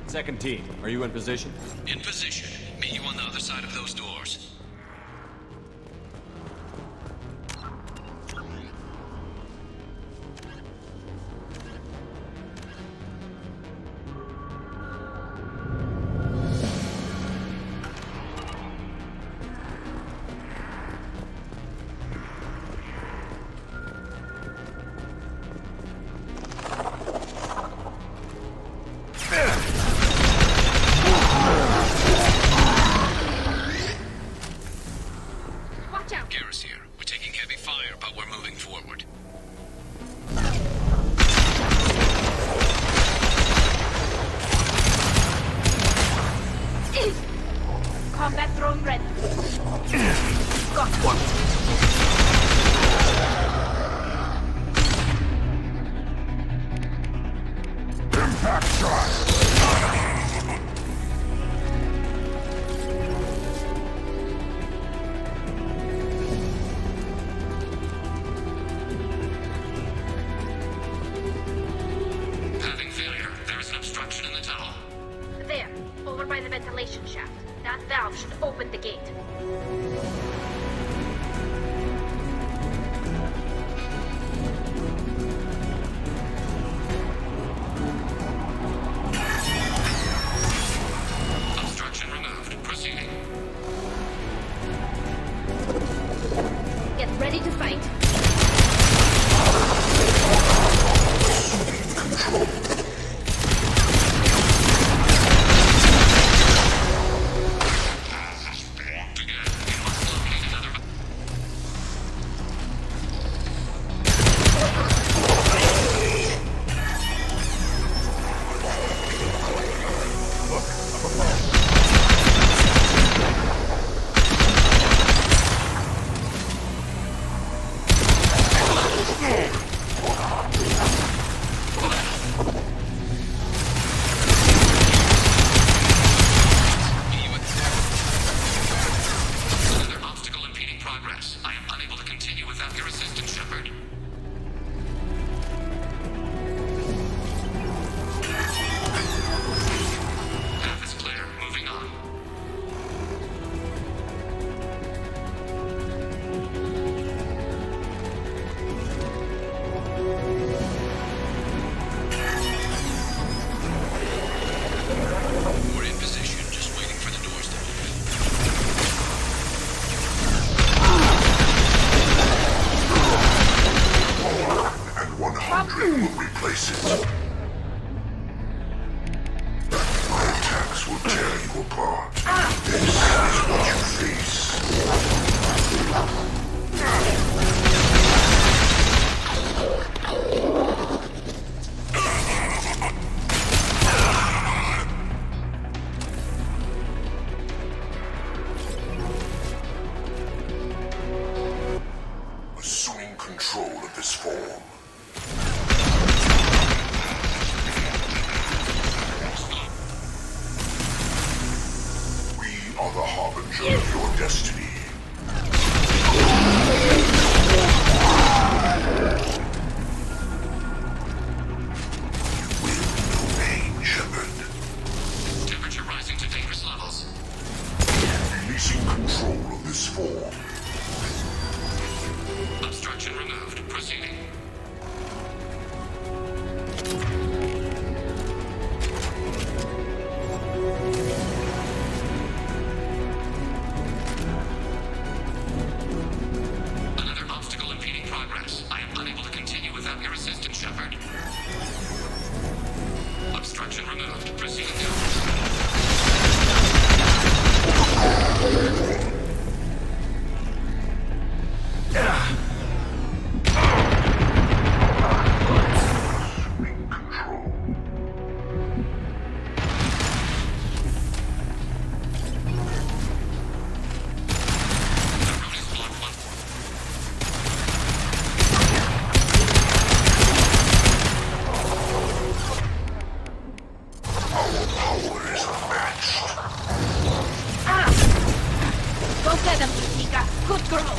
Second team, are you in position? In position. Meet you on the other side of those doors. Combat drone ready. Got one. Impact shot! Having failure. There is an obstruction in the tunnel. There, over by the ventilation shaft. That valve should open the gate. Attacks will tear you apart. This is what you face. Assuming control of this form. We are the harbinger of your destiny. You will no pain, Shepard. Temperature rising to dangerous levels. Releasing control of this form. Obstruction removed. Proceeding. Another obstacle impeding progress. I am unable to continue without your assistance, Shepard. Obstruction removed. Proceeding. Go get him, Tika. Good girl.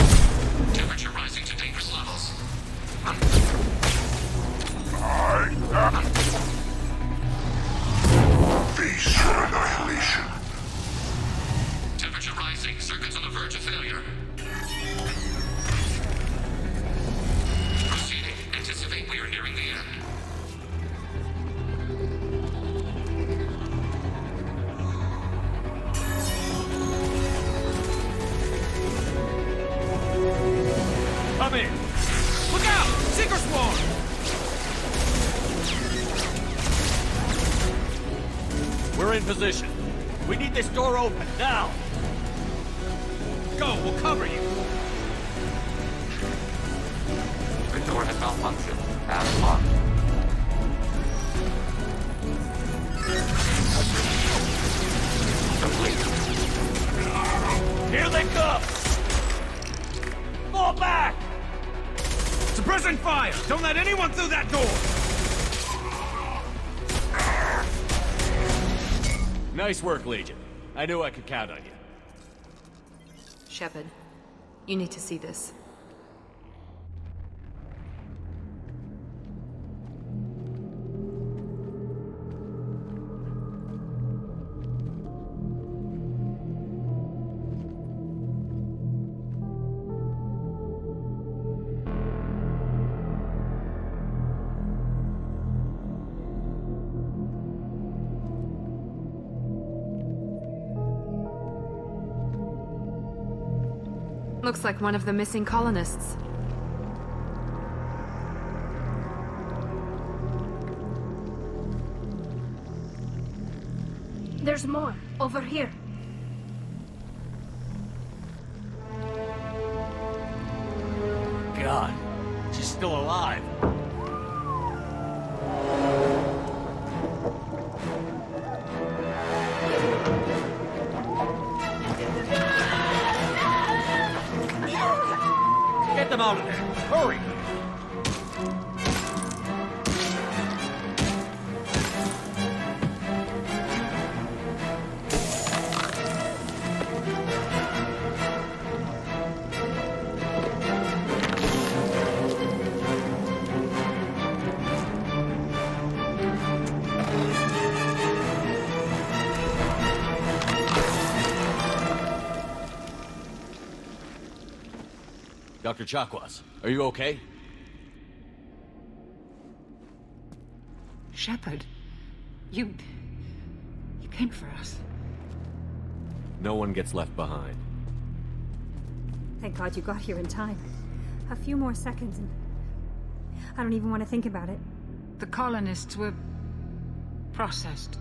Temperature rising to dangerous levels. Face your annihilation. Temperature rising. Circuits on the verge of failure. Proceeding. Anticipate we are nearing the end. Come in. Look out! Seeker swarm! We're in position. We need this door open, now! Go, we'll cover you. The door has malfunctioned. As locked. Complete. Here they come! Fall back! Suppressing fire! Don't let anyone through that door! Nice work, Legion. I knew I could count on you. Shepard, you need to see this. Looks like one of the missing colonists. There's more. Over here. God, she's still alive. Get them out of there! Hurry! Dr. Chakwas, are you okay? Shepard, you came for us. No one gets left behind. Thank God you got here in time. A few more seconds and I don't even want to think about it. The colonists were processed.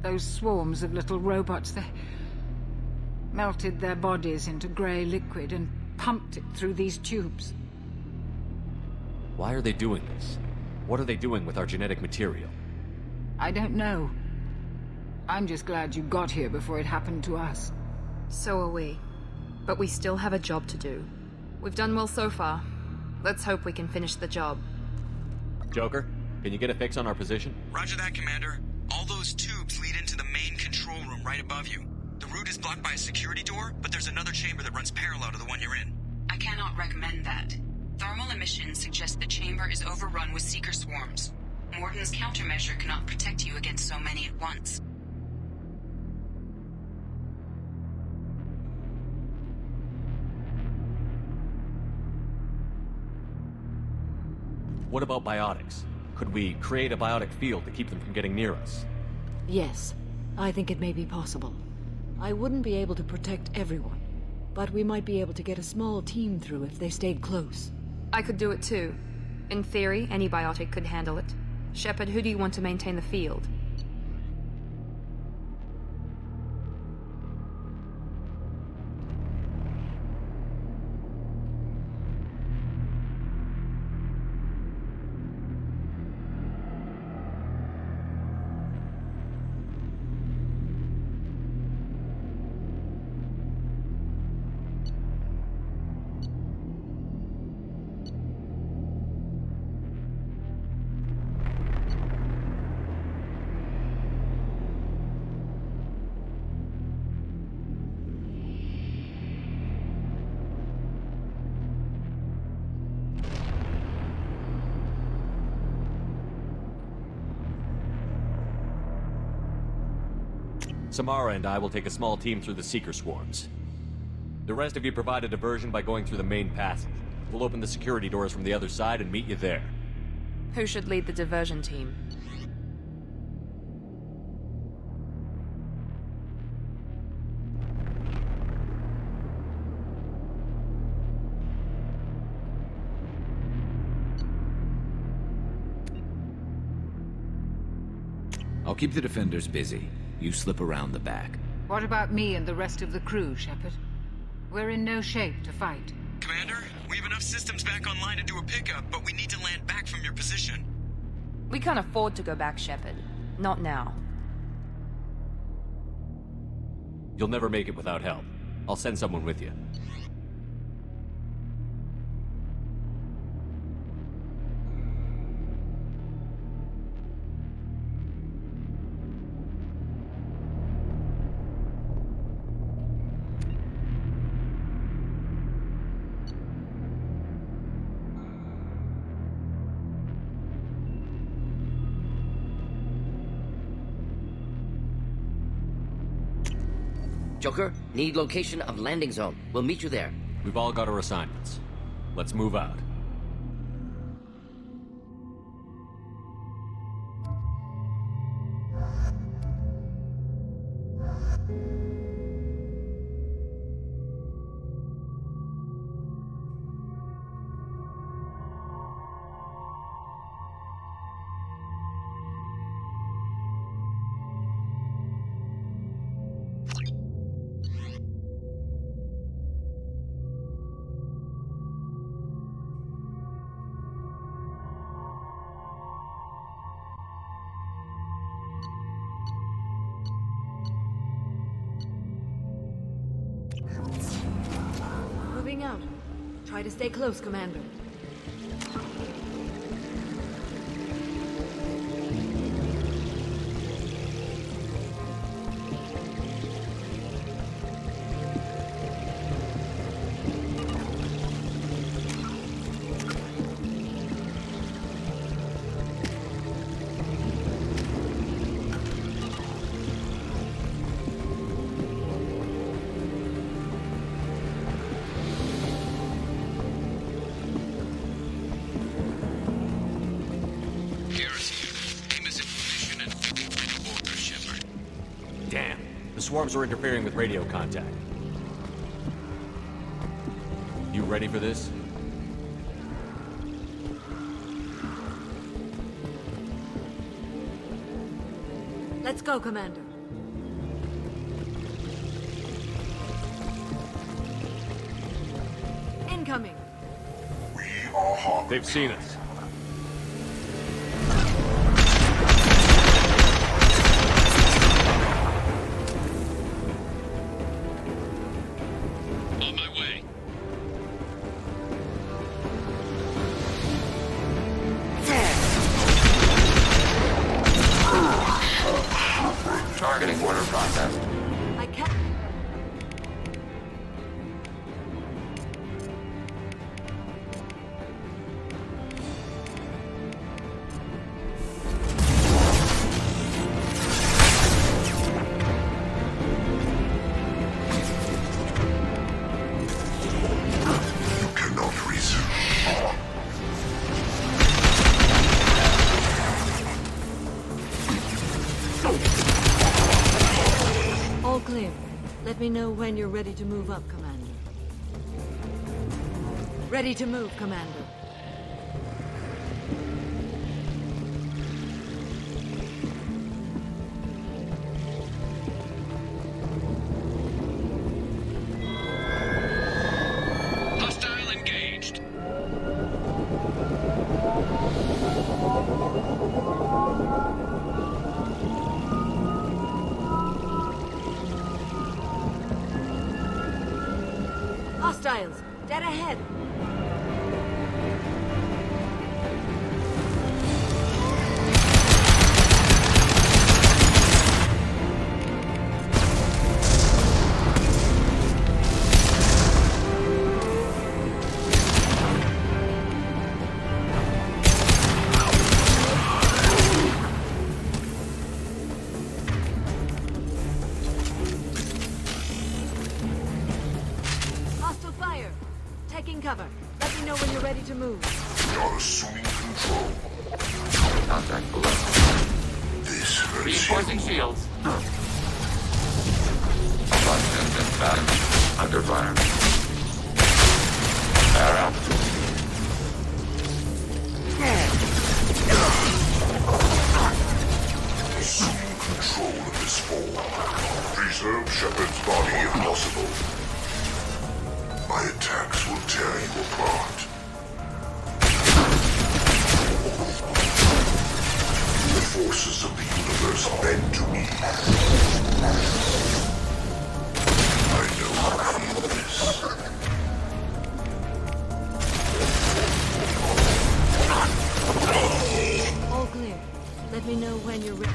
Those swarms of little robots, they melted their bodies into grey liquid and pumped it through these tubes. Why are they doing this? What are they doing with our genetic material? I don't know. I'm just glad you got here before it happened to us. So are we. But we still have a job to do. We've done well so far. Let's hope we can finish the job. Joker, can you get a fix on our position? Roger that, Commander. All those tubes lead into the main control room right above you. The route is blocked by a security door, but there's another chamber that runs parallel to the one you're in. I cannot recommend that. Thermal emissions suggest the chamber is overrun with seeker swarms. Morden's countermeasure cannot protect you against so many at once. What about biotics? Could we create a biotic field to keep them from getting near us? Yes, I think it may be possible. I wouldn't be able to protect everyone, but we might be able to get a small team through if they stayed close. I could do it too. In theory, any biotic could handle it. Shepard, who do you want to maintain the field? Samara and I will take a small team through the Seeker swarms. The rest of you provide a diversion by going through the main passage. We'll open the security doors from the other side and meet you there. Who should lead the diversion team? I'll keep the defenders busy. You slip around the back. What about me and the rest of the crew, Shepard? We're in no shape to fight. Commander, we have enough systems back online to do a pickup, but we need to land back from your position. We can't afford to go back, Shepard. Not now. You'll never make it without help. I'll send someone with you. Joker, need location of landing zone. We'll meet you there. We've all got our assignments. Let's move out. Moving out. Try to stay close, Commander. Swarms are interfering with radio contact. You ready for this? Let's go, Commander. Incoming. They've seen us. On my way. Targeting order processed. I can't... All clear. Let me know when you're ready to move up, Commander. Ready to move, Commander. Hostile engaged. Hostiles! Dead ahead! Hostile fire! Taking cover. Let me know when you're ready to move. We are assuming control. Contact below. This hurts Reinforcing you. shields. Launch engine battery. Under fire. Air altitude. Assuming control of this form. Preserve Shepard's body if possible. My attacks will tear you apart. The forces of the universe bend to me. I know how to feel this. All clear. Let me know when you're ready.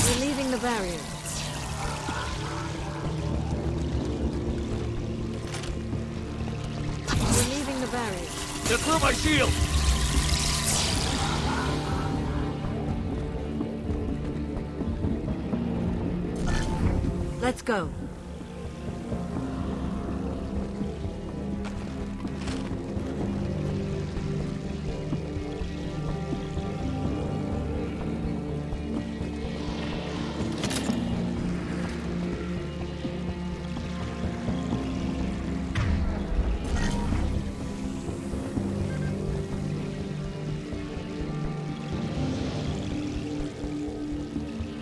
We're leaving the barrier. We're leaving the barrier. They're through my shield! Let's go.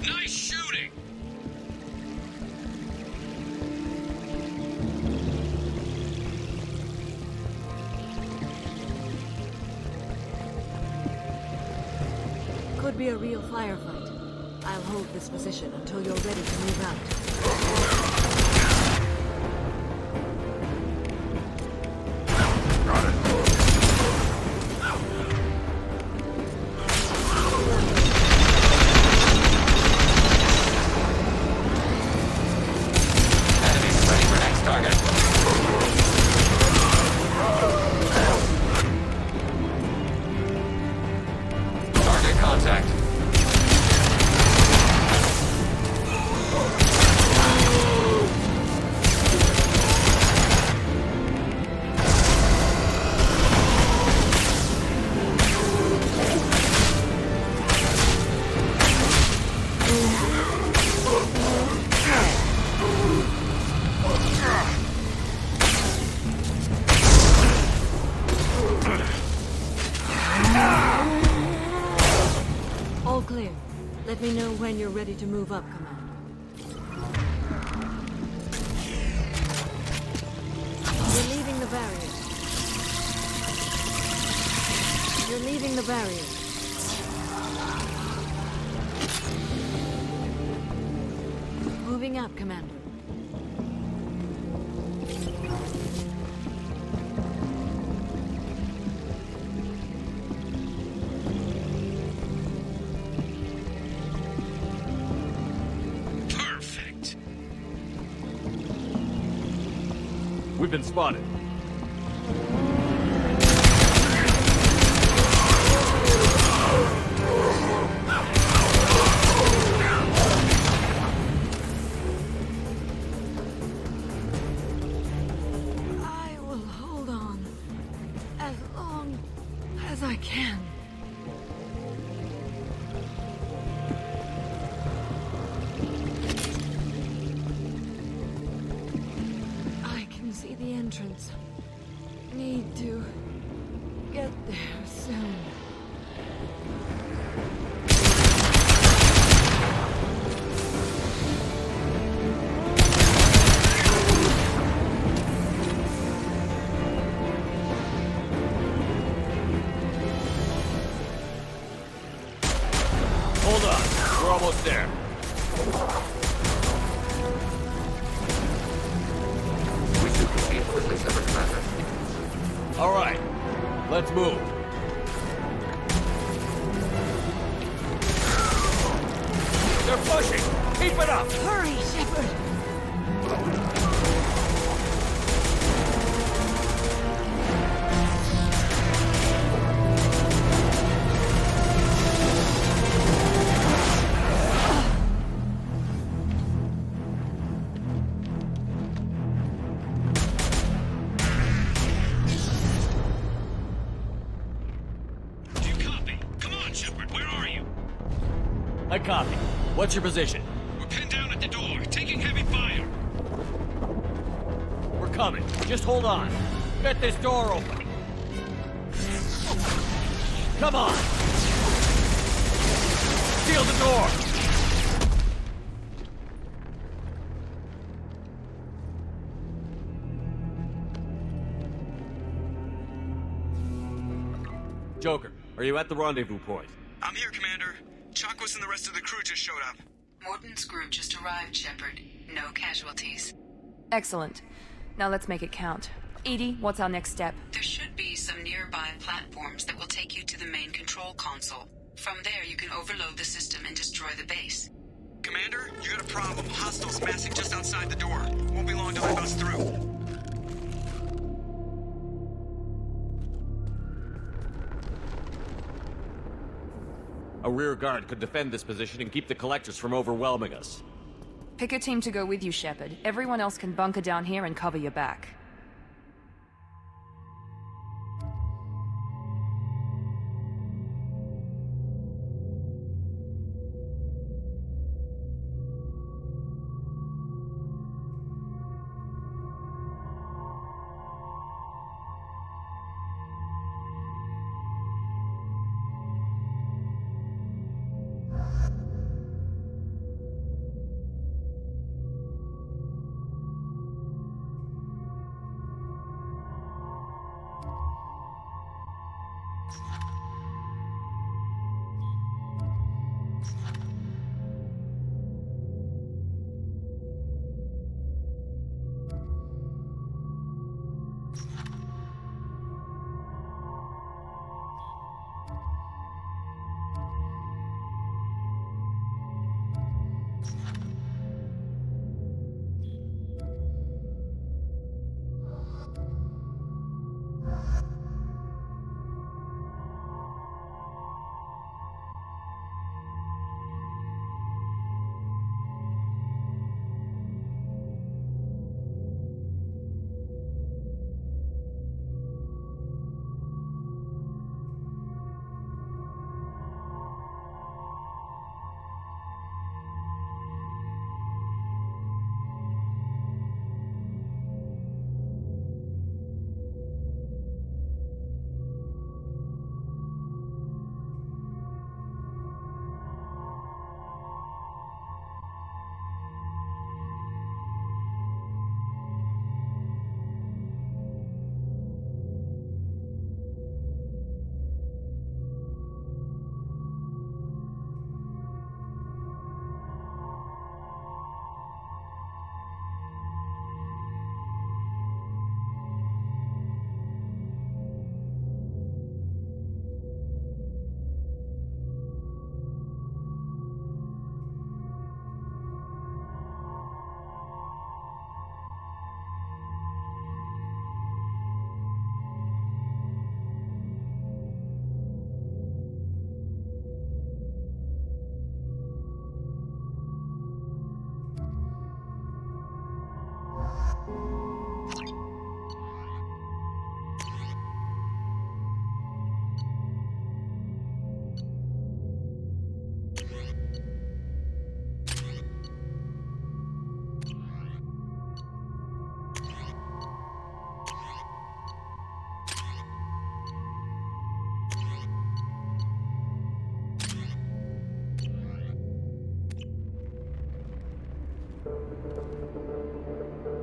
Nice shooting. Could be a real firefight. I'll hold this position until you're ready to move out. Enemies ready for next target. Target contact. Let me know when you're ready to move up, Commander. You're leaving the barrier. You're leaving the barrier. Moving up, Commander. Perfect. We've been spotted. I will hold on as long as I can. I can see the entrance. Need to get there soon. Hold on. We're almost there. We should proceed quickly, Shepard, Commander. All right. Let's move. They're pushing. Keep it up. Hurry, Shepard! Do you copy? Come on, Shepard, where are you? I copy. What's your position? We're pinned down at the door, taking heavy fire. We're coming. Just hold on. Get this door open. Come on. Seal the door. Joker, are you at the rendezvous point? I'm here, Commander. Chakwas and the rest of the crew just showed up. Morton's group just arrived, Shepard. No casualties. Excellent. Now let's make it count. Edie, what's our next step? There should be some nearby platforms that will take you to the main control console. From there, you can overload the system and destroy the base. Commander, you got a problem. Hostiles massing just outside the door. Won't be long till they bust through. A rear guard could defend this position and keep the collectors from overwhelming us. Pick a team to go with you, Shepard. Everyone else can bunker down here and cover your back.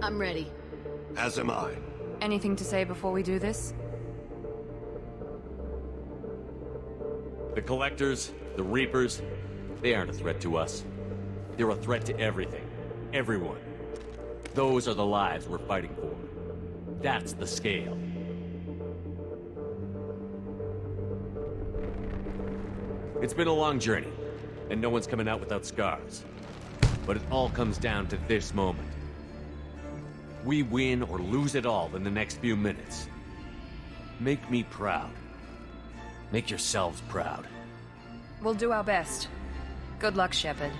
I'm ready. As am I. Anything to say before we do this? The Collectors, the Reapers, they aren't a threat to us. They're a threat to everything. Everyone. Those are the lives we're fighting for. That's the scale. It's been a long journey, and no one's coming out without scars. But it all comes down to this moment. We win or lose it all in the next few minutes. Make me proud. Make yourselves proud. We'll do our best. Good luck, Shepard.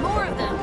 More of them!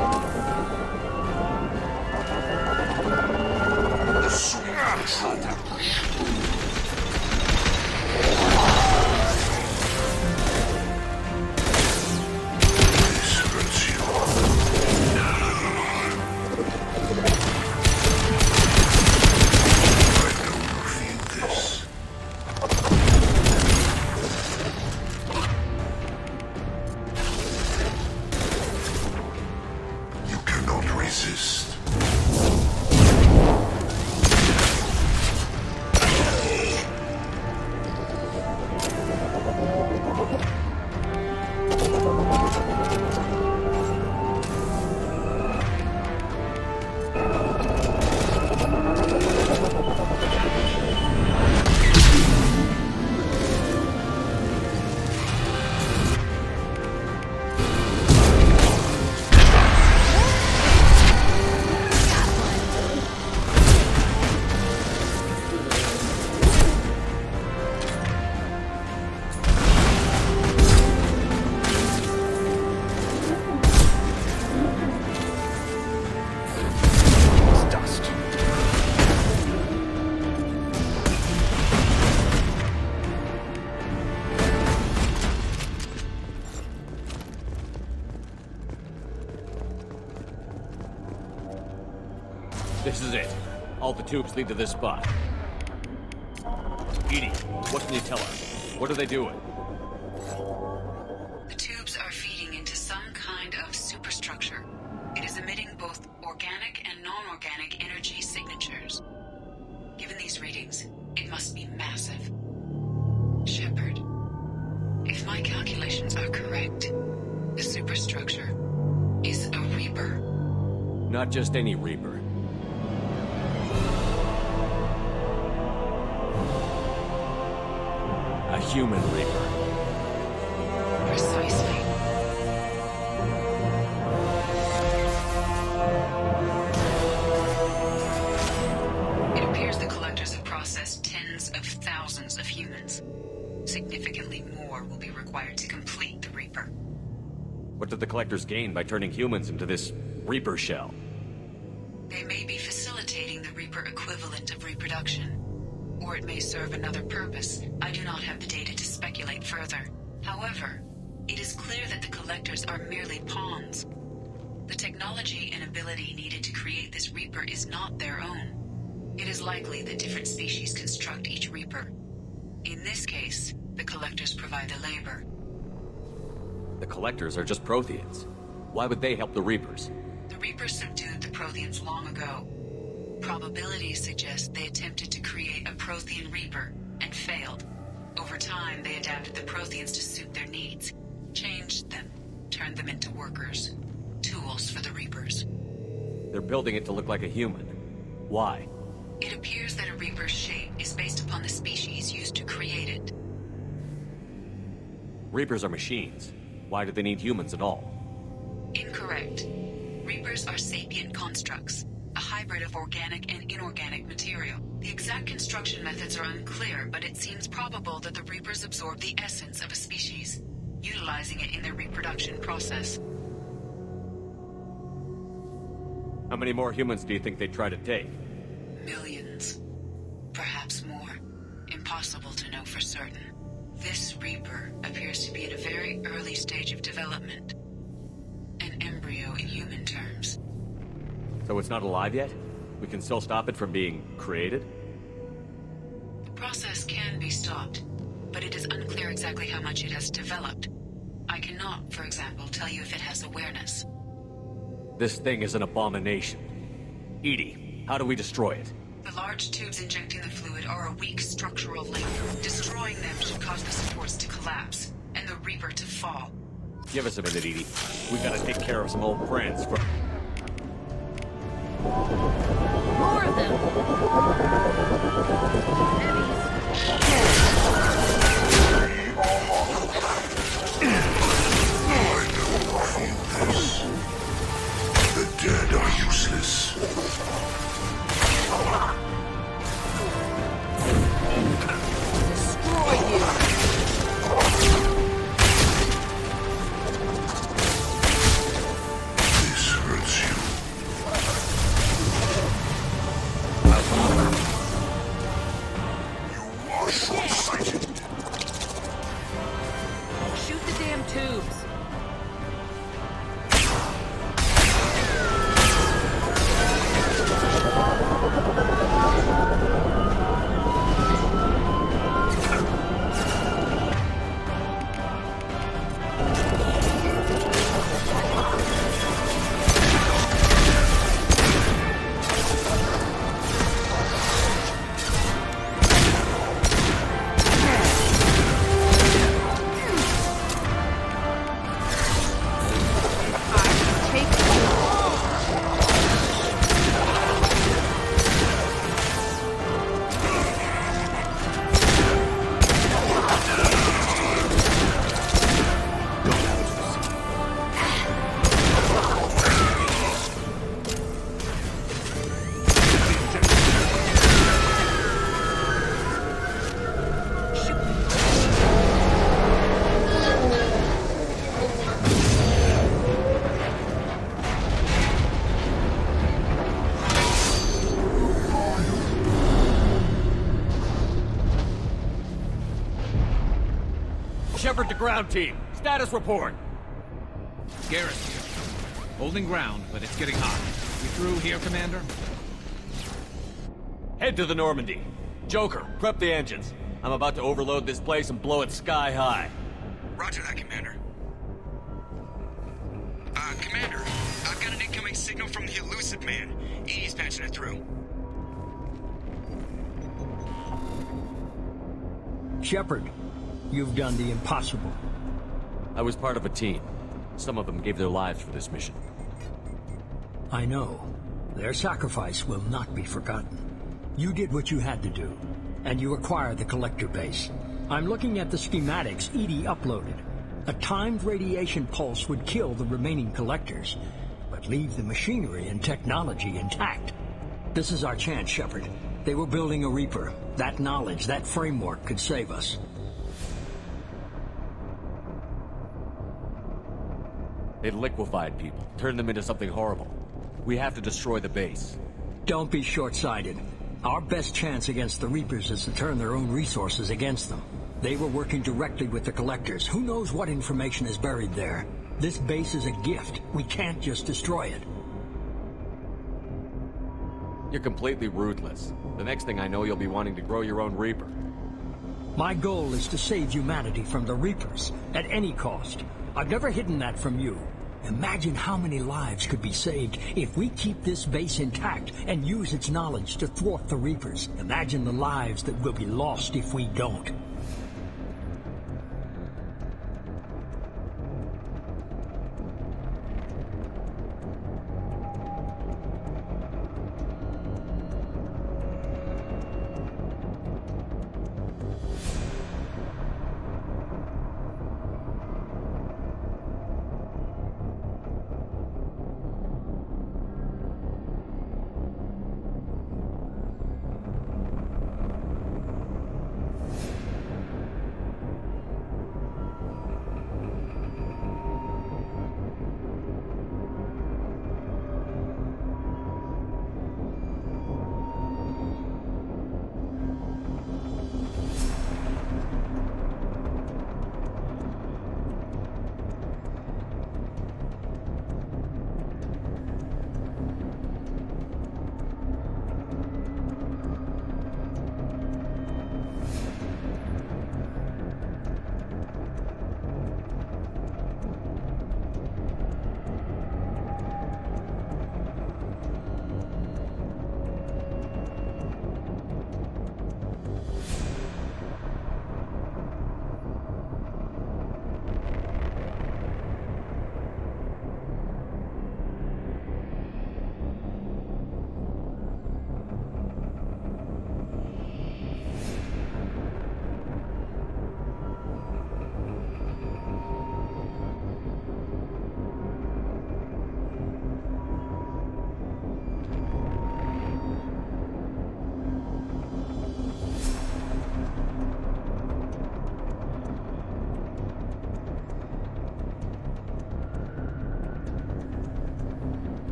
This is it. All the tubes lead to this spot. Edie, what can you tell us? What are they doing? The tubes are feeding into organic energy signatures. Given these readings, it must be massive. Shepard, if my calculations are correct, the superstructure is a Reaper. Not just any Reaper. A human Reaper. Precisely. It appears the Collectors have processed tens of thousands of humans. Significantly more will be required to complete the Reaper. What did the Collectors gain by turning humans into this Reaper shell? They may be facilitating the Reaper equivalent of reproduction. Or it may serve another purpose. I do not have the data to speculate further. However, it is clear that the Collectors are merely pawns. The technology and ability needed to create this Reaper is not their own. It is likely that different species construct each Reaper. In this case, the Collectors provide the labor. The Collectors are just Protheans. Why would they help the Reapers? The Reapers subdued the Protheans long ago. Probabilities suggest they attempted to create a Prothean Reaper and failed. Over time, they adapted the Protheans to suit their needs, changed them, turned them into workers, tools for the Reapers. They're building it to look like a human. Why? It appears that a Reaper's shape is based upon the species used to create it. Reapers are machines. Why do they need humans at all? Incorrect. Reapers are sapient constructs, a hybrid of organic and inorganic material. The exact construction methods are unclear, but it seems probable that the Reapers absorb the essence of a species, utilizing it in their reproduction process. How many more humans do you think they'd try to take? Millions. Perhaps more. Impossible to know for certain. This Reaper appears to be at a very early stage of development. An embryo in human terms. So it's not alive yet? We can still stop it from being created? The process can be stopped, but it is unclear exactly how much it has developed. I cannot, for example, tell you if it has awareness. This thing is an abomination. Edie, how do we destroy it? The large tubes injecting the fluid are a weak structural link. Destroying them should cause the supports to collapse, and the Reaper to fall. Give us a minute, Edie. We gotta take care of some old friends for... More of them! The dead are useless. Destroy you! This hurts you. You are short-sighted. Shoot the damn tubes! Shepard to ground team. Status report. Garrus here. Holding ground, but it's getting hot. We through here, Commander? Head to the Normandy. Joker, prep the engines. I'm about to overload this place and blow it sky high. Roger that, Commander. Commander, got an incoming signal from the elusive man. Edie's patching it through. Shepard, you've done the impossible. I was part of a team. Some of them gave their lives for this mission. I know. Their sacrifice will not be forgotten. You did what you had to do, and you acquired the collector base. I'm looking at the schematics Edie uploaded. A timed radiation pulse would kill the remaining collectors, but leave the machinery and technology intact. This is our chance, Shepard. They were building a Reaper. That knowledge, that framework could save us. They liquefied people, turned them into something horrible. We have to destroy the base. Don't be short-sighted. Our best chance against the Reapers is to turn their own resources against them. They were working directly with the collectors. Who knows what information is buried there? This base is a gift. We can't just destroy it. You're completely ruthless. The next thing I know, you'll be wanting to grow your own Reaper. My goal is to save humanity from the Reapers, at any cost. I've never hidden that from you. Imagine how many lives could be saved if we keep this base intact and use its knowledge to thwart the Reapers. Imagine the lives that will be lost if we don't.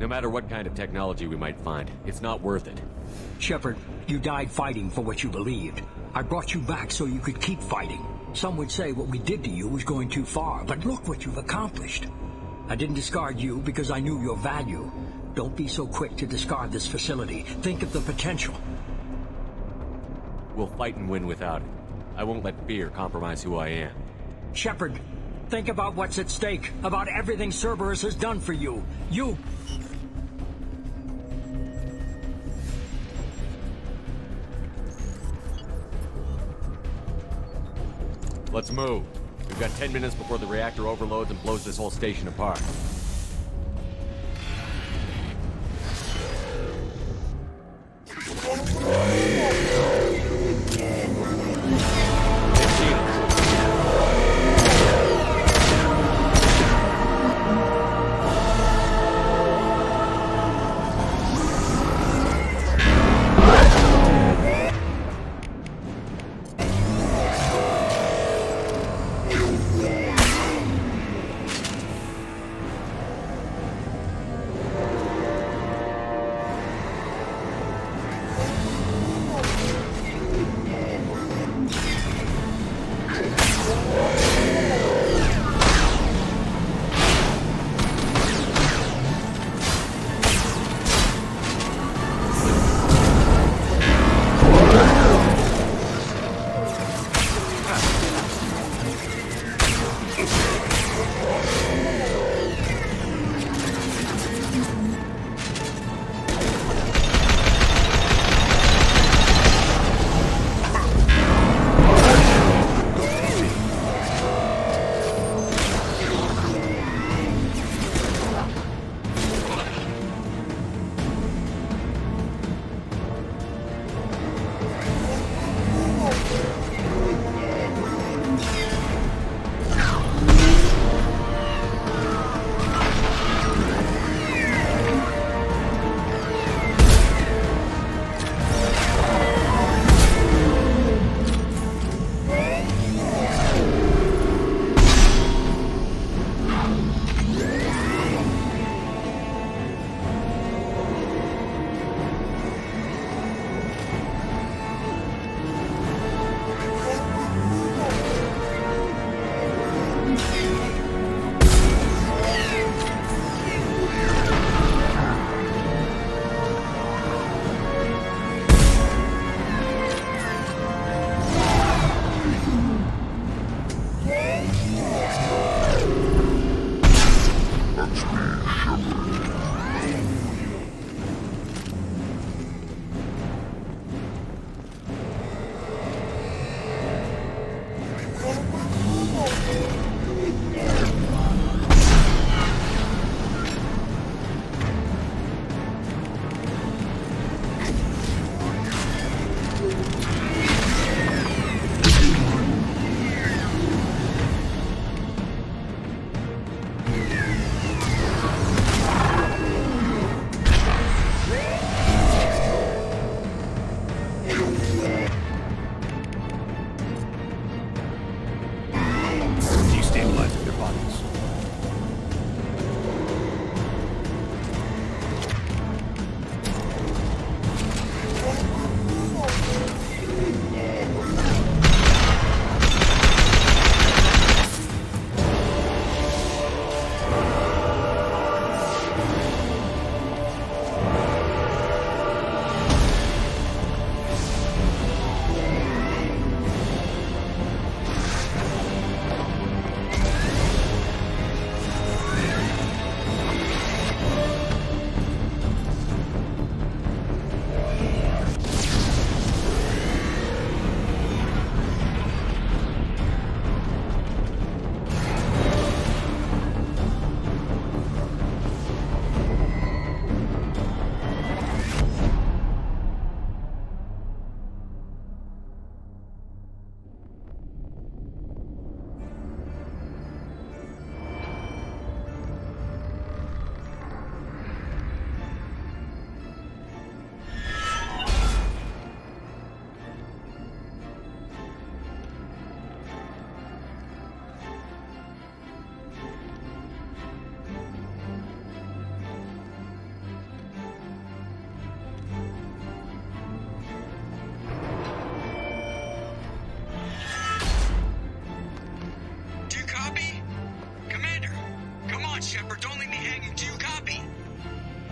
No matter what kind of technology we might find, it's not worth it. Shepard, you died fighting for what you believed. I brought you back so you could keep fighting. Some would say what we did to you was going too far, but look what you've accomplished. I didn't discard you because I knew your value. Don't be so quick to discard this facility. Think of the potential. We'll fight and win without it. I won't let fear compromise who I am. Shepard, think about what's at stake, about everything Cerberus has done for you. You... Let's move. We've got 10 minutes before the reactor overloads and blows this whole station apart.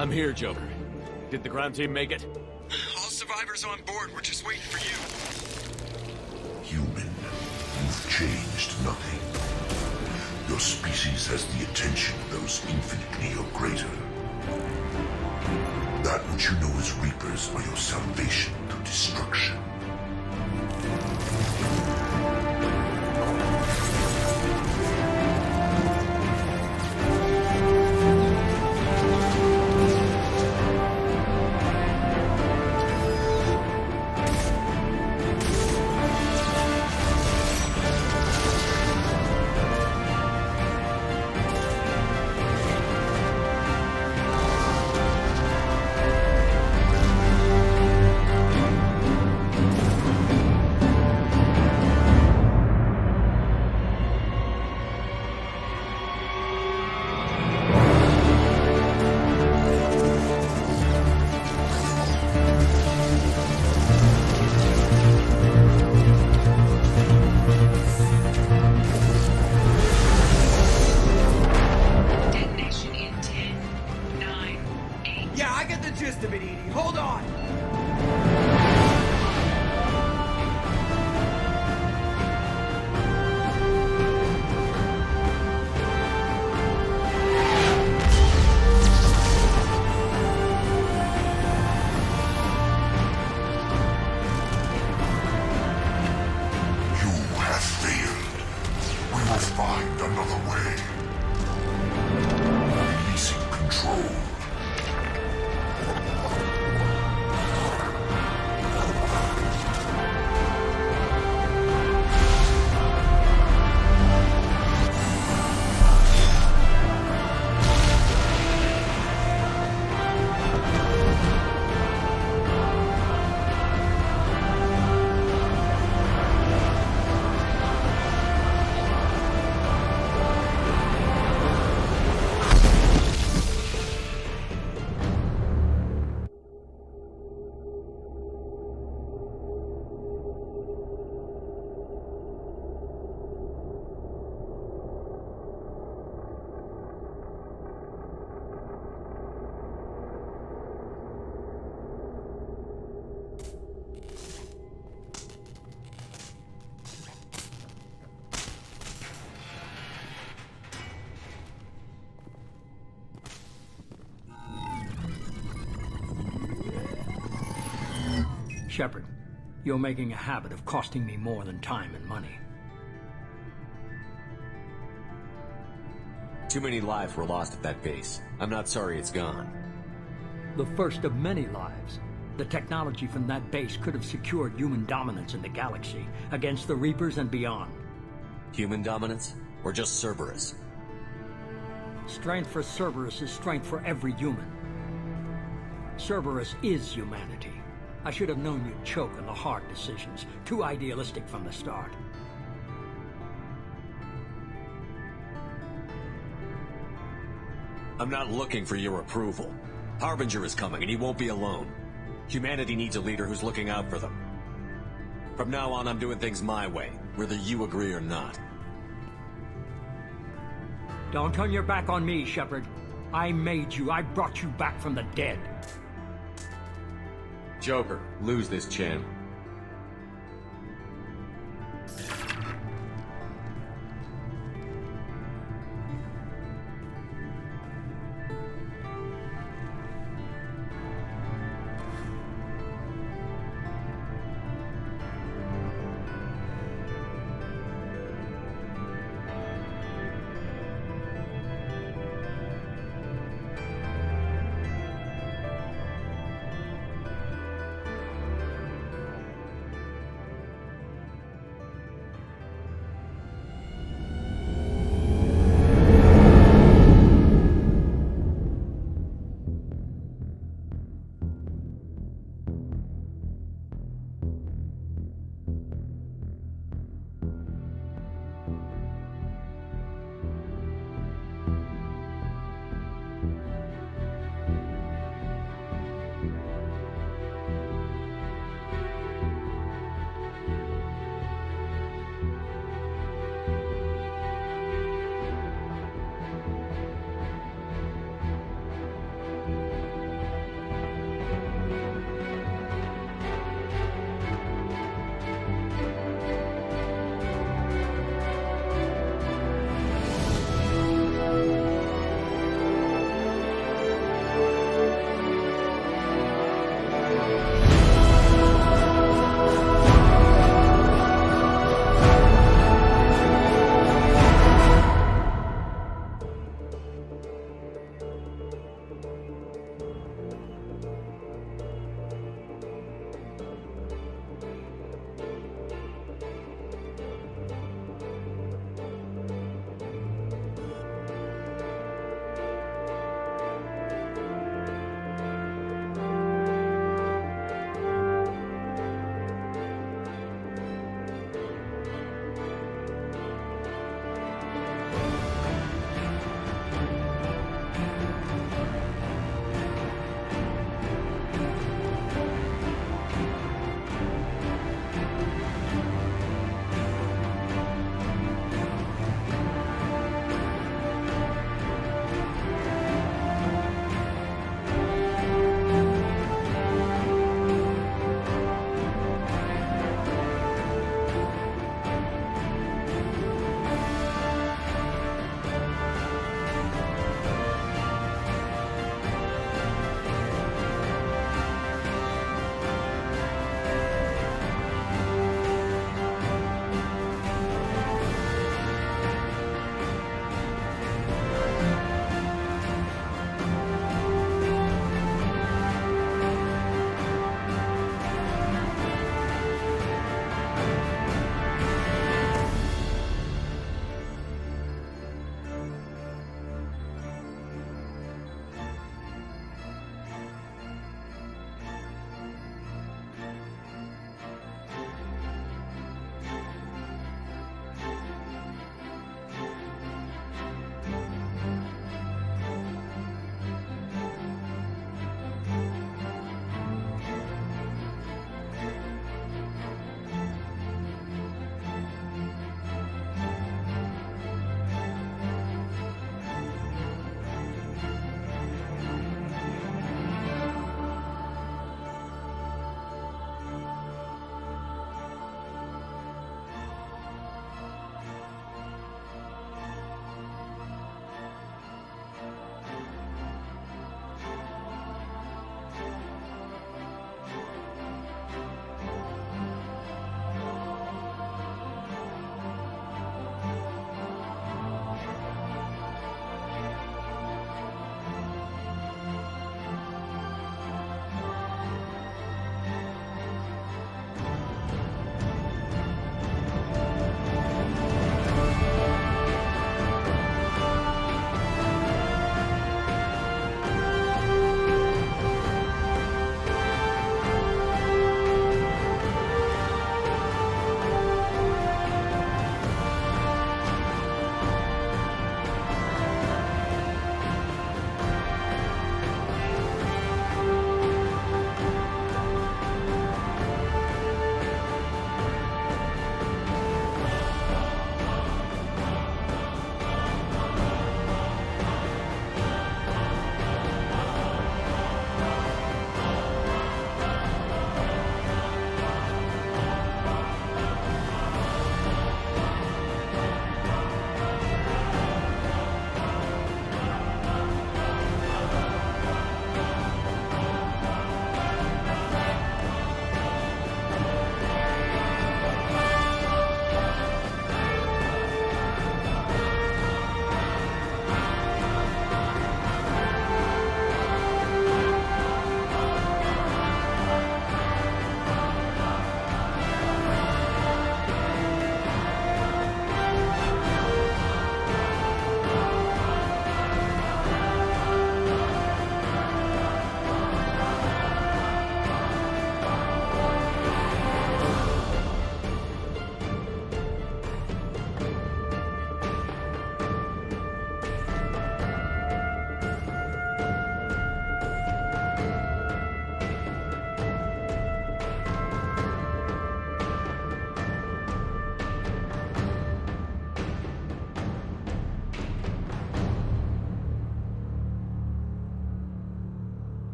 I'm here, Joker. Did the ground team make it? All survivors on board. We're just waiting for you. Human, you've changed nothing. Your species has the attention of those infinitely or greater. That which you know as Reapers are your salvation through destruction. Shepard, you're making a habit of costing me more than time and money. Too many lives were lost at that base. I'm not sorry it's gone. The first of many lives. The technology from that base could have secured human dominance in the galaxy against the Reapers and beyond. Human dominance? Or just Cerberus? Strength for Cerberus is strength for every human. Cerberus is humanity. I should have known you'd choke on the hard decisions. Too idealistic from the start. I'm not looking for your approval. Harbinger is coming, and he won't be alone. Humanity needs a leader who's looking out for them. From now on, I'm doing things my way, whether you agree or not. Don't turn your back on me, Shepard. I made you. I brought you back from the dead. Joker, lose this channel.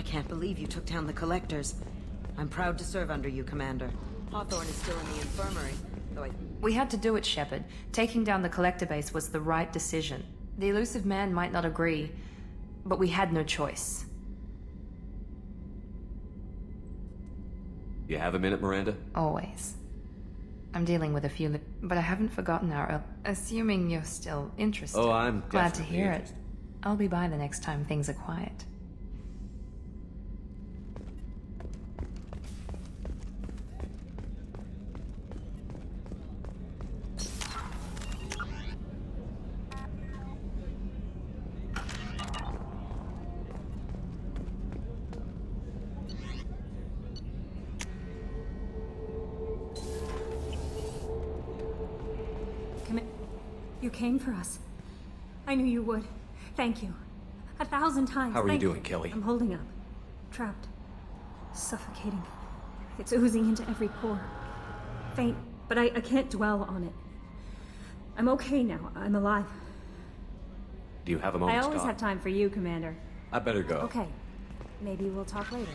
can't believe you took down the Collectors. I'm proud to serve under you, Commander. Hawthorne is still in the infirmary, though We had to do it, Shepard. Taking down the Collector base was the right decision. The elusive man might not agree, but we had no choice. You have a minute, Miranda? Always. I'm dealing with a few, but I haven't forgotten our... Assuming you're still interested. Oh, I'm glad to definitely hear interested. it. I'll be by the next time things are quiet. You came for us. I knew you would. Thank you. 1,000 times. How are you Thank doing, Kelly? I'm holding up. Trapped. Suffocating. It's oozing into every pore. Faint, but I can't dwell on it. I'm okay now. I'm alive. Do you have a moment I to always talk? have time for you, Commander. I better go. Okay. Maybe we'll talk later.